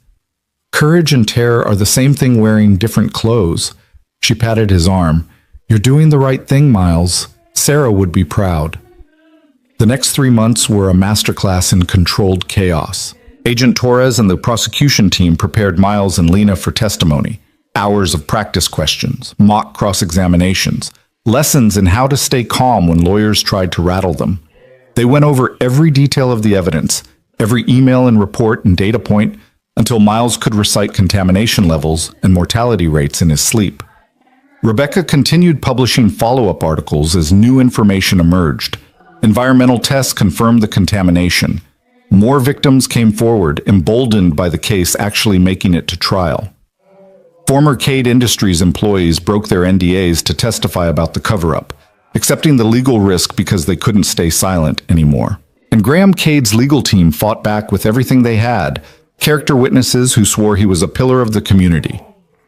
Courage and terror are the same thing wearing different clothes. She patted his arm. You're doing the right thing, Miles. Sarah would be proud. The next 3 months were a masterclass in controlled chaos. Agent Torres and the prosecution team prepared Miles and Lena for testimony. Hours of practice questions, mock cross-examinations, lessons in how to stay calm when lawyers tried to rattle them. They went over every detail of the evidence, every email and report and data point, until Miles could recite contamination levels and mortality rates in his sleep. Rebecca continued publishing follow-up articles as new information emerged. Environmental tests confirmed the contamination. More victims came forward, emboldened by the case actually making it to trial. Former Cade Industries employees broke their NDAs to testify about the cover-up, accepting the legal risk because they couldn't stay silent anymore. And Graham Cade's legal team fought back with everything they had: character witnesses who swore he was a pillar of the community,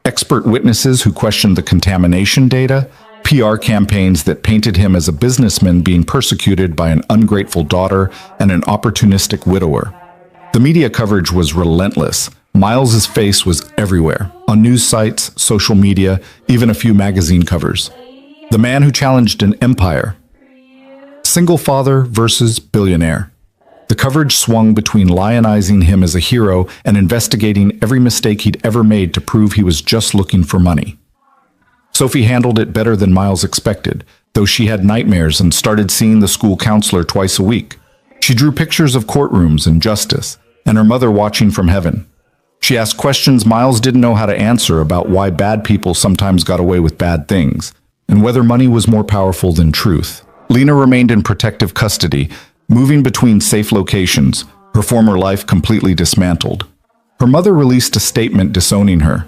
expert witnesses who questioned the contamination data, PR campaigns that painted him as a businessman being persecuted by an ungrateful daughter and an opportunistic widower. The media coverage was relentless. Miles's face was everywhere, on news sites, social media, even a few magazine covers. The man who challenged an empire. Single father versus billionaire. The coverage swung between lionizing him as a hero and investigating every mistake he'd ever made to prove he was just looking for money. Sophie handled it better than Miles expected, though she had nightmares and started seeing the school counselor twice a week. She drew pictures of courtrooms and justice, and her mother watching from heaven. She asked questions Miles didn't know how to answer about why bad people sometimes got away with bad things, and whether money was more powerful than truth. Lena remained in protective custody, moving between safe locations, her former life completely dismantled. Her mother released a statement disowning her.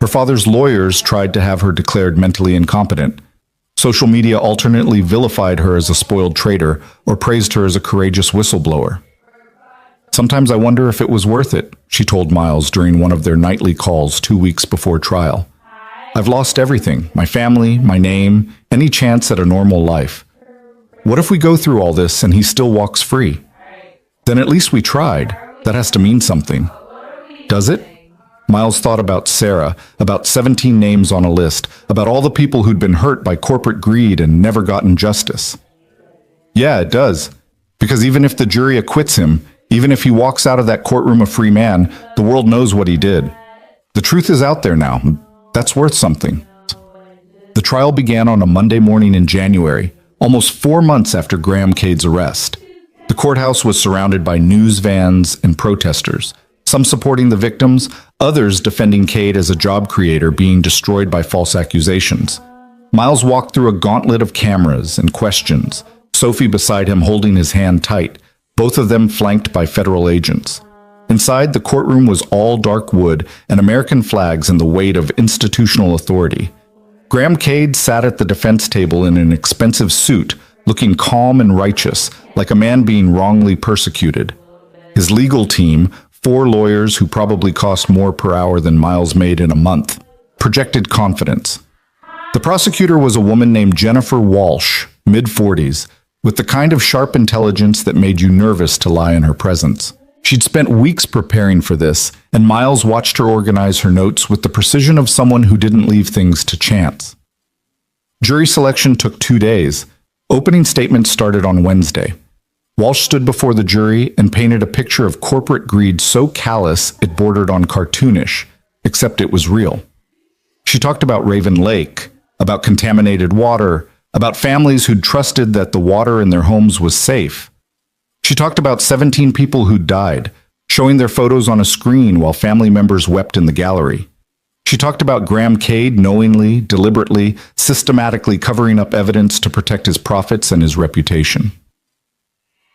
Her father's lawyers tried to have her declared mentally incompetent. Social media alternately vilified her as a spoiled traitor or praised her as a courageous whistleblower. "Sometimes I wonder if it was worth it," she told Miles during one of their nightly calls 2 weeks before trial. "I've lost everything, my family, my name, any chance at a normal life. What if we go through all this and he still walks free? Then at least we tried. That has to mean something." Does it? Miles thought about Sarah, about 17 names on a list, about all the people who'd been hurt by corporate greed and never gotten justice. Yeah, it does. Because even if the jury acquits him, even if he walks out of that courtroom a free man, the world knows what he did. The truth is out there now. That's worth something. The trial began on a Monday morning in January, almost 4 months after Graham Cade's arrest. The courthouse was surrounded by news vans and protesters, some supporting the victims, others defending Cade as a job creator being destroyed by false accusations. Miles walked through a gauntlet of cameras and questions, Sophie beside him holding his hand tight, both of them flanked by federal agents. Inside, the courtroom was all dark wood and American flags and the weight of institutional authority. Graham Cade sat at the defense table in an expensive suit, looking calm and righteous, like a man being wrongly persecuted. His legal team, 4 lawyers who probably cost more per hour than Miles made in a month, projected confidence. The prosecutor was a woman named Jennifer Walsh, mid-40s, with the kind of sharp intelligence that made you nervous to lie in her presence. She'd spent weeks preparing for this, and Miles watched her organize her notes with the precision of someone who didn't leave things to chance. Jury selection took 2 days. Opening statements started on Wednesday. Walsh stood before the jury and painted a picture of corporate greed so callous it bordered on cartoonish, except it was real. She talked about Raven Lake, about contaminated water, about families who'd trusted that the water in their homes was safe. She talked about 17 people who'd died, showing their photos on a screen while family members wept in the gallery. She talked about Graham Cade knowingly, deliberately, systematically covering up evidence to protect his profits and his reputation.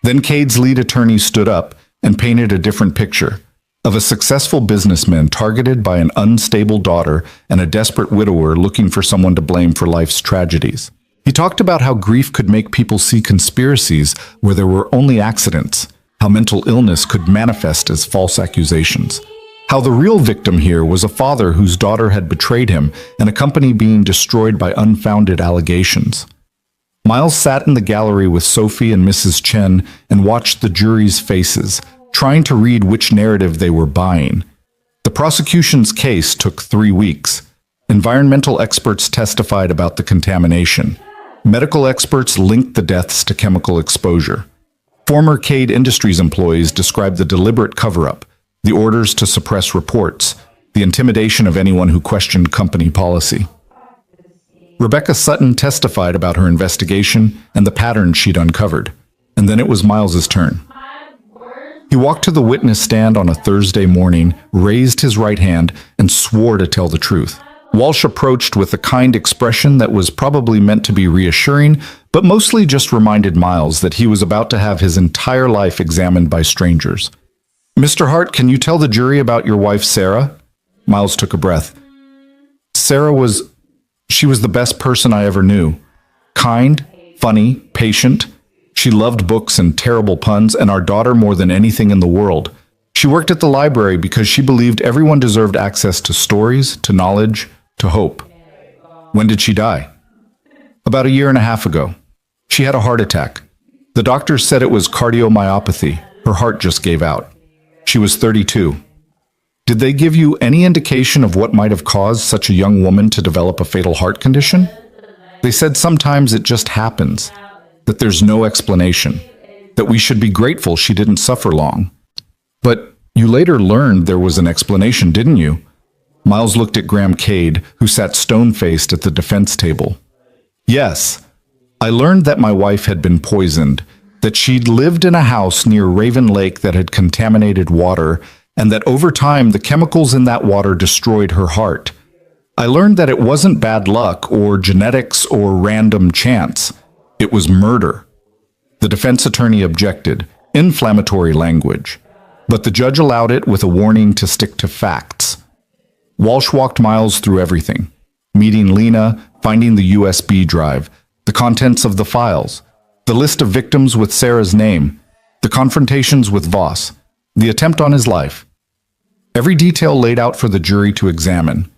Then Cade's lead attorney stood up and painted a different picture of a successful businessman targeted by an unstable daughter and a desperate widower looking for someone to blame for life's tragedies. He talked about how grief could make people see conspiracies where there were only accidents, how mental illness could manifest as false accusations, how the real victim here was a father whose daughter had betrayed him and a company being destroyed by unfounded allegations. Miles sat in the gallery with Sophie and Mrs. Chen and watched the jury's faces, trying to read which narrative they were buying. The prosecution's case took 3 weeks. Environmental experts testified about the contamination. Medical experts linked the deaths to chemical exposure. Former Cade Industries employees described the deliberate cover-up, the orders to suppress reports, the intimidation of anyone who questioned company policy. Rebecca Sutton testified about her investigation and the patterns she'd uncovered, and then it was Miles's turn. He walked to the witness stand on a Thursday morning, raised his right hand, and swore to tell the truth. Walsh approached with a kind expression that was probably meant to be reassuring, but mostly just reminded Miles that he was about to have his entire life examined by strangers. "Mr. Hart, can you tell the jury about your wife, Sarah?" Miles took a breath. She was the best person I ever knew. Kind, funny, patient. She loved books and terrible puns and our daughter more than anything in the world. She worked at the library because she believed everyone deserved access to stories, to knowledge, to hope. When did she die? About 1.5 years ago. She had a heart attack. The doctors said it was cardiomyopathy. Her heart just gave out. She was 32. Did they give you any indication of what might have caused such a young woman to develop a fatal heart condition? They said sometimes it just happens, that there's no explanation. that we should be grateful she didn't suffer long. But you later learned there was an explanation, didn't you? Miles looked at Graham Cade, who sat stone-faced at the defense table. Yes, I learned that my wife had been poisoned, that she'd lived in a house near Raven Lake that had contaminated water, and that over time the chemicals in that water destroyed her heart. I learned that it wasn't bad luck or genetics or random chance. It was murder. The defense attorney objected, inflammatory language, but the judge allowed it with a warning to stick to facts. Walsh walked Miles through everything: meeting Lena, finding the USB drive, the contents of the files, the list of victims with Sarah's name, the confrontations with Voss, the attempt on his life. Every detail laid out for the jury to examine.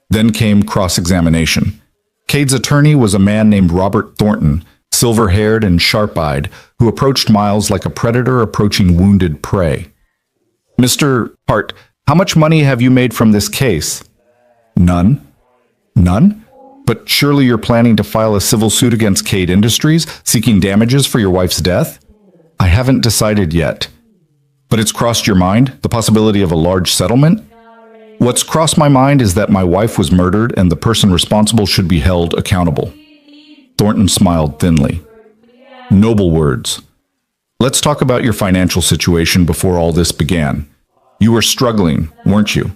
Then came cross-examination. Cade's attorney was a man named Robert Thornton, silver-haired and sharp-eyed, who approached Miles like a predator approaching wounded prey. Mr. Hart, how much money have you made from this case? None. None? But surely you're planning to file a civil suit against Cade Industries, seeking damages for your wife's death? I haven't decided yet. But it's crossed your mind, the possibility of a large settlement? What's crossed my mind is that my wife was murdered and the person responsible should be held accountable. Thornton smiled thinly. Noble words. Let's talk about your financial situation before all this began. You were struggling, weren't you?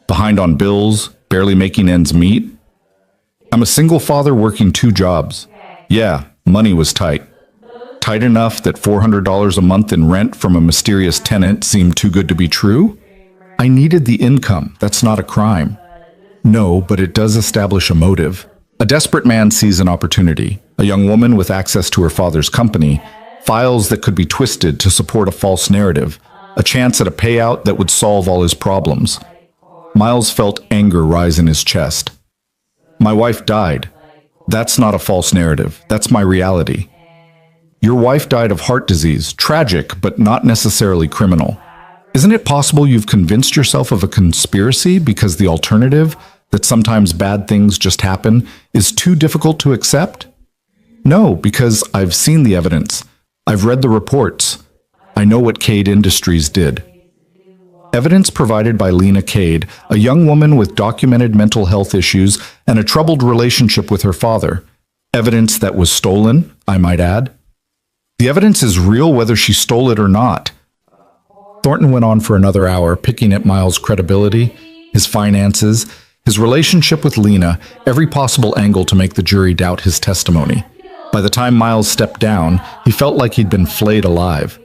Behind on bills, barely making ends meet? I'm a single father working 2 jobs. Yeah, money was tight. Tight enough that $400 a month in rent from a mysterious tenant seemed too good to be true? I needed the income. That's not a crime. No, but it does establish a motive. A desperate man sees an opportunity. A young woman with access to her father's company, files that could be twisted to support a false narrative, a chance at a payout that would solve all his problems. Miles felt anger rise in his chest. My wife died. That's not a false narrative. That's my reality. Your wife died of heart disease, tragic, but not necessarily criminal. Isn't it possible you've convinced yourself of a conspiracy because the alternative, that sometimes bad things just happen, is too difficult to accept? No, because I've seen the evidence. I've read the reports. I know what Cade Industries did. Evidence provided by Lena Cade, a young woman with documented mental health issues and a troubled relationship with her father. Evidence that was stolen, I might add. The evidence is real whether she stole it or not. Thornton went on for another hour, picking at Miles' credibility, his finances, his relationship with Lena, every possible angle to make the jury doubt his testimony. By the time Miles stepped down, he felt like he'd been flayed alive.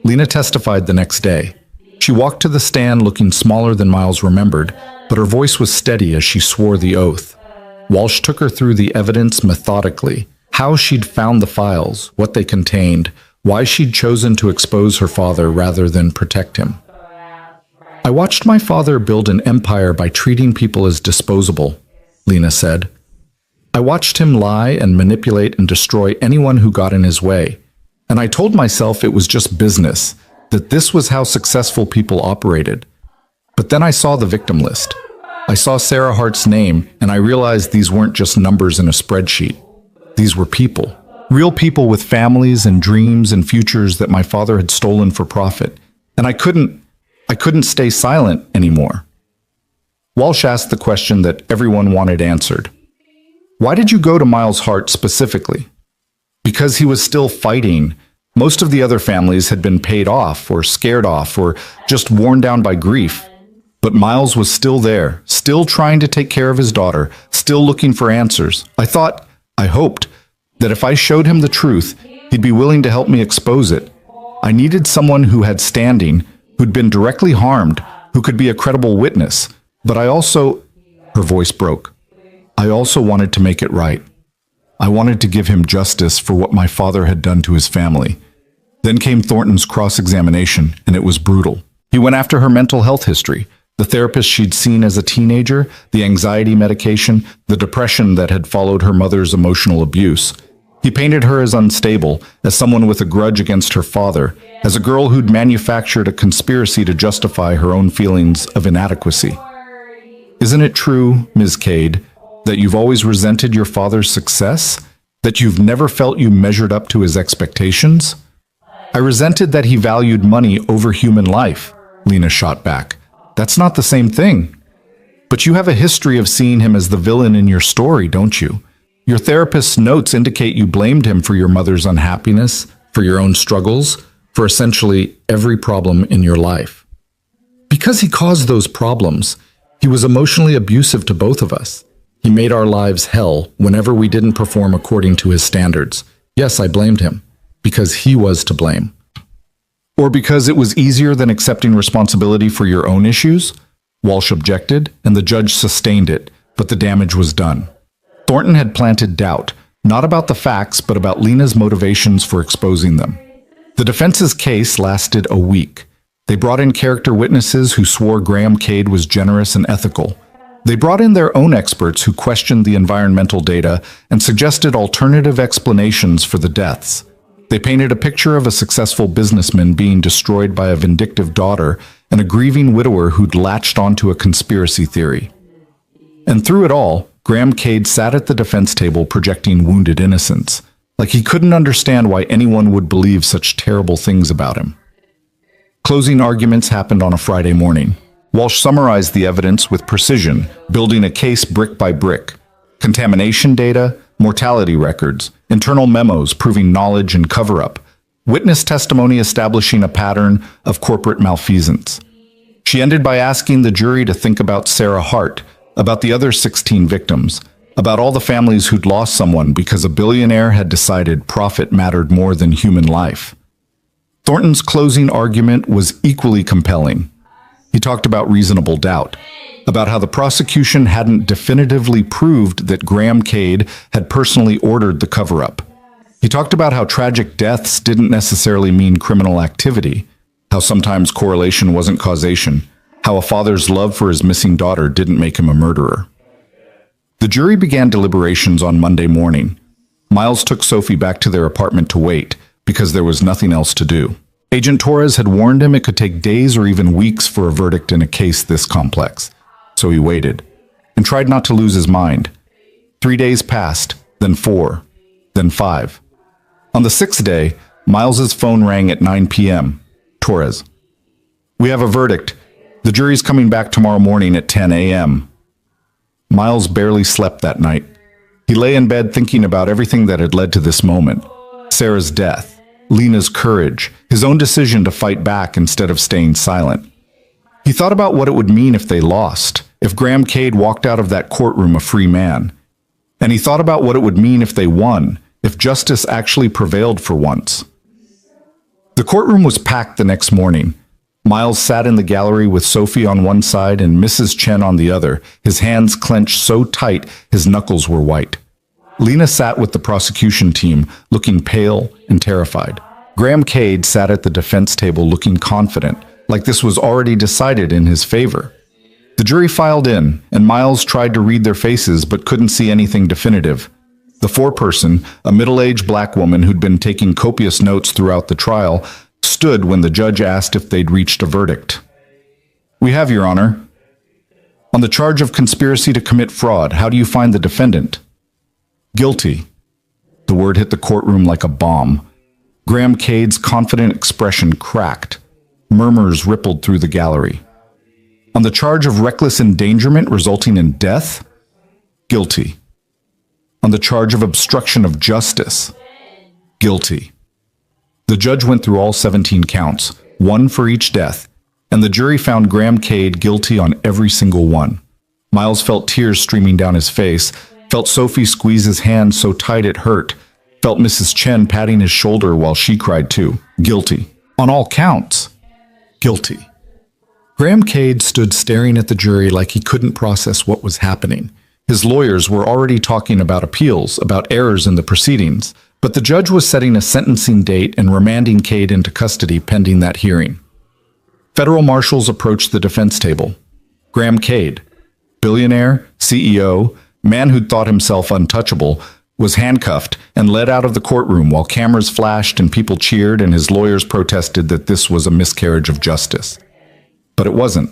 Lena testified the next day. She walked to the stand looking smaller than Miles remembered, but her voice was steady as she swore the oath. Walsh took her through the evidence methodically, how she'd found the files, what they contained, why she'd chosen to expose her father rather than protect him. I watched my father build an empire by treating people as disposable, Lena said. I watched him lie and manipulate and destroy anyone who got in his way. And I told myself it was just business, that this was how successful people operated. But then I saw the victim list. I saw Sarah Hart's name, and I realized these weren't just numbers in a spreadsheet. These were people. Real people with families and dreams and futures that my father had stolen for profit. And I couldn't stay silent anymore. Walsh asked the question that everyone wanted answered. Why did you go to Miles Hart specifically? Because he was still fighting. Most of the other families had been paid off or scared off or just worn down by grief. But Miles was still there, still trying to take care of his daughter, still looking for answers. I hoped, that if I showed him the truth, he'd be willing to help me expose it. I needed someone who had standing, who'd been directly harmed, who could be a credible witness. But I also... Her voice broke. I also wanted to make it right. I wanted to give him justice for what my father had done to his family. Then came Thornton's cross-examination, and it was brutal. He went after her mental health history, the therapist she'd seen as a teenager, the anxiety medication, the depression that had followed her mother's emotional abuse. He painted her as unstable, as someone with a grudge against her father, as a girl who'd manufactured a conspiracy to justify her own feelings of inadequacy. Isn't it true, Ms. Cade, that you've always resented your father's success? That you've never felt you measured up to his expectations? I resented that he valued money over human life, Lena shot back. That's not the same thing. But you have a history of seeing him as the villain in your story, don't you? Your therapist's notes indicate you blamed him for your mother's unhappiness, for your own struggles, for essentially every problem in your life. Because he caused those problems, he was emotionally abusive to both of us. He made our lives hell whenever we didn't perform according to his standards. Yes, I blamed him, because he was to blame. Or because it was easier than accepting responsibility for your own issues? Walsh objected, and the judge sustained it, but the damage was done. Thornton had planted doubt, not about the facts, but about Lena's motivations for exposing them. The defense's case lasted a week. They brought in character witnesses who swore Graham Cade was generous and ethical. They brought in their own experts who questioned the environmental data and suggested alternative explanations for the deaths. They painted a picture of a successful businessman being destroyed by a vindictive daughter and a grieving widower who'd latched onto a conspiracy theory. And through it all, Graham Cade sat at the defense table projecting wounded innocence, like he couldn't understand why anyone would believe such terrible things about him. Closing arguments happened on a Friday morning. Walsh summarized the evidence with precision, building a case brick by brick. Contamination data, mortality records, internal memos proving knowledge and cover-up, witness testimony establishing a pattern of corporate malfeasance. She ended by asking the jury to think about Sarah Hart, about the other 16 victims, about all the families who'd lost someone because a billionaire had decided profit mattered more than human life. Thornton's closing argument was equally compelling. He talked about reasonable doubt, about how the prosecution hadn't definitively proved that Graham Cade had personally ordered the cover-up. He talked about how tragic deaths didn't necessarily mean criminal activity, how sometimes correlation wasn't causation, how a father's love for his missing daughter didn't make him a murderer. The jury began deliberations on Monday morning. Miles took Sophie back to their apartment to wait, because there was nothing else to do. Agent Torres had warned him it could take days or even weeks for a verdict in a case this complex. So he waited, and tried not to lose his mind. 3 days passed, then 4, then 5. On the 6th day, Miles's phone rang at 9 p.m. Torres. "We have a verdict. The jury's coming back tomorrow morning at 10 a.m. Miles barely slept that night. He lay in bed thinking about everything that had led to this moment. Sarah's death, Lena's courage, his own decision to fight back instead of staying silent. He thought about what it would mean if they lost, if Graham Cade walked out of that courtroom a free man. And he thought about what it would mean if they won, if justice actually prevailed for once. The courtroom was packed the next morning. Miles sat in the gallery with Sophie on one side and Mrs. Chen on the other, his hands clenched so tight his knuckles were white. Lena sat with the prosecution team, looking pale and terrified. Graham Cade sat at the defense table looking confident, like this was already decided in his favor. The jury filed in, and Miles tried to read their faces but couldn't see anything definitive. The foreperson, a middle-aged black woman who'd been taking copious notes throughout the trial, stood when the judge asked if they'd reached a verdict. "We have, Your Honor." "On the charge of conspiracy to commit fraud, how do you find the defendant?" "Guilty." The word hit the courtroom like a bomb. Graham Cade's confident expression cracked. Murmurs rippled through the gallery. "On the charge of reckless endangerment resulting in death?" "Guilty." "On the charge of obstruction of justice?" "Guilty." The judge went through all 17 counts, one for each death, and the jury found Graham Cade guilty on every single one. Miles felt tears streaming down his face, felt Sophie squeeze his hand so tight it hurt, felt Mrs. Chen patting his shoulder while she cried too. Guilty. On all counts. Guilty. Graham Cade stood staring at the jury like he couldn't process what was happening. His lawyers were already talking about appeals, about errors in the proceedings, but the judge was setting a sentencing date and remanding Cade into custody pending that hearing. Federal marshals approached the defense table. Graham Cade, billionaire, CEO, man who'd thought himself untouchable, was handcuffed and led out of the courtroom while cameras flashed and people cheered and his lawyers protested that this was a miscarriage of justice. But it wasn't.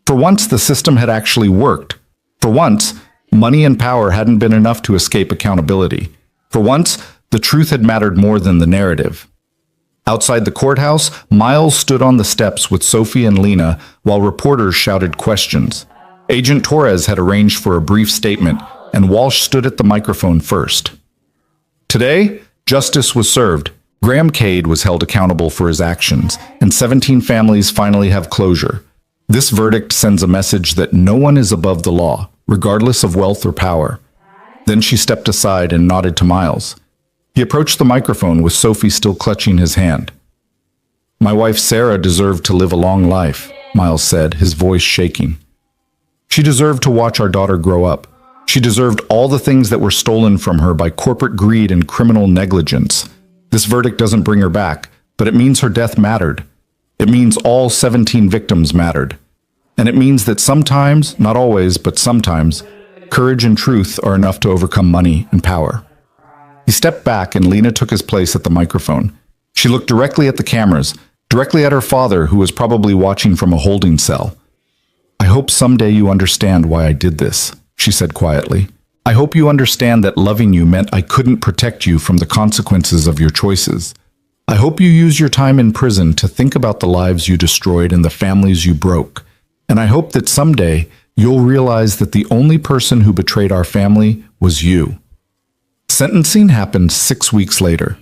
For once, the system had actually worked. For once, money and power hadn't been enough to escape accountability. For once, the truth had mattered more than the narrative. Outside the courthouse, Miles stood on the steps with Sophie and Lena while reporters shouted questions. Agent Torres had arranged for a brief statement, and Walsh stood at the microphone first. Today, justice was served. Graham Cade was held accountable for his actions, and 17 families finally have closure. This verdict sends a message that no one is above the law, regardless of wealth or power. Then she stepped aside and nodded to Miles. He approached the microphone with Sophie still clutching his hand. "My wife Sarah deserved to live a long life," Miles said, his voice shaking. "She deserved to watch our daughter grow up. She deserved all the things that were stolen from her by corporate greed and criminal negligence. This verdict doesn't bring her back, but it means her death mattered. It means all 17 victims mattered. And it means that sometimes, not always, but sometimes, courage and truth are enough to overcome money and power." He stepped back and Lena took his place at the microphone. She looked directly at the cameras, directly at her father, who was probably watching from a holding cell. "I hope someday you understand why I did this," she said quietly. "I hope you understand that loving you meant I couldn't protect you from the consequences of your choices. I hope you use your time in prison to think about the lives you destroyed and the families you broke. And I hope that someday you'll realize that the only person who betrayed our family was you." Sentencing happened 6 weeks later.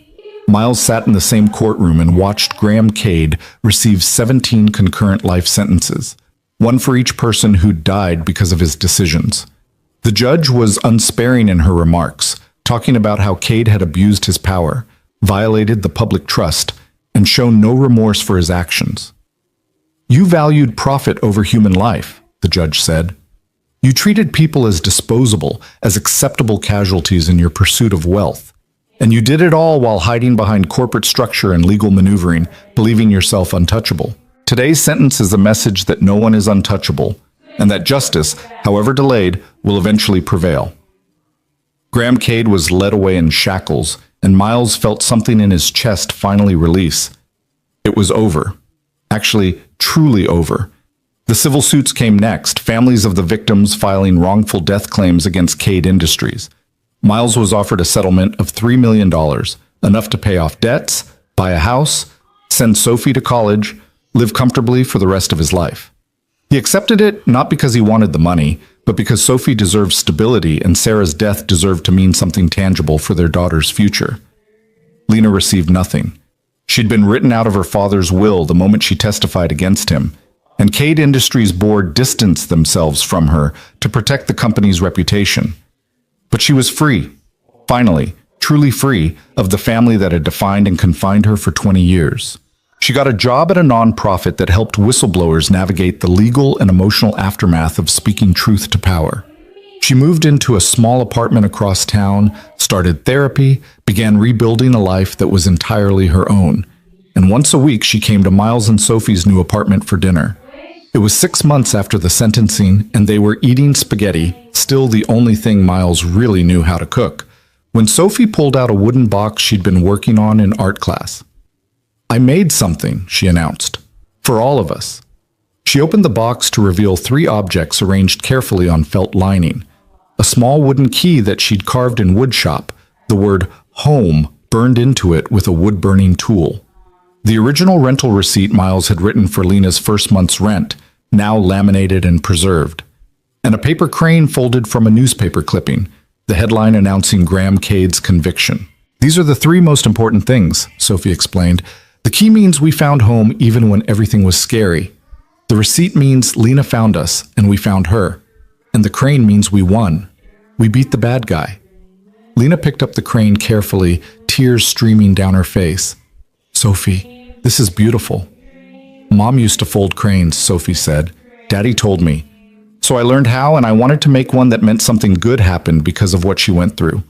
Miles sat in the same courtroom and watched Graham Cade receive 17 concurrent life sentences, one for each person who died because of his decisions. The judge was unsparing in her remarks, talking about how Cade had abused his power, violated the public trust, and shown no remorse for his actions. "You valued profit over human life," the judge said. "You treated people as disposable, as acceptable casualties in your pursuit of wealth. And you did it all while hiding behind corporate structure and legal maneuvering, believing yourself untouchable. Today's sentence is a message that no one is untouchable, and that justice, however delayed, will eventually prevail." Graham Cade was led away in shackles, and Miles felt something in his chest finally release. It was over. Actually, truly over. The civil suits came next, families of the victims filing wrongful death claims against Cade Industries. Miles was offered a settlement of $3 million, enough to pay off debts, buy a house, send Sophie to college, live comfortably for the rest of his life. He accepted it not because he wanted the money, but because Sophie deserved stability and Sarah's death deserved to mean something tangible for their daughter's future. Lena received nothing. She'd been written out of her father's will the moment she testified against him, and Cade Industries' board distanced themselves from her to protect the company's reputation. But she was free, finally, truly free, of the family that had defined and confined her for 20 years. She got a job at a nonprofit that helped whistleblowers navigate the legal and emotional aftermath of speaking truth to power. She moved into a small apartment across town, started therapy, began rebuilding a life that was entirely her own. And once a week she came to Miles and Sophie's new apartment for dinner. It was 6 months after the sentencing, and they were eating spaghetti, still the only thing Miles really knew how to cook, when Sophie pulled out a wooden box she'd been working on in art class. "I made something," she announced, "for all of us." She opened the box to reveal 3 objects arranged carefully on felt lining. A small wooden key that she'd carved in woodshop, the word "home" burned into it with a wood-burning tool. The original rental receipt Miles had written for Lena's first month's rent, now laminated and preserved. And a paper crane folded from a newspaper clipping, the headline announcing Graham Cade's conviction. "These are the 3 most important things," Sophie explained. "The key means we found home even when everything was scary. The receipt means Lena found us, and we found her. And the crane means we won. We beat the bad guy." Lena picked up the crane carefully, tears streaming down her face. "Sophie, this is beautiful." "Mom used to fold cranes," Sophie said. "Daddy told me. So I learned how, and I wanted to make one that meant something good happened because of what she went through."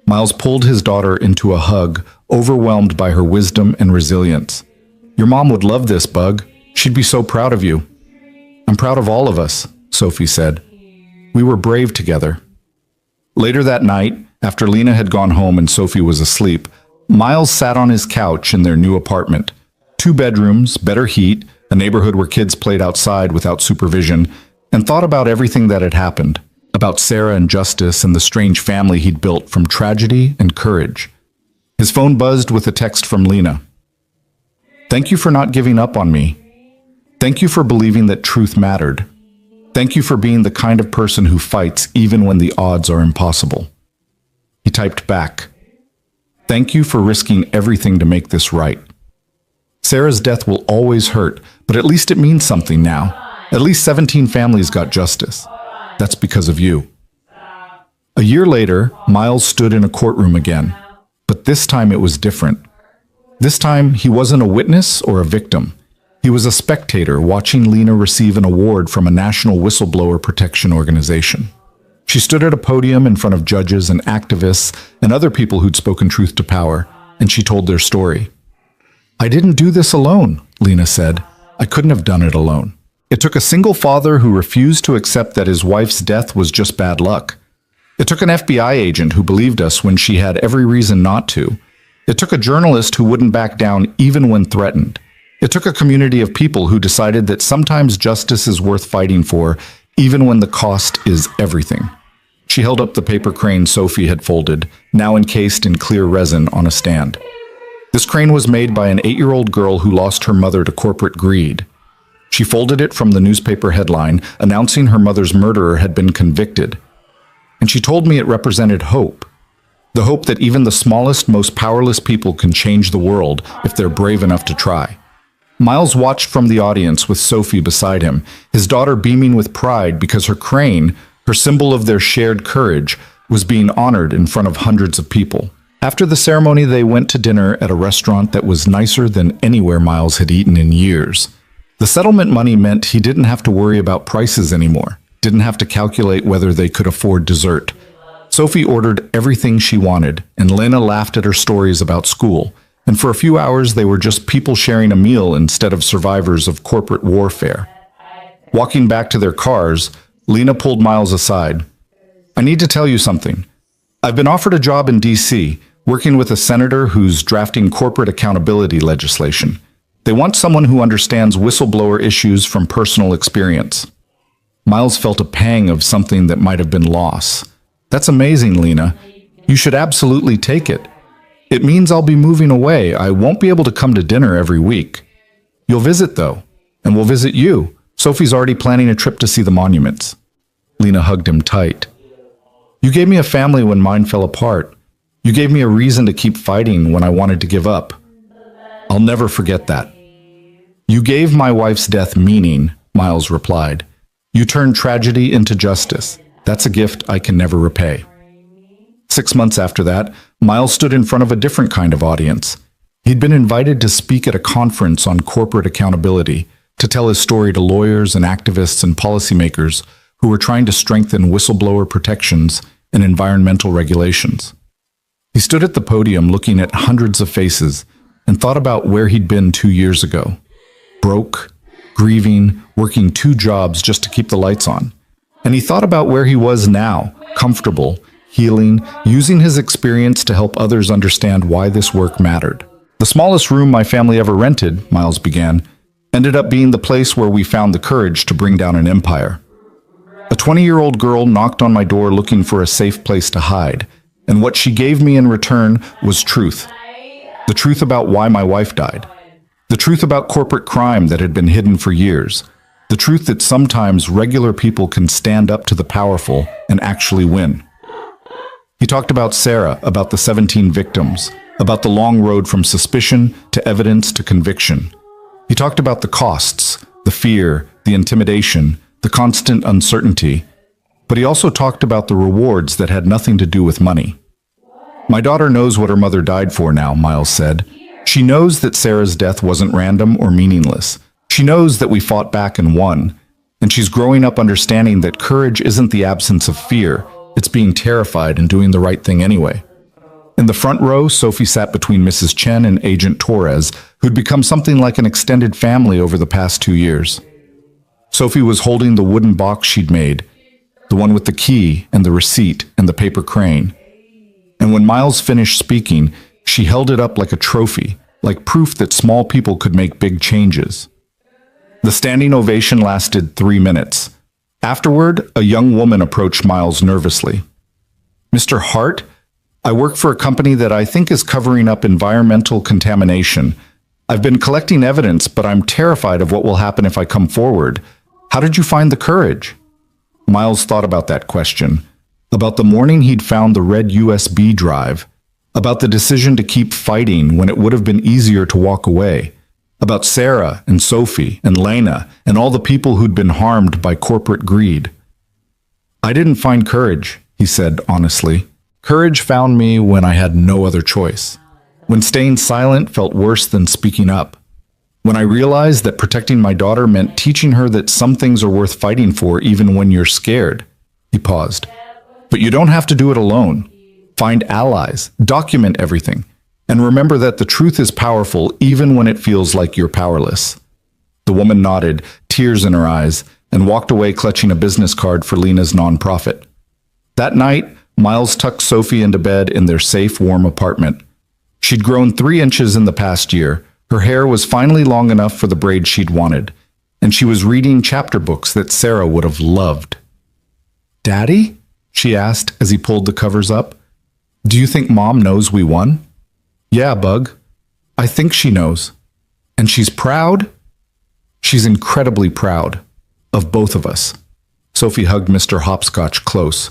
Miles pulled his daughter into a hug, overwhelmed by her wisdom and resilience. "Your mom would love this, Bug. She'd be so proud of you." "I'm proud of all of us," Sophie said. "We were brave together." Later that night, after Lena had gone home and Sophie was asleep, Miles sat on his couch in their new apartment. 2 bedrooms, better heat, a neighborhood where kids played outside without supervision, and thought about everything that had happened, about Sarah and Justice and the strange family he'd built from tragedy and courage. His phone buzzed with a text from Lena. Thank you for not giving up on me. Thank you for believing that truth mattered. Thank you for being the kind of person who fights even when the odds are impossible." He typed back, "Thank you for risking everything to make this right." Sarah's death will always hurt, but at least it means something now. At least 17 families got justice. That's because of you. A year later, Miles stood in a courtroom again, but this time it was different. This time, he wasn't a witness or a victim. He was a spectator watching Lena receive an award from a national whistleblower protection organization. She stood at a podium in front of judges and activists and other people who'd spoken truth to power, and she told their story. "I didn't do this alone," Lena said. "I couldn't have done it alone. It took a single father who refused to accept that his wife's death was just bad luck. It took an FBI agent who believed us when she had every reason not to. It took a journalist who wouldn't back down even when threatened. It took a community of people who decided that sometimes justice is worth fighting for, even when the cost is everything." She held up the paper crane Sophie had folded, now encased in clear resin on a stand. This crane was made by an 8-year-old girl who lost her mother to corporate greed. She folded it from the newspaper headline announcing her mother's murderer had been convicted. And she told me it represented hope. The hope that even the smallest, most powerless people can change the world if they're brave enough to try. Miles watched from the audience with Sophie beside him, his daughter beaming with pride because her crane, her symbol of their shared courage, was being honored in front of hundreds of people. After the ceremony, they went to dinner at a restaurant that was nicer than anywhere Miles had eaten in years. The settlement money meant he didn't have to worry about prices anymore, didn't have to calculate whether they could afford dessert. Sophie ordered everything she wanted, and Lena laughed at her stories about school. And for a few hours, they were just people sharing a meal instead of survivors of corporate warfare. Walking back to their cars, Lena pulled Miles aside. "I need to tell you something. I've been offered a job in D.C., working with a senator who's drafting corporate accountability legislation. They want someone who understands whistleblower issues from personal experience." Miles felt a pang of something that might have been loss. "That's amazing, Lena. You should absolutely take it. It means I'll be moving away. I won't be able to come to dinner every week. You'll visit, though, and we'll visit you. Sophie's already planning a trip to see the monuments." Lena hugged him tight. "You gave me a family when mine fell apart. You gave me a reason to keep fighting when I wanted to give up. I'll never forget that." "You gave my wife's death meaning," Miles replied. "You turned tragedy into justice. That's a gift I can never repay." 6 months after that, Miles stood in front of a different kind of audience. He'd been invited to speak at a conference on corporate accountability, to tell his story to lawyers and activists and policymakers who were trying to strengthen whistleblower protections and environmental regulations. He stood at the podium looking at hundreds of faces and thought about where he'd been 2 years ago. Broke, grieving, working 2 jobs just to keep the lights on. And he thought about where he was now, comfortable, healing, using his experience to help others understand why this work mattered. "The smallest room my family ever rented," Miles began, "ended up being the place where we found the courage to bring down an empire. A 20-year-old girl knocked on my door looking for a safe place to hide, and what she gave me in return was truth. The truth about why my wife died. The truth about corporate crime that had been hidden for years. The truth that sometimes regular people can stand up to the powerful and actually win." He talked about Sarah, about the 17 victims, about the long road from suspicion to evidence to conviction. He talked about the costs, the fear, the intimidation, the constant uncertainty, but he also talked about the rewards that had nothing to do with money. "My daughter knows what her mother died for now," Miles said. "She knows that Sarah's death wasn't random or meaningless. She knows that we fought back and won, and she's growing up understanding that courage isn't the absence of fear, it's being terrified and doing the right thing anyway." In the front row, Sophie sat between Mrs. Chen and Agent Torres, who'd become something like an extended family over the past 2 years. Sophie was holding the wooden box she'd made, the one with the key and the receipt and the paper crane. And when Miles finished speaking, she held it up like a trophy, like proof that small people could make big changes. The standing ovation lasted 3 minutes. Afterward, a young woman approached Miles nervously. "Mr. Hart, I work for a company that I think is covering up environmental contamination. I've been collecting evidence, but I'm terrified of what will happen if I come forward. How did you find the courage? Miles thought about that question, about the morning he'd found the red USB drive, about the decision to keep fighting when it would have been easier to walk away, about Sarah and Sophie and Lena and all the people who'd been harmed by corporate greed. I didn't find courage, he said honestly. Courage found me when I had no other choice, when staying silent felt worse than speaking up, when I realized that protecting my daughter meant teaching her that some things are worth fighting for even when you're scared. He paused. But you don't have to do it alone. Find allies, document everything, and remember that the truth is powerful even when it feels like you're powerless. The woman nodded, tears in her eyes, and walked away clutching a business card for Lena's nonprofit. That night, Miles tucked Sophie into bed in their safe, warm apartment. She'd grown 3 inches in the past year. Her hair was finally long enough for the braids she'd wanted, and she was reading chapter books that Sarah would have loved. "Daddy?" she asked as he pulled the covers up. "Do you think Mom knows we won?" "Yeah, Bug. I think she knows. And she's proud?" "She's incredibly proud. Of both of us." Sophie hugged Mr. Hopscotch close.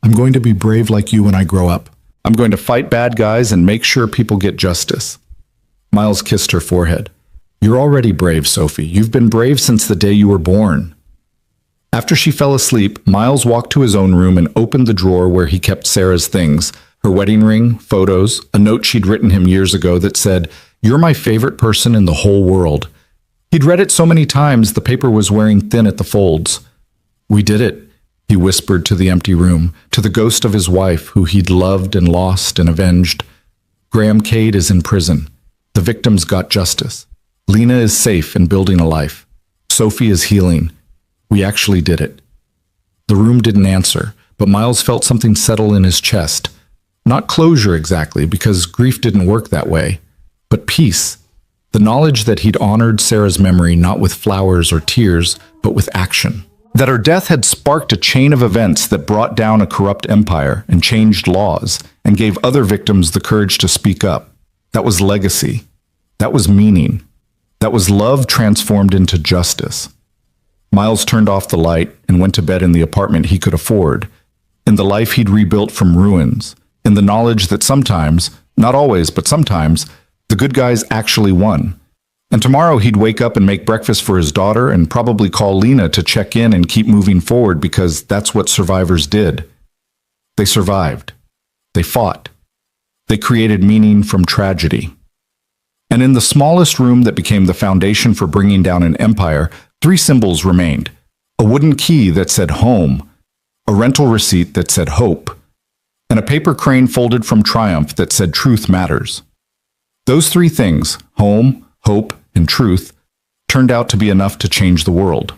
"I'm going to be brave like you when I grow up. I'm going to fight bad guys and make sure people get justice." Miles kissed her forehead. "You're already brave, Sophie. You've been brave since the day you were born." After she fell asleep, Miles walked to his own room and opened the drawer where he kept Sarah's things, her wedding ring, photos, a note she'd written him years ago that said, "You're my favorite person in the whole world." He'd read it so many times the paper was wearing thin at the folds. "We did it," he whispered to the empty room, to the ghost of his wife who he'd loved and lost and avenged. "Graham Cade is in prison. The victims got justice. Lena is safe and building a life. Sophie is healing. We actually did it." The room didn't answer, but Miles felt something settle in his chest. Not closure exactly, because grief didn't work that way, but peace. The knowledge that he'd honored Sarah's memory not with flowers or tears, but with action. That her death had sparked a chain of events that brought down a corrupt empire and changed laws and gave other victims the courage to speak up. That was legacy. That was meaning. That was love transformed into justice. Miles turned off the light and went to bed in the apartment he could afford, in the life he'd rebuilt from ruins, in the knowledge that sometimes, not always, but sometimes, the good guys actually won. And tomorrow he'd wake up and make breakfast for his daughter and probably call Lena to check in and keep moving forward because that's what survivors did. They survived. They fought. They created meaning from tragedy. And in the smallest room that became the foundation for bringing down an empire, 3 symbols remained. A wooden key that said home, a rental receipt that said hope, and a paper crane folded from Triumph that said truth matters. Those 3 things, home, hope, and truth, turned out to be enough to change the world.